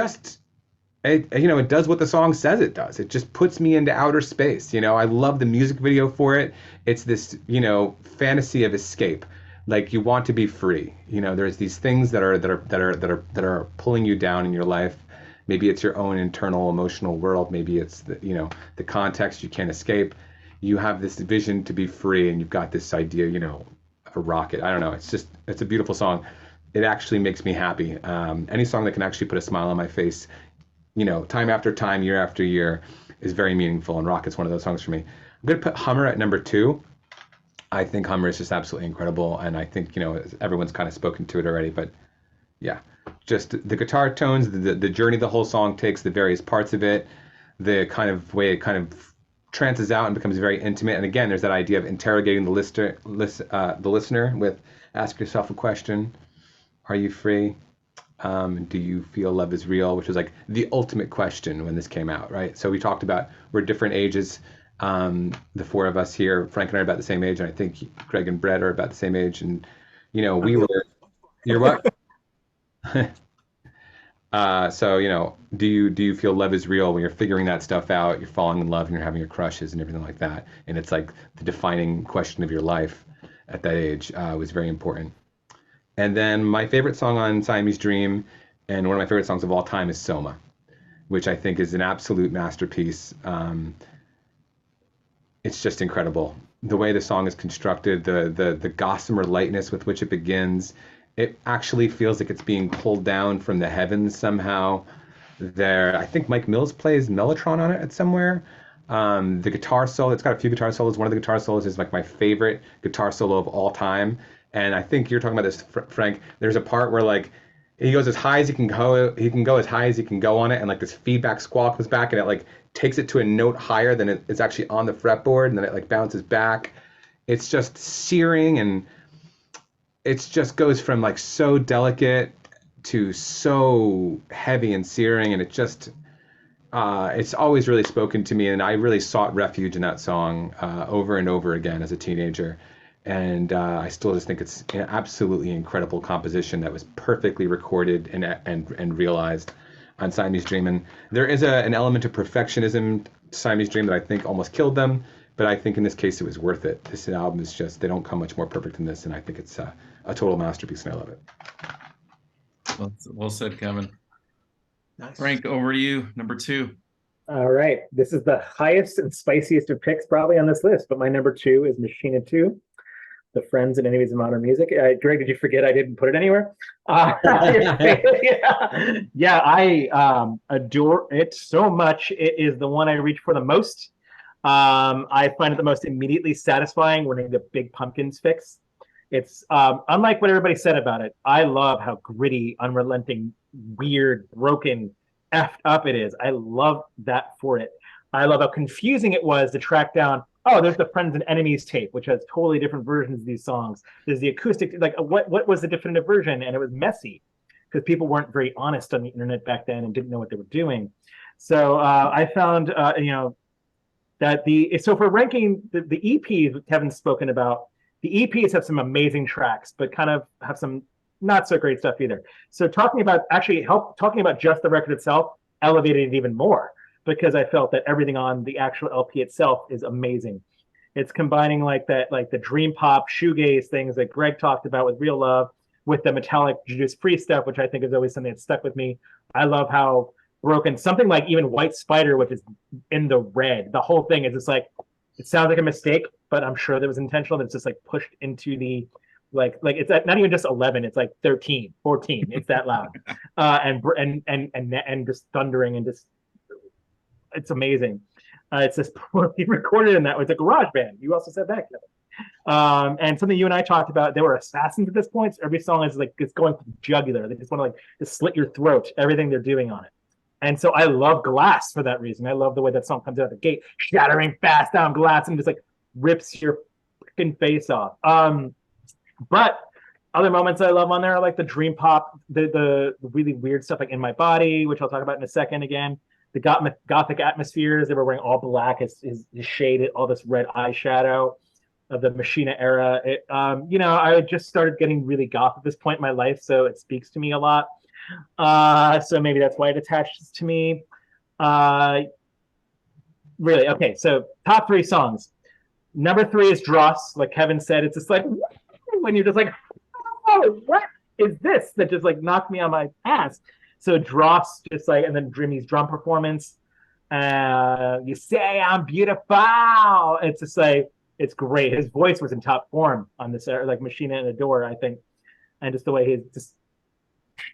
does what the song says it does. It just puts me into outer space. I love the music video for it. It's this, fantasy of escape. Like, you want to be free. There's these things that are pulling you down in your life. Maybe it's your own internal emotional world. Maybe it's the context you can't escape. You have this vision to be free, and you've got this idea, of a rocket. I don't know. It's a beautiful song. It actually makes me happy. Any song that can actually put a smile on my face, time after time, year after year, is very meaningful. And Rocket's one of those songs for me. I'm going to put Hummer at number 2. I think Hummer is just absolutely incredible. And I think, everyone's kind of spoken to it already. But yeah, just the guitar tones, the journey the whole song takes, the various parts of it, the kind of way it kind of trances out and becomes very intimate. And again, there's that idea of interrogating the listener with ask yourself a question. Are you free? Do you feel love is real? Which was like the ultimate question when this came out, right? So we talked about we're different ages. The 4 of us here, Frank and I are about the same age, and I think Greg and Brett are about the same age. And we were. You're what? So do you feel love is real when you're figuring that stuff out? You're falling in love and you're having your crushes and everything like that. And it's like the defining question of your life at that age was very important. And then my favorite song on Siamese Dream, and one of my favorite songs of all time, is Soma, which I think is an absolute masterpiece. It's just incredible. The way the song is constructed, the gossamer lightness with which it begins, it actually feels like it's being pulled down from the heavens somehow. I think Mike Mills plays mellotron on it at somewhere. The guitar solo, it's got a few guitar solos. One of the guitar solos is like my favorite guitar solo of all time. And I think you're talking about this, Frank. There's a part where like he goes as high as he can go. He can go as high as he can go on it, and like this feedback squall comes back, and it like takes it to a note higher than it's actually on the fretboard, and then it like bounces back. It's just searing, and it just goes from like so delicate to so heavy and searing, and it's always really spoken to me, and I really sought refuge in that song over and over again as a teenager. And I still just think it's an absolutely incredible composition that was perfectly recorded and realized on Siamese Dream. And there is an element of perfectionism to Siamese Dream that I think almost killed them, but I think in this case it was worth it. This album is just, they don't come much more perfect than this, and I think it's a total masterpiece, and I love it. Well said, Kevin. Nice. Frank, over to you, number 2. All right. This is the highest and spiciest of picks probably on this list, but my number 2 is Machina 2. The Friends and Enemies of Modern Music. Greg, did you forget I didn't put it anywhere? Yeah, I adore it so much. It is the one I reach for the most. I find it the most immediately satisfying when the Big Pumpkins fix. It's unlike what everybody said about it. I love how gritty, unrelenting, weird, broken, effed up it is. I love that for it. I love how confusing it was to track down, oh, there's the Friends and Enemies tape, which has totally different versions of these songs. There's the acoustic, like what was the definitive version? And it was messy because people weren't very honest on the internet back then and didn't know what they were doing. So I found, that so for ranking the EPs Kevin's spoken about, the EPs have some amazing tracks, but kind of have some not so great stuff either. So talking about just the record itself elevated it even more, because I felt that everything on the actual LP itself is amazing. It's combining like the dream pop shoegaze things that Greg talked about with Real Love, with the metallic Judas Priest stuff, which I think is always something that stuck with me. I love how broken. Something like even White Spider, which is in the red. The whole thing is just like, it sounds like a mistake, but I'm sure that was intentional. That it's just like pushed into the like it's not even just 11. It's like 13, 14. It's that loud, and just thundering and just it's amazing. It's just poorly recorded in that way. It's a garage band. You also said that, Kevin. And something you and I talked about, they were assassins at this point. So every song is like it's going for the jugular. They just want to like just slit your throat. Everything they're doing on it. And so I love Glass for that reason. I love the way that song comes out of the gate, shattering fast down glass and just like rips your freaking face off. But other moments I love on there are like the dream pop, the really weird stuff like In My Body, which I'll talk about in a second again. The gothic atmospheres. They were wearing all black, his shaded, all this red eyeshadow of the Machina era. I just started getting really goth at this point in my life, so it speaks to me a lot. So maybe that's why it attaches to me. Really, okay, so top 3 songs. Number 3 is Dross. Like Kevin said, it's just like, when you're just like, oh, what is this? That just like knocked me on my ass. So Dross, just like, and then Dreamy's drum performance. You say I'm beautiful. It's just like, it's great. His voice was in top form on this, like Machina and Adore, I think. And just the way he's just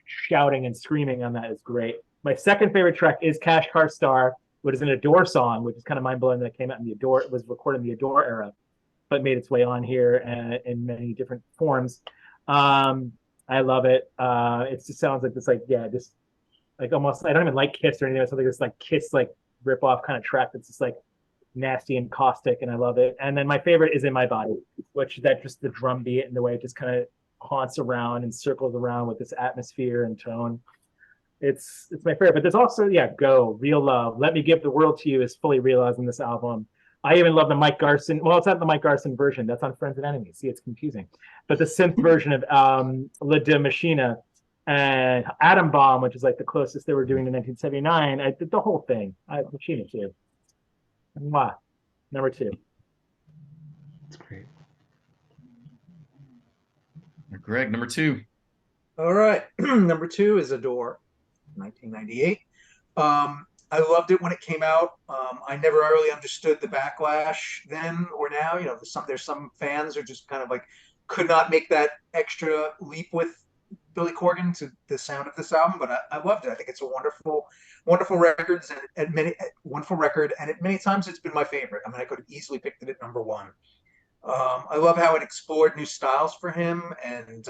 shouting and screaming on that is great. My second favorite track is Cash Car Star, which is an Adore song, which is kind of mind-blowing that it came out in the Adore, it was recorded in the Adore era, but made its way on here in many different forms. I love it. It just sounds like this, like, yeah, just like almost, I don't even like Kiss or anything. It's something that's like Kiss, like rip-off kind of track that's just like nasty and caustic, and I love it. And then my favorite is In My Body, which that just the drum beat and the way it just kind of haunts around and circles around with this atmosphere and tone. It's my favorite. But there's also, yeah, Go, Real Love, Let Me Give the World to You is fully realized in this album. I even love the Mike Garson. Well, it's not the Mike Garson version. That's on Friends and Enemies. See, it's confusing. But the synth version of La de Machina and Atom Bomb, which is like the closest they were doing to 1979. I did the whole thing. Machina too. Mwah. Number 2. That's great. Greg, number 2. All right. Number 2 is Adore, 1998. I loved it when it came out. I never really understood the backlash then or now. You know, there's some fans who just kind of like could not make that extra leap with Billy Corgan to the sound of this album, but I loved it. I think it's a wonderful record, and at many times it's been my favorite. I mean, I could have easily picked it at number 1. I love how it explored new styles for him and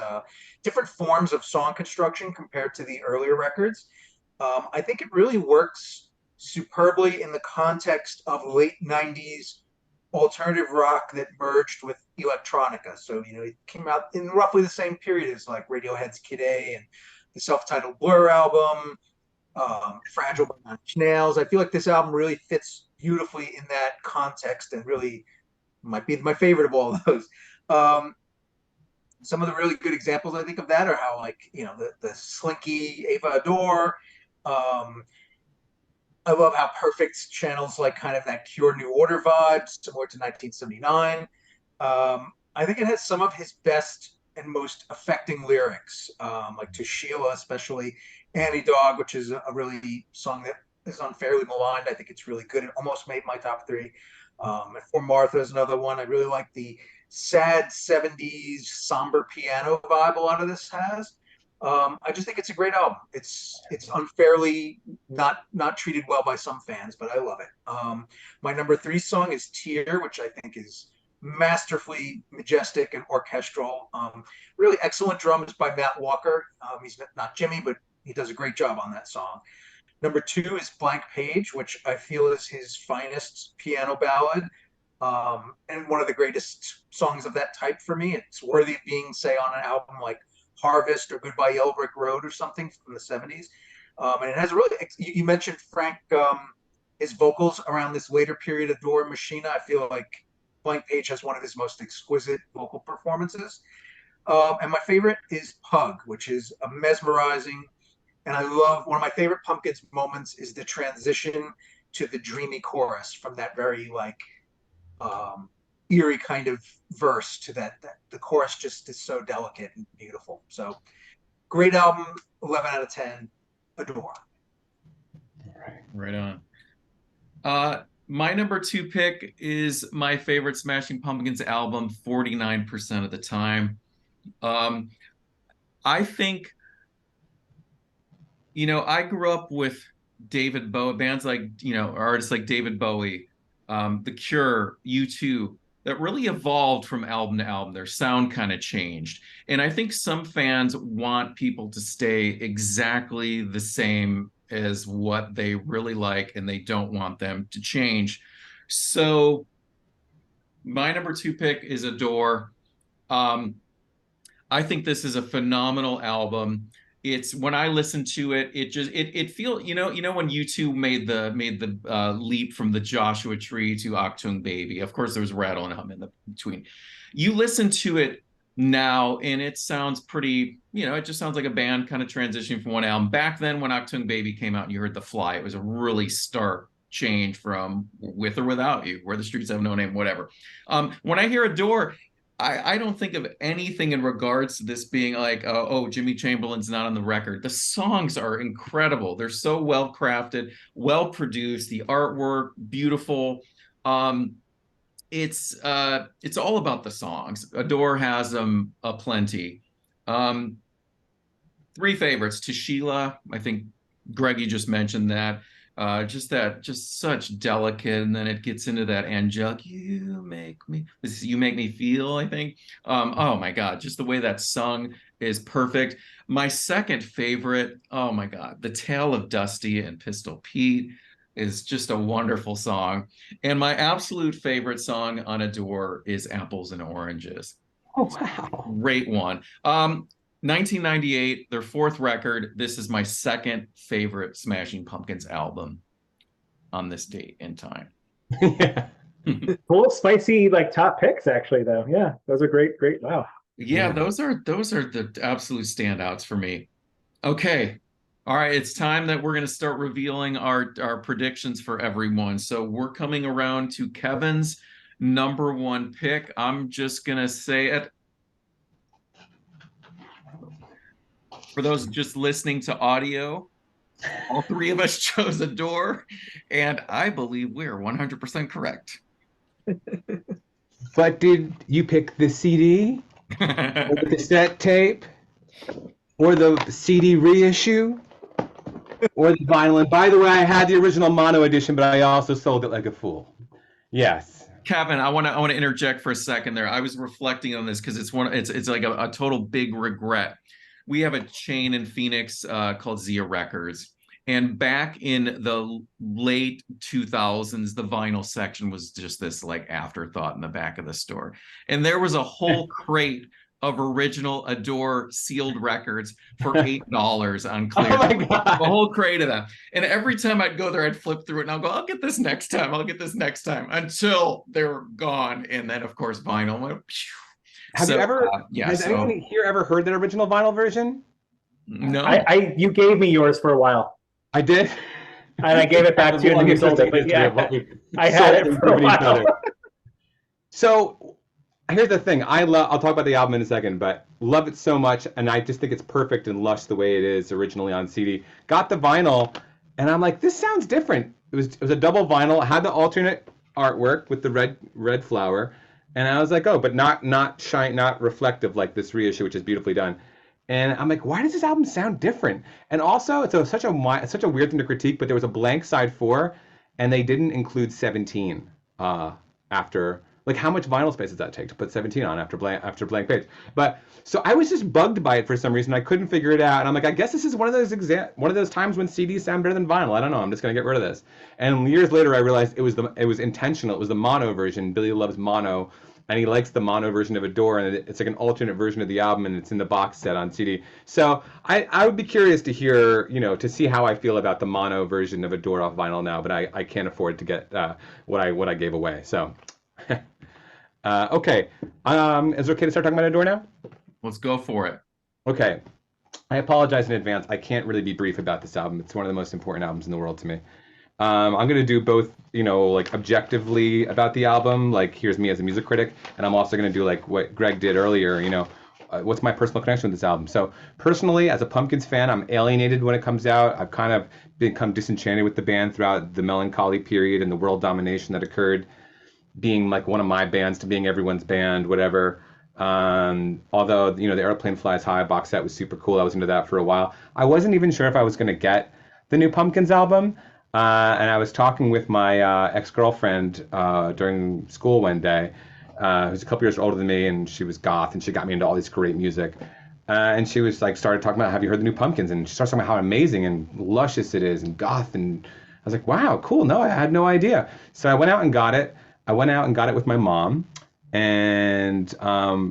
different forms of song construction compared to the earlier records. I think it really works superbly in the context of late 90s alternative rock that merged with electronica. So, it came out in roughly the same period as like Radiohead's Kid A and the self-titled Blur album, Fragile by Nine Inch Nails. I feel like this album really fits beautifully in that context and really might be my favorite of all of those. Some of the really good examples I think of that are how, like, the slinky Ava Adore. I love how Perfect channels like kind of that Cure New Order vibe, similar to 1979. I think it has some of his best and most affecting lyrics, like To Sheila, especially Annie Dog, which is a really song that is unfairly maligned. I think it's really good. It almost made my top 3. And For Martha is another one. I really like the sad 70s somber piano vibe a lot of this has. I just think it's a great album. It's unfairly not treated well by some fans, but I love it. My number 3 song is Tear, which I think is masterfully majestic and orchestral. Really excellent drums by Matt Walker. He's not Jimmy, but he does a great job on that song. Number 2 is Blank Page, which I feel is his finest piano ballad, and one of the greatest songs of that type for me. It's worthy of being, say, on an album like Harvest or Goodbye Yellow Brick Road or something from the 70s. And it has really, you mentioned Frank, his vocals around this later period of Adore Machina. I feel like Blank Page has one of his most exquisite vocal performances. And my favorite is Pug, which is a mesmerizing, and I love, one of my favorite Pumpkins moments is the transition to the dreamy chorus from that very like eerie kind of verse to that the chorus just is so delicate and beautiful. So great album, 11 out of 10, Adore. Right on. My number 2 pick is my favorite Smashing Pumpkins album, 49% of the time. I think, I grew up with David Bowie, bands like, artists like David Bowie, The Cure, U2, that really evolved from album to album. Their sound kind of changed. And I think some fans want people to stay exactly the same as what they really like, and they don't want them to change. So my number 2 pick is Adore. Um, I think this is a phenomenal album. It's when I listen to it, it feel when U2 made the leap from the Joshua Tree to Achtung Baby. Of course, there was Rattle and Hum in the between. You listen to it now, and it sounds pretty. It just sounds like a band kind of transitioning from one album. Back then, when Achtung Baby came out, and you heard The Fly, it was a really stark change from With or Without You, Where the Streets Have No Name, whatever. When I hear Adore, I don't think of anything in regards to this being like, oh, Jimmy Chamberlin's not on the record. The songs are incredible. They're so well crafted, well produced. The artwork, beautiful. It's all about the songs. Adore has them aplenty. 3 favorites. To Sheila, I think Greggy just mentioned that. Just such delicate, and then it gets into that angelic. You make me feel. I think. Oh my God, just the way that sung is perfect. My second favorite. Oh my God, The Tale of Dusty and Pistol Pete is just a wonderful song, and my absolute favorite song on Adore is Apples and Oranges. Oh wow, Great one. 1998, their 4th record. This is my second favorite Smashing Pumpkins album on this date in time. Yeah. Full of spicy like top picks, actually, though. Yeah, those are great. Wow. Yeah, those are the absolute standouts for me. Okay. All right, it's time that we're going to start revealing our predictions for everyone. So we're coming around to Kevin's number 1 pick. I'm just going to say it. For those just listening to audio, all 3 of us chose Adore, and I believe we're 100% correct. But did you pick the CD, or the cassette tape, or the CD reissue, or the vinyl? And by the way, I had the original mono edition, but I also sold it like a fool. Yes. Kevin, I want to interject for a second there. I was reflecting on this because it's like a total big regret. We have a chain in Phoenix called Zia Records. And back in the late 2000s, the vinyl section was just this like afterthought in the back of the store. And there was a whole crate of original Adore sealed records for $8 on Clear. Oh my God. A whole crate of them. And every time I'd go there, I'd flip through it and I'll go, I'll get this next time. I'll get this next time, until they were gone. And then, of course, vinyl went. Has anyone here ever heard that original vinyl version? No. You gave me yours for a while. I did. And I gave it back to you and you sold it. But yeah, I had it for a while. So here's the thing. I'll talk about the album in a second, but love it so much, and I just think it's perfect and lush the way it is originally on CD. Got the vinyl, and I'm like, this sounds different. It was a double vinyl. It had the alternate artwork with the red flower. And I was like, oh, but not reflective like this reissue, which is beautifully done. And I'm like, why does this album sound different? And also, it's such a weird thing to critique, but there was a blank side 4, and they didn't include 17 after. Like, how much vinyl space does that take to put 17 on after blank page? But so I was just bugged by it for some reason. I couldn't figure it out, and I'm like, I guess this is one of those times when CDs sound better than vinyl. I don't know. I'm just gonna get rid of this. And years later, I realized it was intentional. It was the mono version. Billy loves mono, and he likes the mono version of Adore, and it's like an alternate version of the album, and it's in the box set on CD. So I would be curious to hear, to see how I feel about the mono version of Adore off vinyl now, but I can't afford to get what I gave away. So. Okay. Is it okay to start talking about Adore now? Let's go for it. Okay. I apologize in advance. I can't really be brief about this album. It's one of the most important albums in the world to me. I'm going to do both, like objectively about the album, like here's me as a music critic, and I'm also going to do like what Greg did earlier, what's my personal connection with this album. So personally, as a Pumpkins fan, I'm alienated when it comes out. I've kind of become disenchanted with the band throughout the melancholy period and the world domination that occurred, being like one of my bands to being everyone's band, whatever. Although, you know, the Airplane Flies High box set was super cool. I was into that for a while. I wasn't even sure if I was going to get the new Pumpkins album. And I was talking with my ex-girlfriend during school one day, who's a couple years older than me, and she was goth, and she got me into all this great music. And she was like, started talking about, have you heard the new Pumpkins? And she started talking about how amazing and luscious it is and goth. And I was like, wow, cool. No, I had no idea. So I went out and got it. I went out and got it with my mom. And,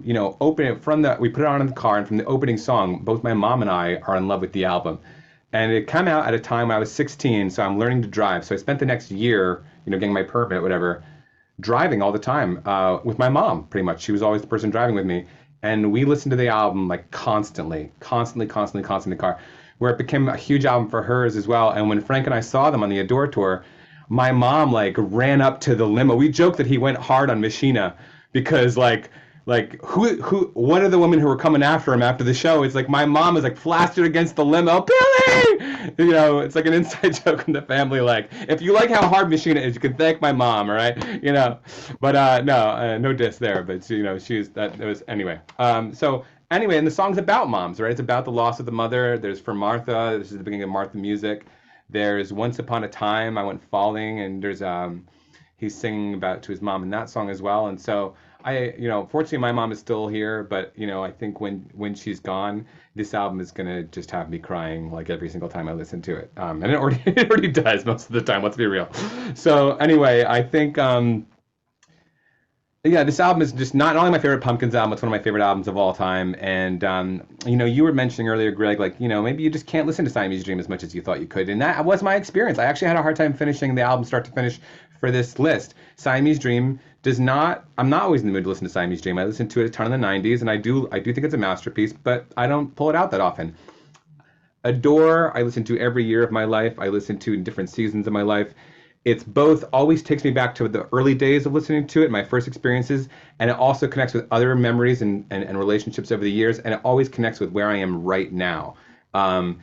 you know, we put it on in the car, and from the opening song, both my mom and I are in love with the album. And it came out at a time when I was 16, so I'm learning to drive. So I spent the next year, you know, getting my permit, whatever, driving all the time with my mom, pretty much. She was always the person driving with me. And we listened to the album like constantly in the car, where it became a huge album for hers as well. And when Frank and I saw them on the Adore tour, my mom like ran up to the limo. We joked that he went hard on Machina because like what are the women who were coming after him after the show? It's like my mom is like plastered against the limo, Billy! You know, it's like an inside joke in the family. Like, if you like how hard Machina is, you can thank my mom, all right? You know, but no diss there. But you know, anyway. So anyway, and the song's about moms, right? It's about the loss of the mother. There's For Martha. This is the beginning of Martha music. There's Once Upon a Time, I Went Falling, and there's he's singing to his mom in that song as well. And so fortunately my mom is still here, but you know, I think when she's gone, this album is gonna just have me crying like every single time I listen to it. And it already does most of the time, let's be real. So anyway, I think this album is just not only my favorite Pumpkins album, it's one of my favorite albums of all time. And you know, you were mentioning earlier, Greg, like, you know, maybe you just can't listen to Siamese Dream as much as you thought you could. And that was my experience. I actually had a hard time finishing the album start to finish for this list. Siamese Dream I'm not always in the mood to listen to Siamese Dream. I listened to it a ton in the 90s, and I do think it's a masterpiece, but I don't pull it out that often. Adore, I listen to every year of my life. I listen to in different seasons of my life. It's both always takes me back to the early days of listening to it, my first experiences, and it also connects with other memories and relationships over the years, and it always connects with where I am right now. To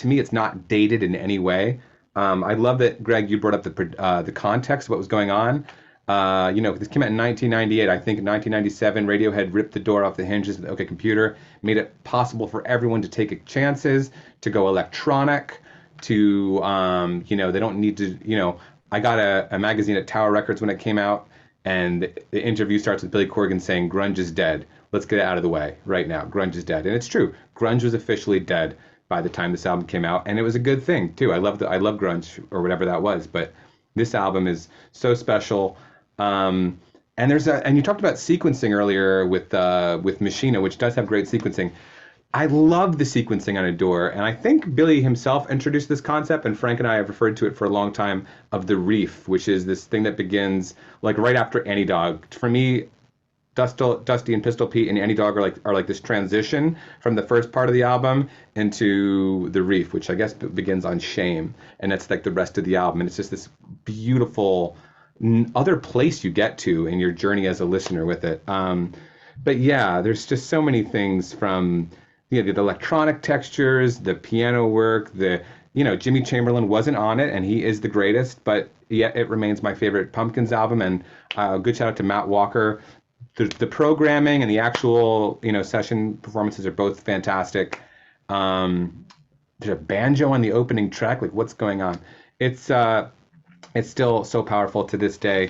me, it's not dated in any way. I love that, Greg, you brought up the context of what was going on. You know, this came out in 1998. I think in 1997, Radiohead ripped the door off the hinges with OK Computer, made it possible for everyone to take chances, to go electronic, to, they don't need to, I got a magazine at Tower Records when it came out, and the interview starts with Billy Corgan saying, "Grunge is dead. Let's get it out of the way right now. Grunge is dead." And it's true. Grunge was officially dead by the time this album came out, and it was a good thing too. I love grunge or whatever that was, but this album is so special. And you talked about sequencing earlier with Machina, which does have great sequencing. I love the sequencing on Adore, and I think Billy himself introduced this concept, and Frank and I have referred to it for a long time, of the reef, which is this thing that begins like right after Any Dog. For me, Dusty and Pistol Pete and Any Dog are like this transition from the first part of the album into the reef, which I guess begins on Shame, and that's like the rest of the album, and it's just this beautiful other place you get to in your journey as a listener with it. But yeah, there's just so many things from the electronic textures, the piano work, Jimmy Chamberlain wasn't on it, and he is the greatest, but yet it remains my favorite Pumpkins album. And good shout out to Matt Walker. The programming and the actual session performances are both fantastic. There's a banjo on the opening track. Like, what's going on? It's still so powerful to this day.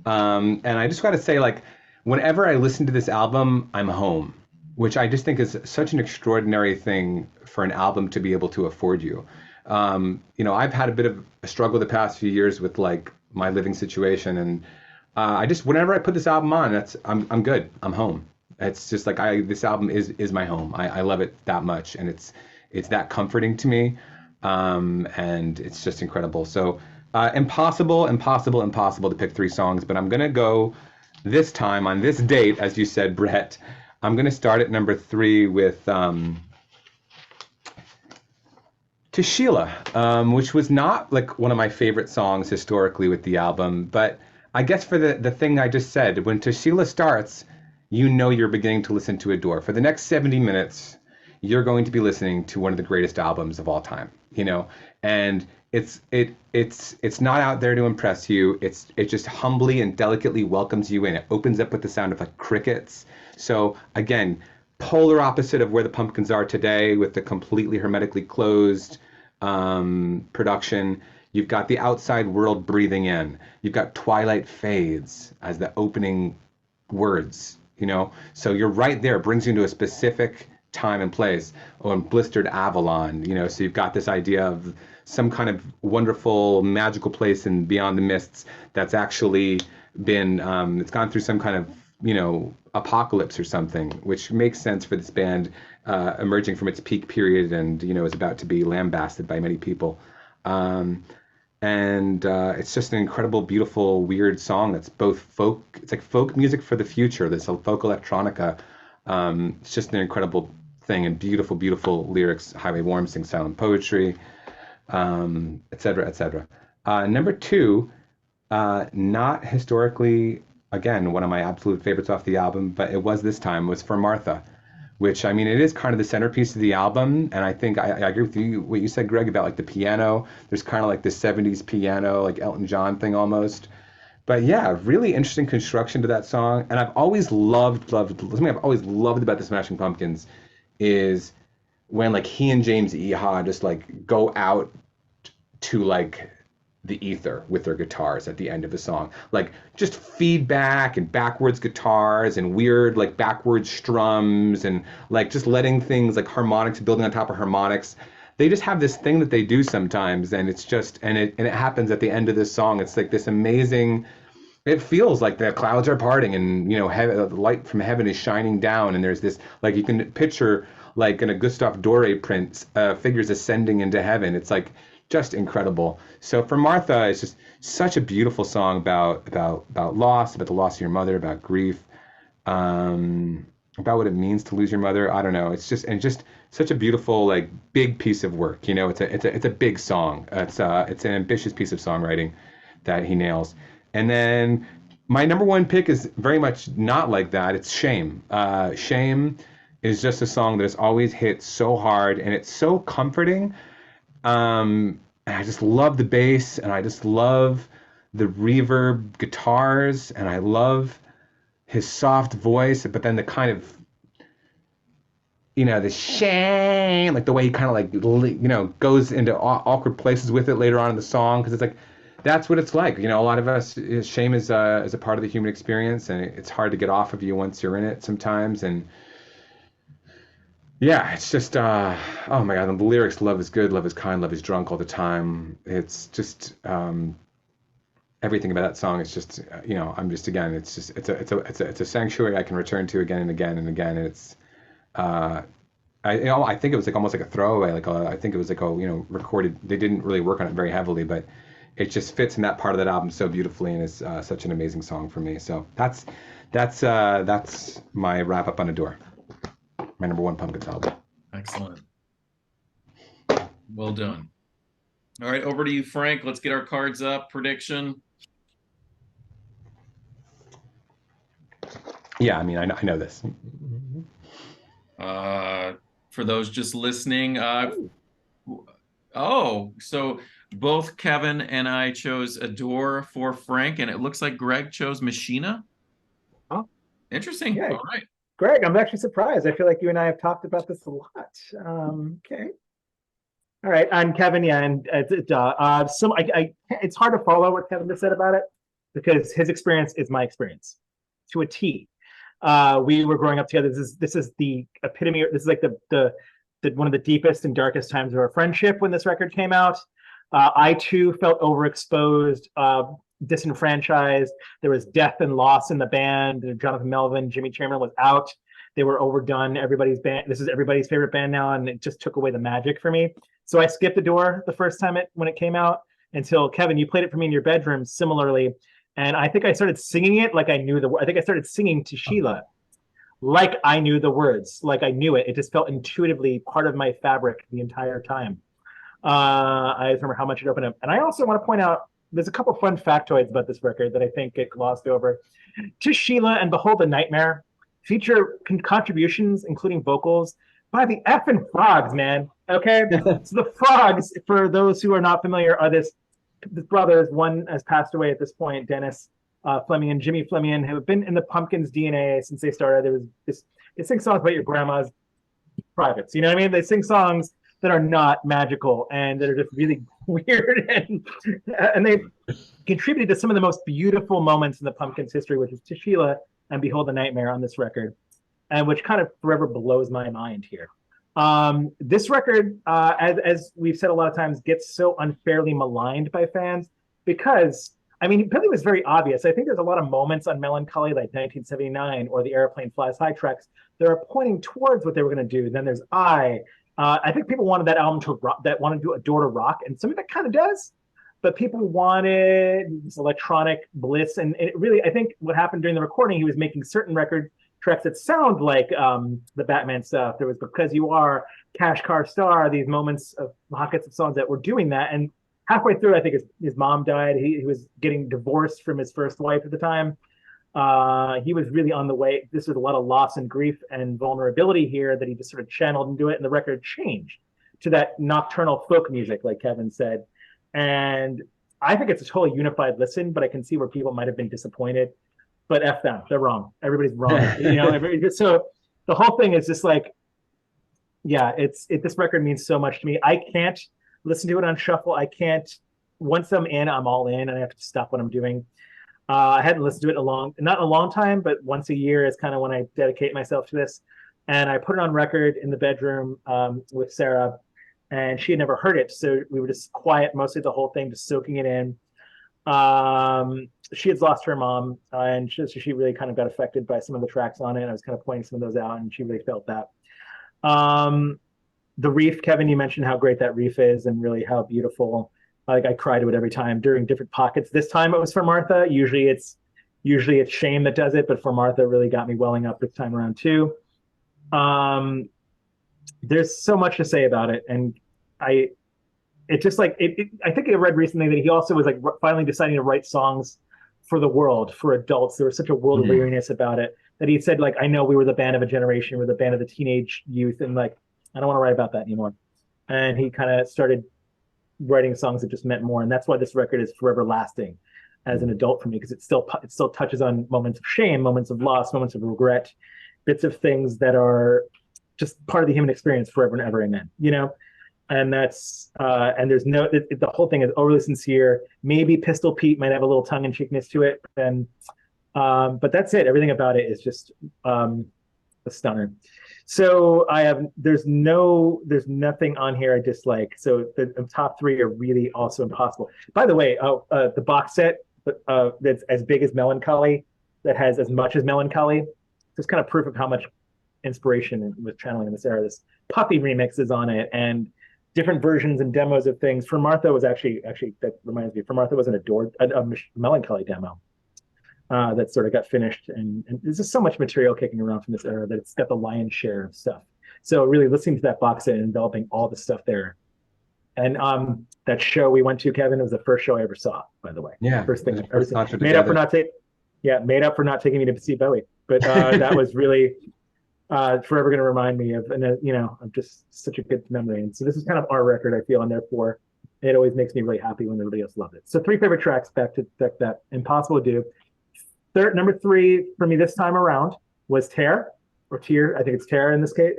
And I just got to say, like, whenever I listen to this album, I'm home, which I just think is such an extraordinary thing for an album to be able to afford you. I've had a bit of a struggle the past few years with like my living situation, and whenever I put this album on, I'm good. I'm home. It's just like this album is my home. I love it that much, and it's that comforting to me, and it's just incredible. So impossible to pick 3 songs, but I'm gonna go this time on this date, as you said, Brett. I'm gonna start at number 3 with To Sheila, which was not like one of my favorite songs historically with the album, but I guess for the thing I just said, when To Sheila starts, you know you're beginning to listen to Adore. For the next 70 minutes, you're going to be listening to one of the greatest albums of all time, you know? And it's not out there to impress you. It just humbly and delicately welcomes you in. It opens up with the sound of like crickets. So again, polar opposite of where the Pumpkins are today with the completely hermetically closed production. You've got the outside world breathing in. You've got Twilight Fades as the opening words, you know? So you're right there. It brings you into a specific time and place. Oh, and Blistered Avalon, you know? So you've got this idea of some kind of wonderful, magical place in Beyond the Mists that's actually been, it's gone through some kind of, you know, apocalypse or something, which makes sense for this band emerging from its peak period and, you know, is about to be lambasted by many people. And it's just an incredible, beautiful, weird song that's both folk, it's like folk music for the future, this folk electronica. It's just an incredible thing, and beautiful, beautiful lyrics, highly warm, sing silent poetry, et cetera, et cetera. Number two, not historically, again, one of my absolute favorites off the album, but it was this time, was For Martha, which, I mean, it is kind of the centerpiece of the album. And I think I agree with you, what you said, Greg, about like the piano. There's kind of like the 70s piano, like Elton John thing almost. But yeah, really interesting construction to that song. And I've always something I've always loved about the Smashing Pumpkins is when like he and James Iha just like go out to like the ether with their guitars at the end of a song, like just feedback and backwards guitars and weird like backwards strums and like just letting things like harmonics building on top of harmonics. They just have this thing that they do sometimes, and it's just and it happens at the end of this song. It's like this amazing. It feels like the clouds are parting and, you know, the light from heaven is shining down, and there's this like you can picture like in a Gustave Doré print figures ascending into heaven. It's like just incredible. So For Martha, it's just such a beautiful song about loss, about the loss of your mother, about grief, about what it means to lose your mother. I don't know. It's just such a beautiful, like, big piece of work. You know, it's a big song. It's an ambitious piece of songwriting that he nails. And then my number one pick is very much not like that. It's Shame. Shame is just a song that has always hit so hard, and it's so comforting. And I just love the bass, and I just love the reverb guitars, and I love his soft voice, but then the kind of, you know, the shame, like the way he kind of like, you know, goes into awkward places with it later on in the song, because it's like, that's what it's like. You know, a lot of us, shame is a part of the human experience, and it's hard to get off of you once you're in it sometimes, and yeah, it's just, oh my God, and the lyrics, love is good, love is kind, love is drunk all the time. It's just, everything about that song is just, you know, I'm just, again, it's just, it's a sanctuary I can return to again and again and again. And it's, I think it was like almost like a throwaway, like I think it was like, you know, recorded, they didn't really work on it very heavily, but it just fits in that part of that album so beautifully, and is such an amazing song for me. So that's my wrap up on Adore. My number one Pumpkins album. Excellent. Well done. All right, over to you, Frank. Let's get our cards up. Prediction. Yeah, I mean, I know this. For those just listening, so both Kevin and I chose Adore for Frank, and it looks like Greg chose Machina. Oh, interesting. Yeah. All right. Greg, I'm actually surprised. I feel like you and I have talked about this a lot. Okay. All right. And Kevin, yeah, and it's hard to follow what Kevin just said about it, because his experience is my experience to a T. We were growing up together. This is the epitome. This is like the one of the deepest and darkest times of our friendship when this record came out. I too felt overexposed, disenfranchised. There was death and loss in the band. Jonathan Melvin, Jimmy Chamberlain was out. They were overdone. Everybody's band. This is everybody's favorite band now, and it just took away the magic for me. So I skipped Adore the first time when it came out, until Kevin, you played it for me in your bedroom similarly, and I think I started singing it like I knew the. I think I started singing to Sheila, like I knew the words, like I knew it. It just felt intuitively part of my fabric the entire time. I remember how much it opened up, and I also want to point out, there's a couple fun factoids about this record that I think get glossed over. To Sheila and Behold the Nightmare feature contributions, including vocals, by the effing Frogs, man. Okay, so the Frogs, for those who are not familiar, are this brothers. One has passed away at this point, Dennis Fleming and Jimmy Fleming, who have been in the Pumpkins' DNA since they started. There was this. They sing songs about your grandma's privates. You know what I mean? They sing songs that are not magical and that are just really weird, and they've contributed to some of the most beautiful moments in the Pumpkins' history, which is Tashila and Behold the Nightmare on this record, and which kind of forever blows my mind here. This record, as we've said a lot of times, gets so unfairly maligned by fans because, I mean, Billy was very obvious. I think there's a lot of moments on Melancholy, like 1979 or the Airplane Flies High tracks, that are pointing towards what they were going to do. Then there's I think people wanted that album to rock, that wanted to do a door to rock, and some of it kind of does, but people wanted this electronic bliss. And it really, I think what happened during the recording, he was making certain record tracks that sound like the Batman stuff. There was Because You Are, Cash Car Star, these moments of pockets of songs that were doing that. And halfway through, I think his mom died. He was getting divorced from his first wife at the time. He was really on the way. This was a lot of loss and grief and vulnerability here that he just sort of channeled into it. And the record changed to that nocturnal folk music, like Kevin said. And I think it's a totally unified listen, but I can see where people might have been disappointed. But F them, they're wrong. Everybody's wrong. So the whole thing is just like, yeah, this record means so much to me. I can't listen to it on shuffle. I can't. Once I'm in, I'm all in, and I have to stop what I'm doing. I hadn't listened to it not a long time, but once a year is kind of when I dedicate myself to this. And I put it on record in the bedroom with Sarah, and she had never heard it, so we were just quiet mostly the whole thing, just soaking it in. She had lost her mom, and she really kind of got affected by some of the tracks on it. And I was kind of pointing some of those out, and she really felt that. The Reef, Kevin, you mentioned how great that Reef is, and really how beautiful. Like, I cry to it every time during different pockets. This time it was for Martha. Usually it's Shame that does it, but for Martha, it really got me welling up this time around too. There's so much to say about it, and I think I read recently that he also was like finally deciding to write songs for the world, for adults. There was such a world weariness about it that he said, like, I know we were the band of a generation, we're the band of the teenage youth, and like, I don't want to write about that anymore. And he kind of started writing songs that just meant more, and that's why this record is forever lasting as an adult for me, because it still touches on moments of shame, moments of loss, moments of regret, bits of things that are just part of the human experience forever and ever, amen, and that's and there's no the whole thing is overly sincere. Maybe Pistol Pete might have a little tongue-in-cheekness to it, and but that's it. Everything about it is just a stunner. So there's nothing on here I dislike. So the top three are really also impossible. By the way, the box set that's as big as Melancholy, that has as much as Melancholy, just kind of proof of how much inspiration was channeling in this era. This Puffy remix is on it, and different versions and demos of things. For Martha was actually that reminds me. For Martha was a Melancholy demo that sort of got finished, and there's just so much material kicking around from this era that it's got the lion's share of stuff. So really listening to that box set and developing all the stuff there. And that show we went to, Kevin, it was the first show I ever saw, by the way. Yeah, first thing ever seen. Made up for not taking me to see Bowie, but that was really forever going to remind me of, and of just such a good memory. And so this is kind of our record, I feel, and therefore it always makes me really happy when everybody else loves it. So 3 favorite tracks back to that Impossible to Do. Number 3 for me this time around was Tear, or Tear. I think it's Tear in this case.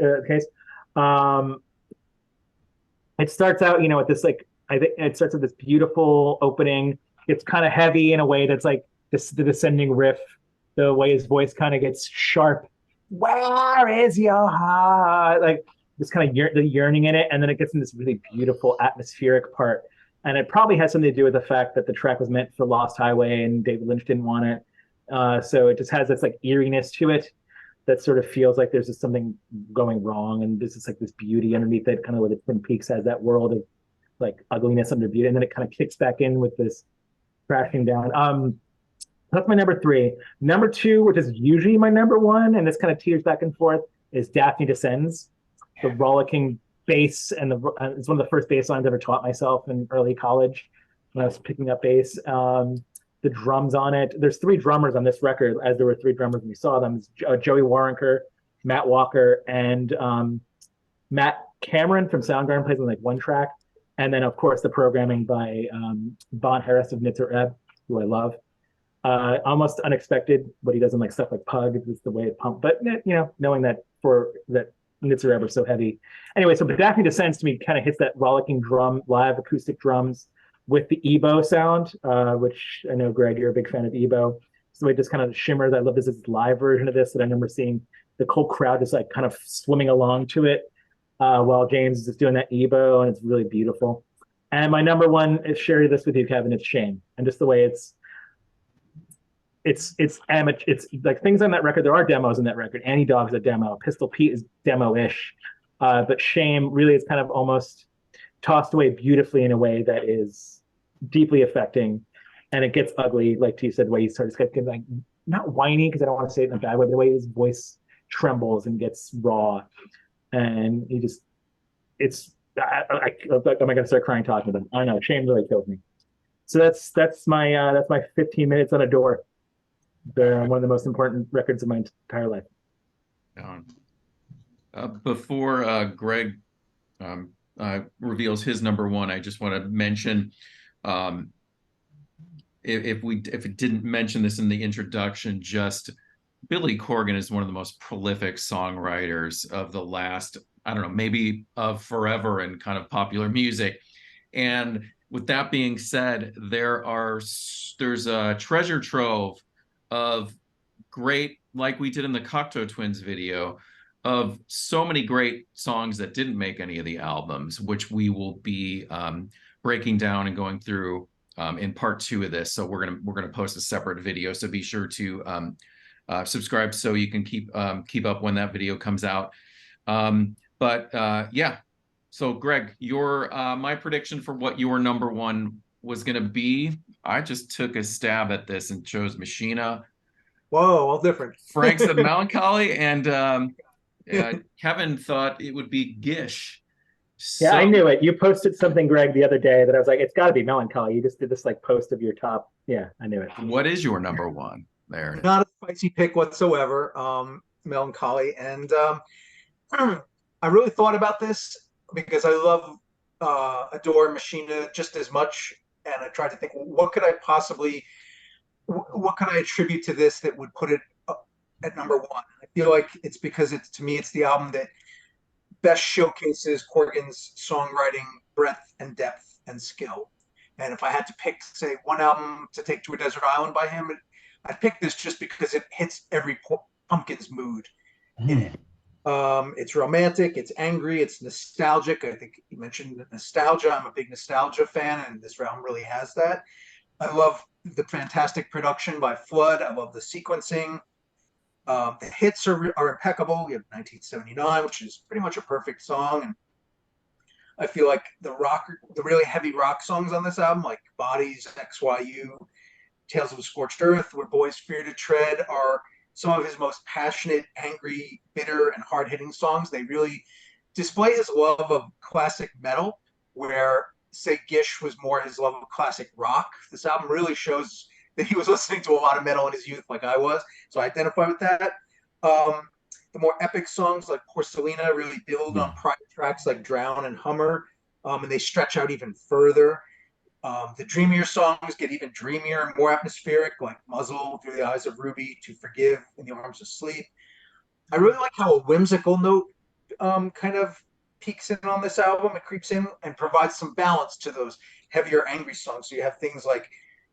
It starts out, with this, like, I think it starts with this beautiful opening. It's kind of heavy in a way that's like the descending riff, the way his voice kind of gets sharp. Where is your heart? Like this kind of the yearning in it, and then it gets in this really beautiful atmospheric part. And it probably has something to do with the fact that the track was meant for Lost Highway, and David Lynch didn't want it. So it just has this like eeriness to it that sort of feels like there's just something going wrong, and there's just like this beauty underneath it, kind of where the Twin Peaks has that world of like ugliness under beauty, and then it kind of kicks back in with this crashing down. That's my number 3. Number 2, which is usually my number 1, and this kind of teeters back and forth, is Daphne Descends. The rollicking bass, and it's one of the first bass lines I ever taught myself in early college when I was picking up bass. the drums on it. There's 3 drummers on this record, as there were 3 drummers when we saw them. It's Joey Waronker, Matt Walker, and Matt Cameron from Soundgarden plays on like 1 track. And then, of course, the programming by Bon Harris of Nitzer Ebb, who I love. Almost unexpected what he does in like stuff like Pug, is the way it pumped. But, you know, knowing that Nitzer Ebb are so heavy. Anyway, so Daphne Descends to me kind of hits that rollicking drum, live acoustic drums with the EBO sound, which I know, Greg, you're a big fan of EBO. So it just kind of shimmers. I love this live version of this that I remember seeing the whole crowd just like kind of swimming along to it while James is just doing that EBO, and it's really beautiful. And my number one is sharing this with you, Kevin. It's Shame, and just the way it's amateur. It's like things on that record. There are demos in that record. Annie Dog's a demo. Pistol Pete is demo-ish, but Shame really is kind of almost tossed away beautifully in a way that is deeply affecting, and it gets ugly, like T said, the way he starts getting like not whiny, because I don't want to say it in a bad way, but the way his voice trembles and gets raw, and he just am I gonna start crying talking about him? I know, Shame really killed me. So that's my 15 minutes on a door. They're one of the most important records of my entire life. Before Greg reveals his number one, I just want to mention, if it didn't mention this in the introduction, just Billy Corgan is one of the most prolific songwriters of the last, I don't know, maybe of forever in kind of popular music. And with that being said, there's a treasure trove of great, like we did in the Cocteau Twins video, of so many great songs that didn't make any of the albums, which we will be breaking down and going through in part 2 of this. So we're gonna post a separate video. So be sure to subscribe so you can keep up when that video comes out. Yeah. So Greg, my prediction for what your number one was gonna be, I just took a stab at this and chose Machina. Whoa, all different. Frank said Melancholy, and Kevin thought it would be Gish. Yeah, I knew it. You posted something, Greg, the other day that I was like, it's got to be Melancholy. You just did this like post of your top. Yeah, I knew it. What is your number one? There. Not a spicy pick whatsoever. Melancholy, and I really thought about this because I love adore Machina just as much, and I tried to think, what could I attribute to this that would put it at number one? I feel like it's because to me it's the album that best showcases Corgan's songwriting breadth and depth and skill. And if I had to pick, say, one album to take to a desert island by him, I'd pick this just because it hits every Pumpkins mood in it. It's romantic, it's angry, it's nostalgic. I think you mentioned nostalgia. I'm a big nostalgia fan, and this album really has that. I love the fantastic production by Flood. I love the sequencing. The hits are impeccable. We have 1979, which is pretty much a perfect song. And I feel like the really heavy rock songs on this album, like Bodies, XYU, Tales of a Scorched Earth, Where Boys Fear to Tread, are some of his most passionate, angry, bitter, and hard-hitting songs. They really display his love of classic metal, where, say, Gish was more his love of classic rock. This album really shows that he was listening to a lot of metal in his youth, like I was, so I identify with that. The more epic songs like Porcelina really build on prior tracks like Drown and Hummer, and they stretch out even further. The dreamier songs get even dreamier and more atmospheric, like Muzzle, Through the Eyes of Ruby, To Forgive, In the Arms of Sleep. I really like how a whimsical note kind of peeks in on this album. It creeps in and provides some balance to those heavier, angry songs. So you have things like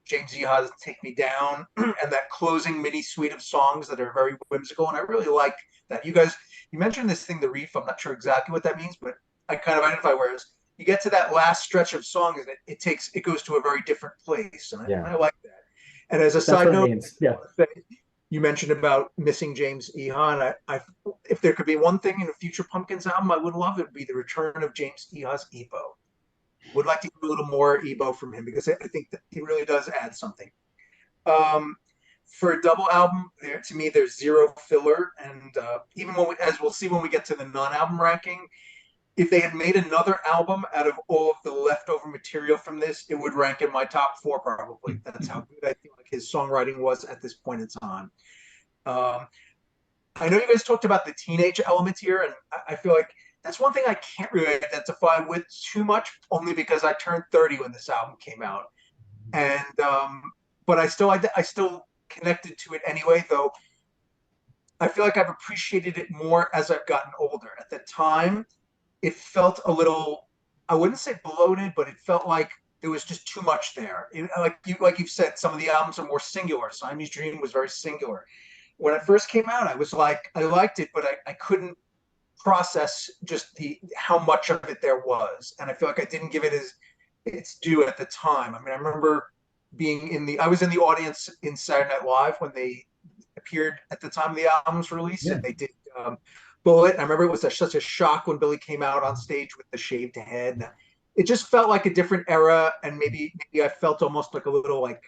James Iha's Take Me Down and that closing mini suite of songs that are very whimsical. And I really like that. You mentioned this thing, the reef. I'm not sure exactly what that means, but I kind of identify, whereas you get to that last stretch of songs and it goes to a very different place. And I like that. And as a side note, you mentioned about missing James Iha, and if there could be one thing in a future Pumpkins album I would love, it would be the return of James Iha's EBO. Would like to hear a little more EBO from him, because I think that he really does add something. For a double album, to me, there's zero filler, and even as we'll see when we get to the non-album ranking, if they had made another album out of all of the leftover material from this, it would rank in my top 4 probably. That's how good I feel like his songwriting was at this point in time. I know you guys talked about the teenage element here, and I feel like that's one thing I can't really identify with too much, only because I turned 30 when this album came out, and but I still connected to it anyway. Though I feel like I've appreciated it more as I've gotten older. At the time, it felt a little, I wouldn't say bloated, but it felt like there was just too much there. Like you've said, some of the albums are more singular. Siamese Dream was very singular. When it first came out, I was like, I liked it, but I couldn't process just how much of it there was, and I feel like I didn't give it its due at the time. I mean, I remember I was in the audience in Saturday Night Live when they appeared at the time of the album's release, and they did Bullet. I remember it was such a shock when Billy came out on stage with the shaved head. It just felt like a different era, and maybe I felt almost like a little like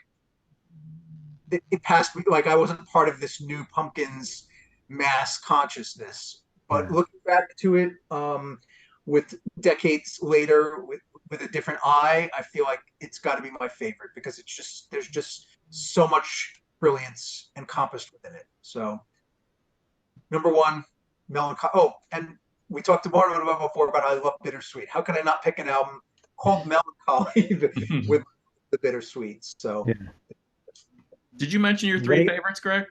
it passed me, like I wasn't part of this new Pumpkins mass consciousness. But looking back to it, with decades later, with a different eye, I feel like it's got to be my favorite, because there's just so much brilliance encompassed within it. So, number 1, Melancholy. Oh, and we talked about it before, but I love Bittersweet. How can I not pick an album called Melancholy with the Bittersweet? So. Yeah. Did you mention your 3 favorites, Greg?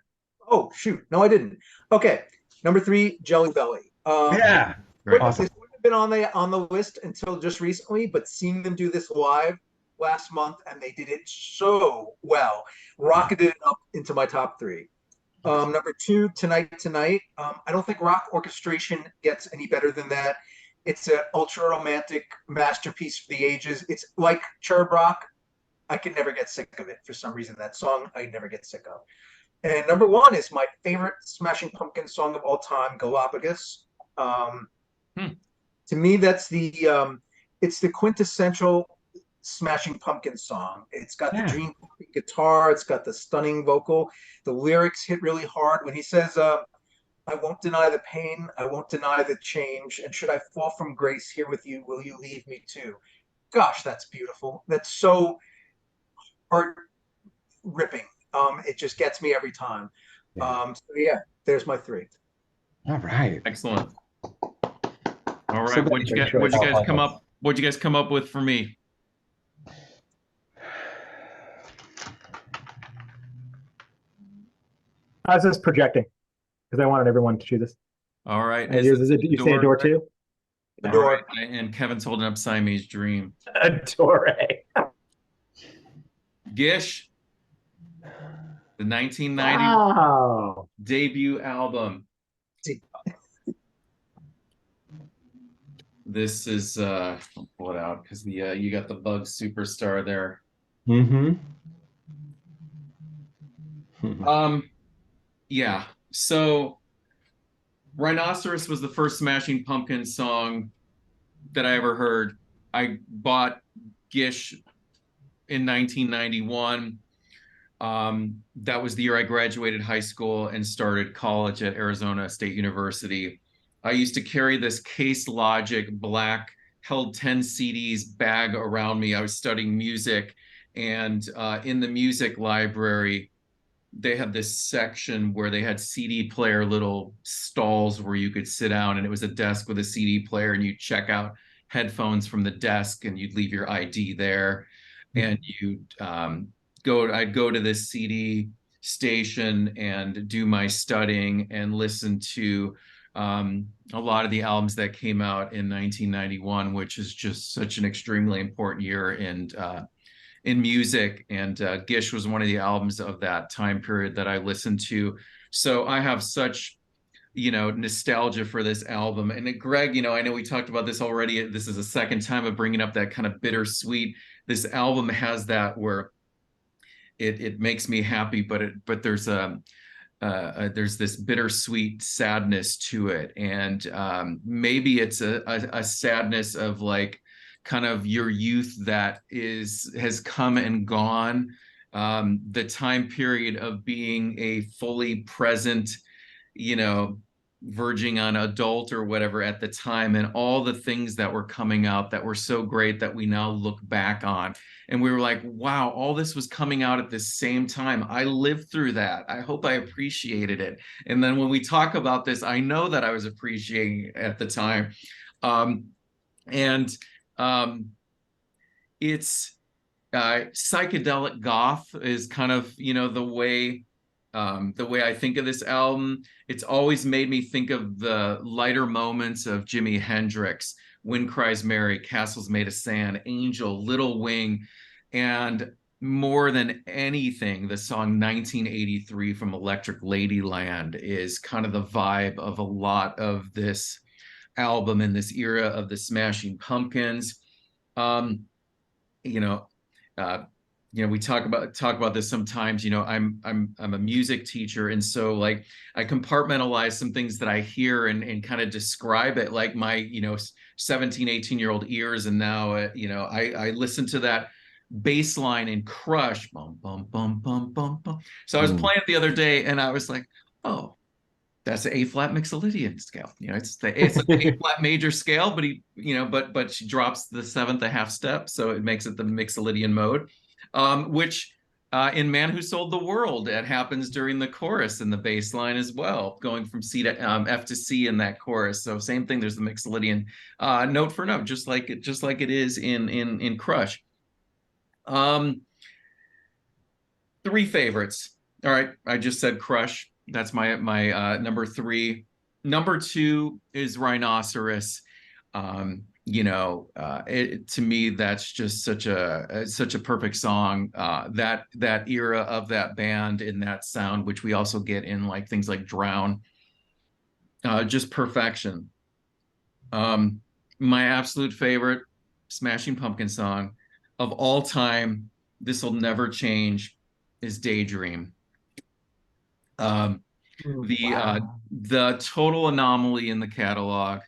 Oh, shoot. No, I didn't. Okay. Number 3, Jelly Belly. Yeah. Awesome. This wouldn't have been on the list until just recently, but seeing them do this live last month, and they did it so well, rocketed it up into my top 3. Number 2, Tonight. I don't think Rock Orchestration gets any better than that. It's an ultra romantic masterpiece for the ages. It's like Cherub Rock. I could never get sick of it for some reason. That song I never get sick of. And number 1 is my favorite Smashing Pumpkins song of all time, Galapagos. To me, that's it's the quintessential Smashing Pumpkins song. It's got the dream guitar, it's got the stunning vocal. The lyrics hit really hard when he says, I won't deny the pain, I won't deny the change, and should I fall from grace here with you, will you leave me too? Gosh, that's beautiful. That's so heart ripping. It just gets me every time. So yeah, there's my 3. All right. Excellent. All right. What'd you guys come up with for me? I was just projecting because I wanted everyone to choose this. All right. You say Adore too? Adore. Right. And Kevin's holding up Siamese Dream. Adore. Gish, the 1990 debut album. This is I'll pull it out because you got the Bug Superstar there. Yeah. So Rhinoceros was the first Smashing Pumpkins song that I ever heard. I bought Gish in 1991. That was the year I graduated high school and started college at Arizona State University. I used to carry this Case Logic black, held 10 CDs bag around me. I was studying music, and in the music library, they had this section where they had CD player little stalls where you could sit down, and it was a desk with a CD player, and you'd check out headphones from the desk, and you'd leave your ID there, and I'd go to this CD station and do my studying and listen to a lot of the albums that came out in 1991, which is just such an extremely important year in music. And Gish was one of the albums of that time period that I listened to. So I have such, nostalgia for this album. And Greg, I know we talked about this already. This is the second time of bringing up that kind of bittersweet. This album has that where it makes me happy, but there's this bittersweet sadness to it, and maybe it's a sadness of like kind of your youth that has come and gone, the time period of being a fully present, verging on adult or whatever at the time, and all the things that were coming out that were so great that we now look back on. And we were like, wow, all this was coming out at the same time. I lived through that. I hope I appreciated it. And then when we talk about this, I know that I was appreciating it at the time. It's psychedelic goth is kind of, you know, the way I think of this album. It's always made me think of the lighter moments of Jimi Hendrix, Wind Cries Mary, Castles Made of Sand, Angel, Little Wing, and more than anything, the song 1983 from Electric Ladyland is kind of the vibe of a lot of this album in this era of the Smashing Pumpkins. We talk about this sometimes. You know, I'm a music teacher, and so like I compartmentalize some things that I hear and kind of describe it, like my 17, 18-year-old ears, and now I listen to that bass line in Crush, bum bum bum bum bum bum. So I was playing it the other day, and I was like, oh, that's the A flat Mixolydian scale. You know, it's the A flat major scale, but she drops the seventh a half step, so it makes it the Mixolydian mode, which in Man Who Sold the World, it happens during the chorus and the bass line as well, going from C to F to C in that chorus. So same thing. There's the Mixolydian note for note, just like it is in Crush. Three favorites. All right, I just said Crush. That's my number 3. Number 2 is Rhinoceros. To me, that's just such a perfect song. That era of that band in that sound, which we also get in like things like Drown, just perfection. My absolute favorite Smashing Pumpkin song of all time, this will never change, is Daydream. The total anomaly in the catalog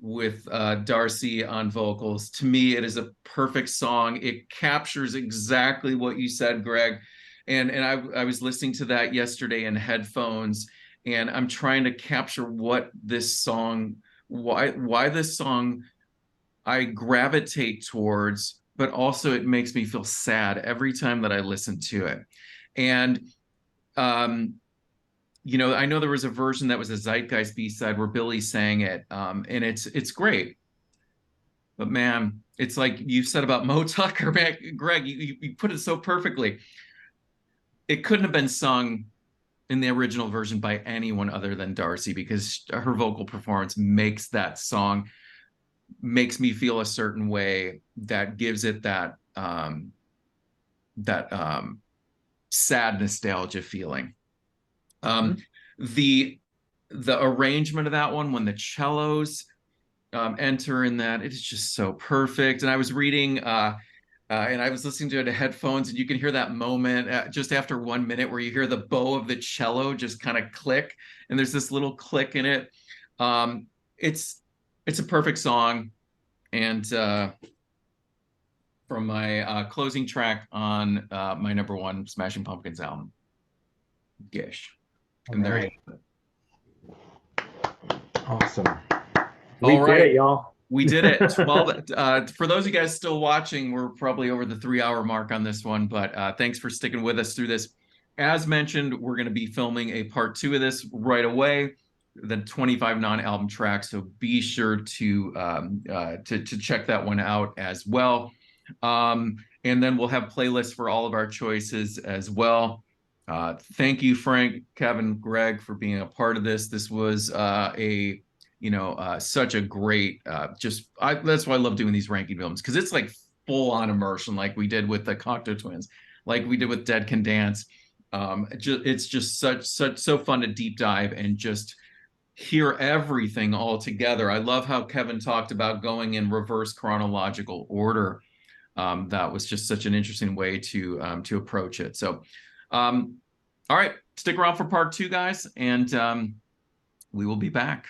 with Darcy on vocals. To me, it is a perfect song. It captures exactly what you said, Greg. And I was listening to that yesterday in headphones, and I'm trying to capture what this song, why this song I gravitate towards, but also it makes me feel sad every time that I listen to it. And I know there was a version that was a Zeitgeist B-side where Billy sang it, and it's great. But man, it's like you said about Mo Tucker, man, Greg, you put it so perfectly. It couldn't have been sung in the original version by anyone other than Darcy, because her vocal performance makes that song, makes me feel a certain way, that gives it that sad nostalgia feeling. The arrangement of that one, when the cellos enter in that, it is just so perfect. And I was reading and I was listening to it in headphones, and you can hear that moment just after 1 minute where you hear the bow of the cello just kind of click, and there's this little click in it. It's a perfect song. And from my closing track on my number 1 Smashing Pumpkins album, Gish. And there you go. Awesome. We did it, y'all. We did it. Well, for those of you guys still watching, we're probably over the 3-hour mark on this one, but thanks for sticking with us through this. As mentioned, we're going to be filming a part 2 of this right away, the 25 non-album tracks, so be sure to check that one out as well. And then we'll have playlists for all of our choices as well. Thank you, Frank, Kevin, Greg, for being a part of this. This was such a great, that's why I love doing these ranking films, because it's like full on immersion, like we did with the Cocteau Twins, like we did with Dead Can Dance. It's just so fun to deep dive and just hear everything all together. I love how Kevin talked about going in reverse chronological order. That was just such an interesting way to approach it. So, all right, stick around for part 2, guys, and we will be back.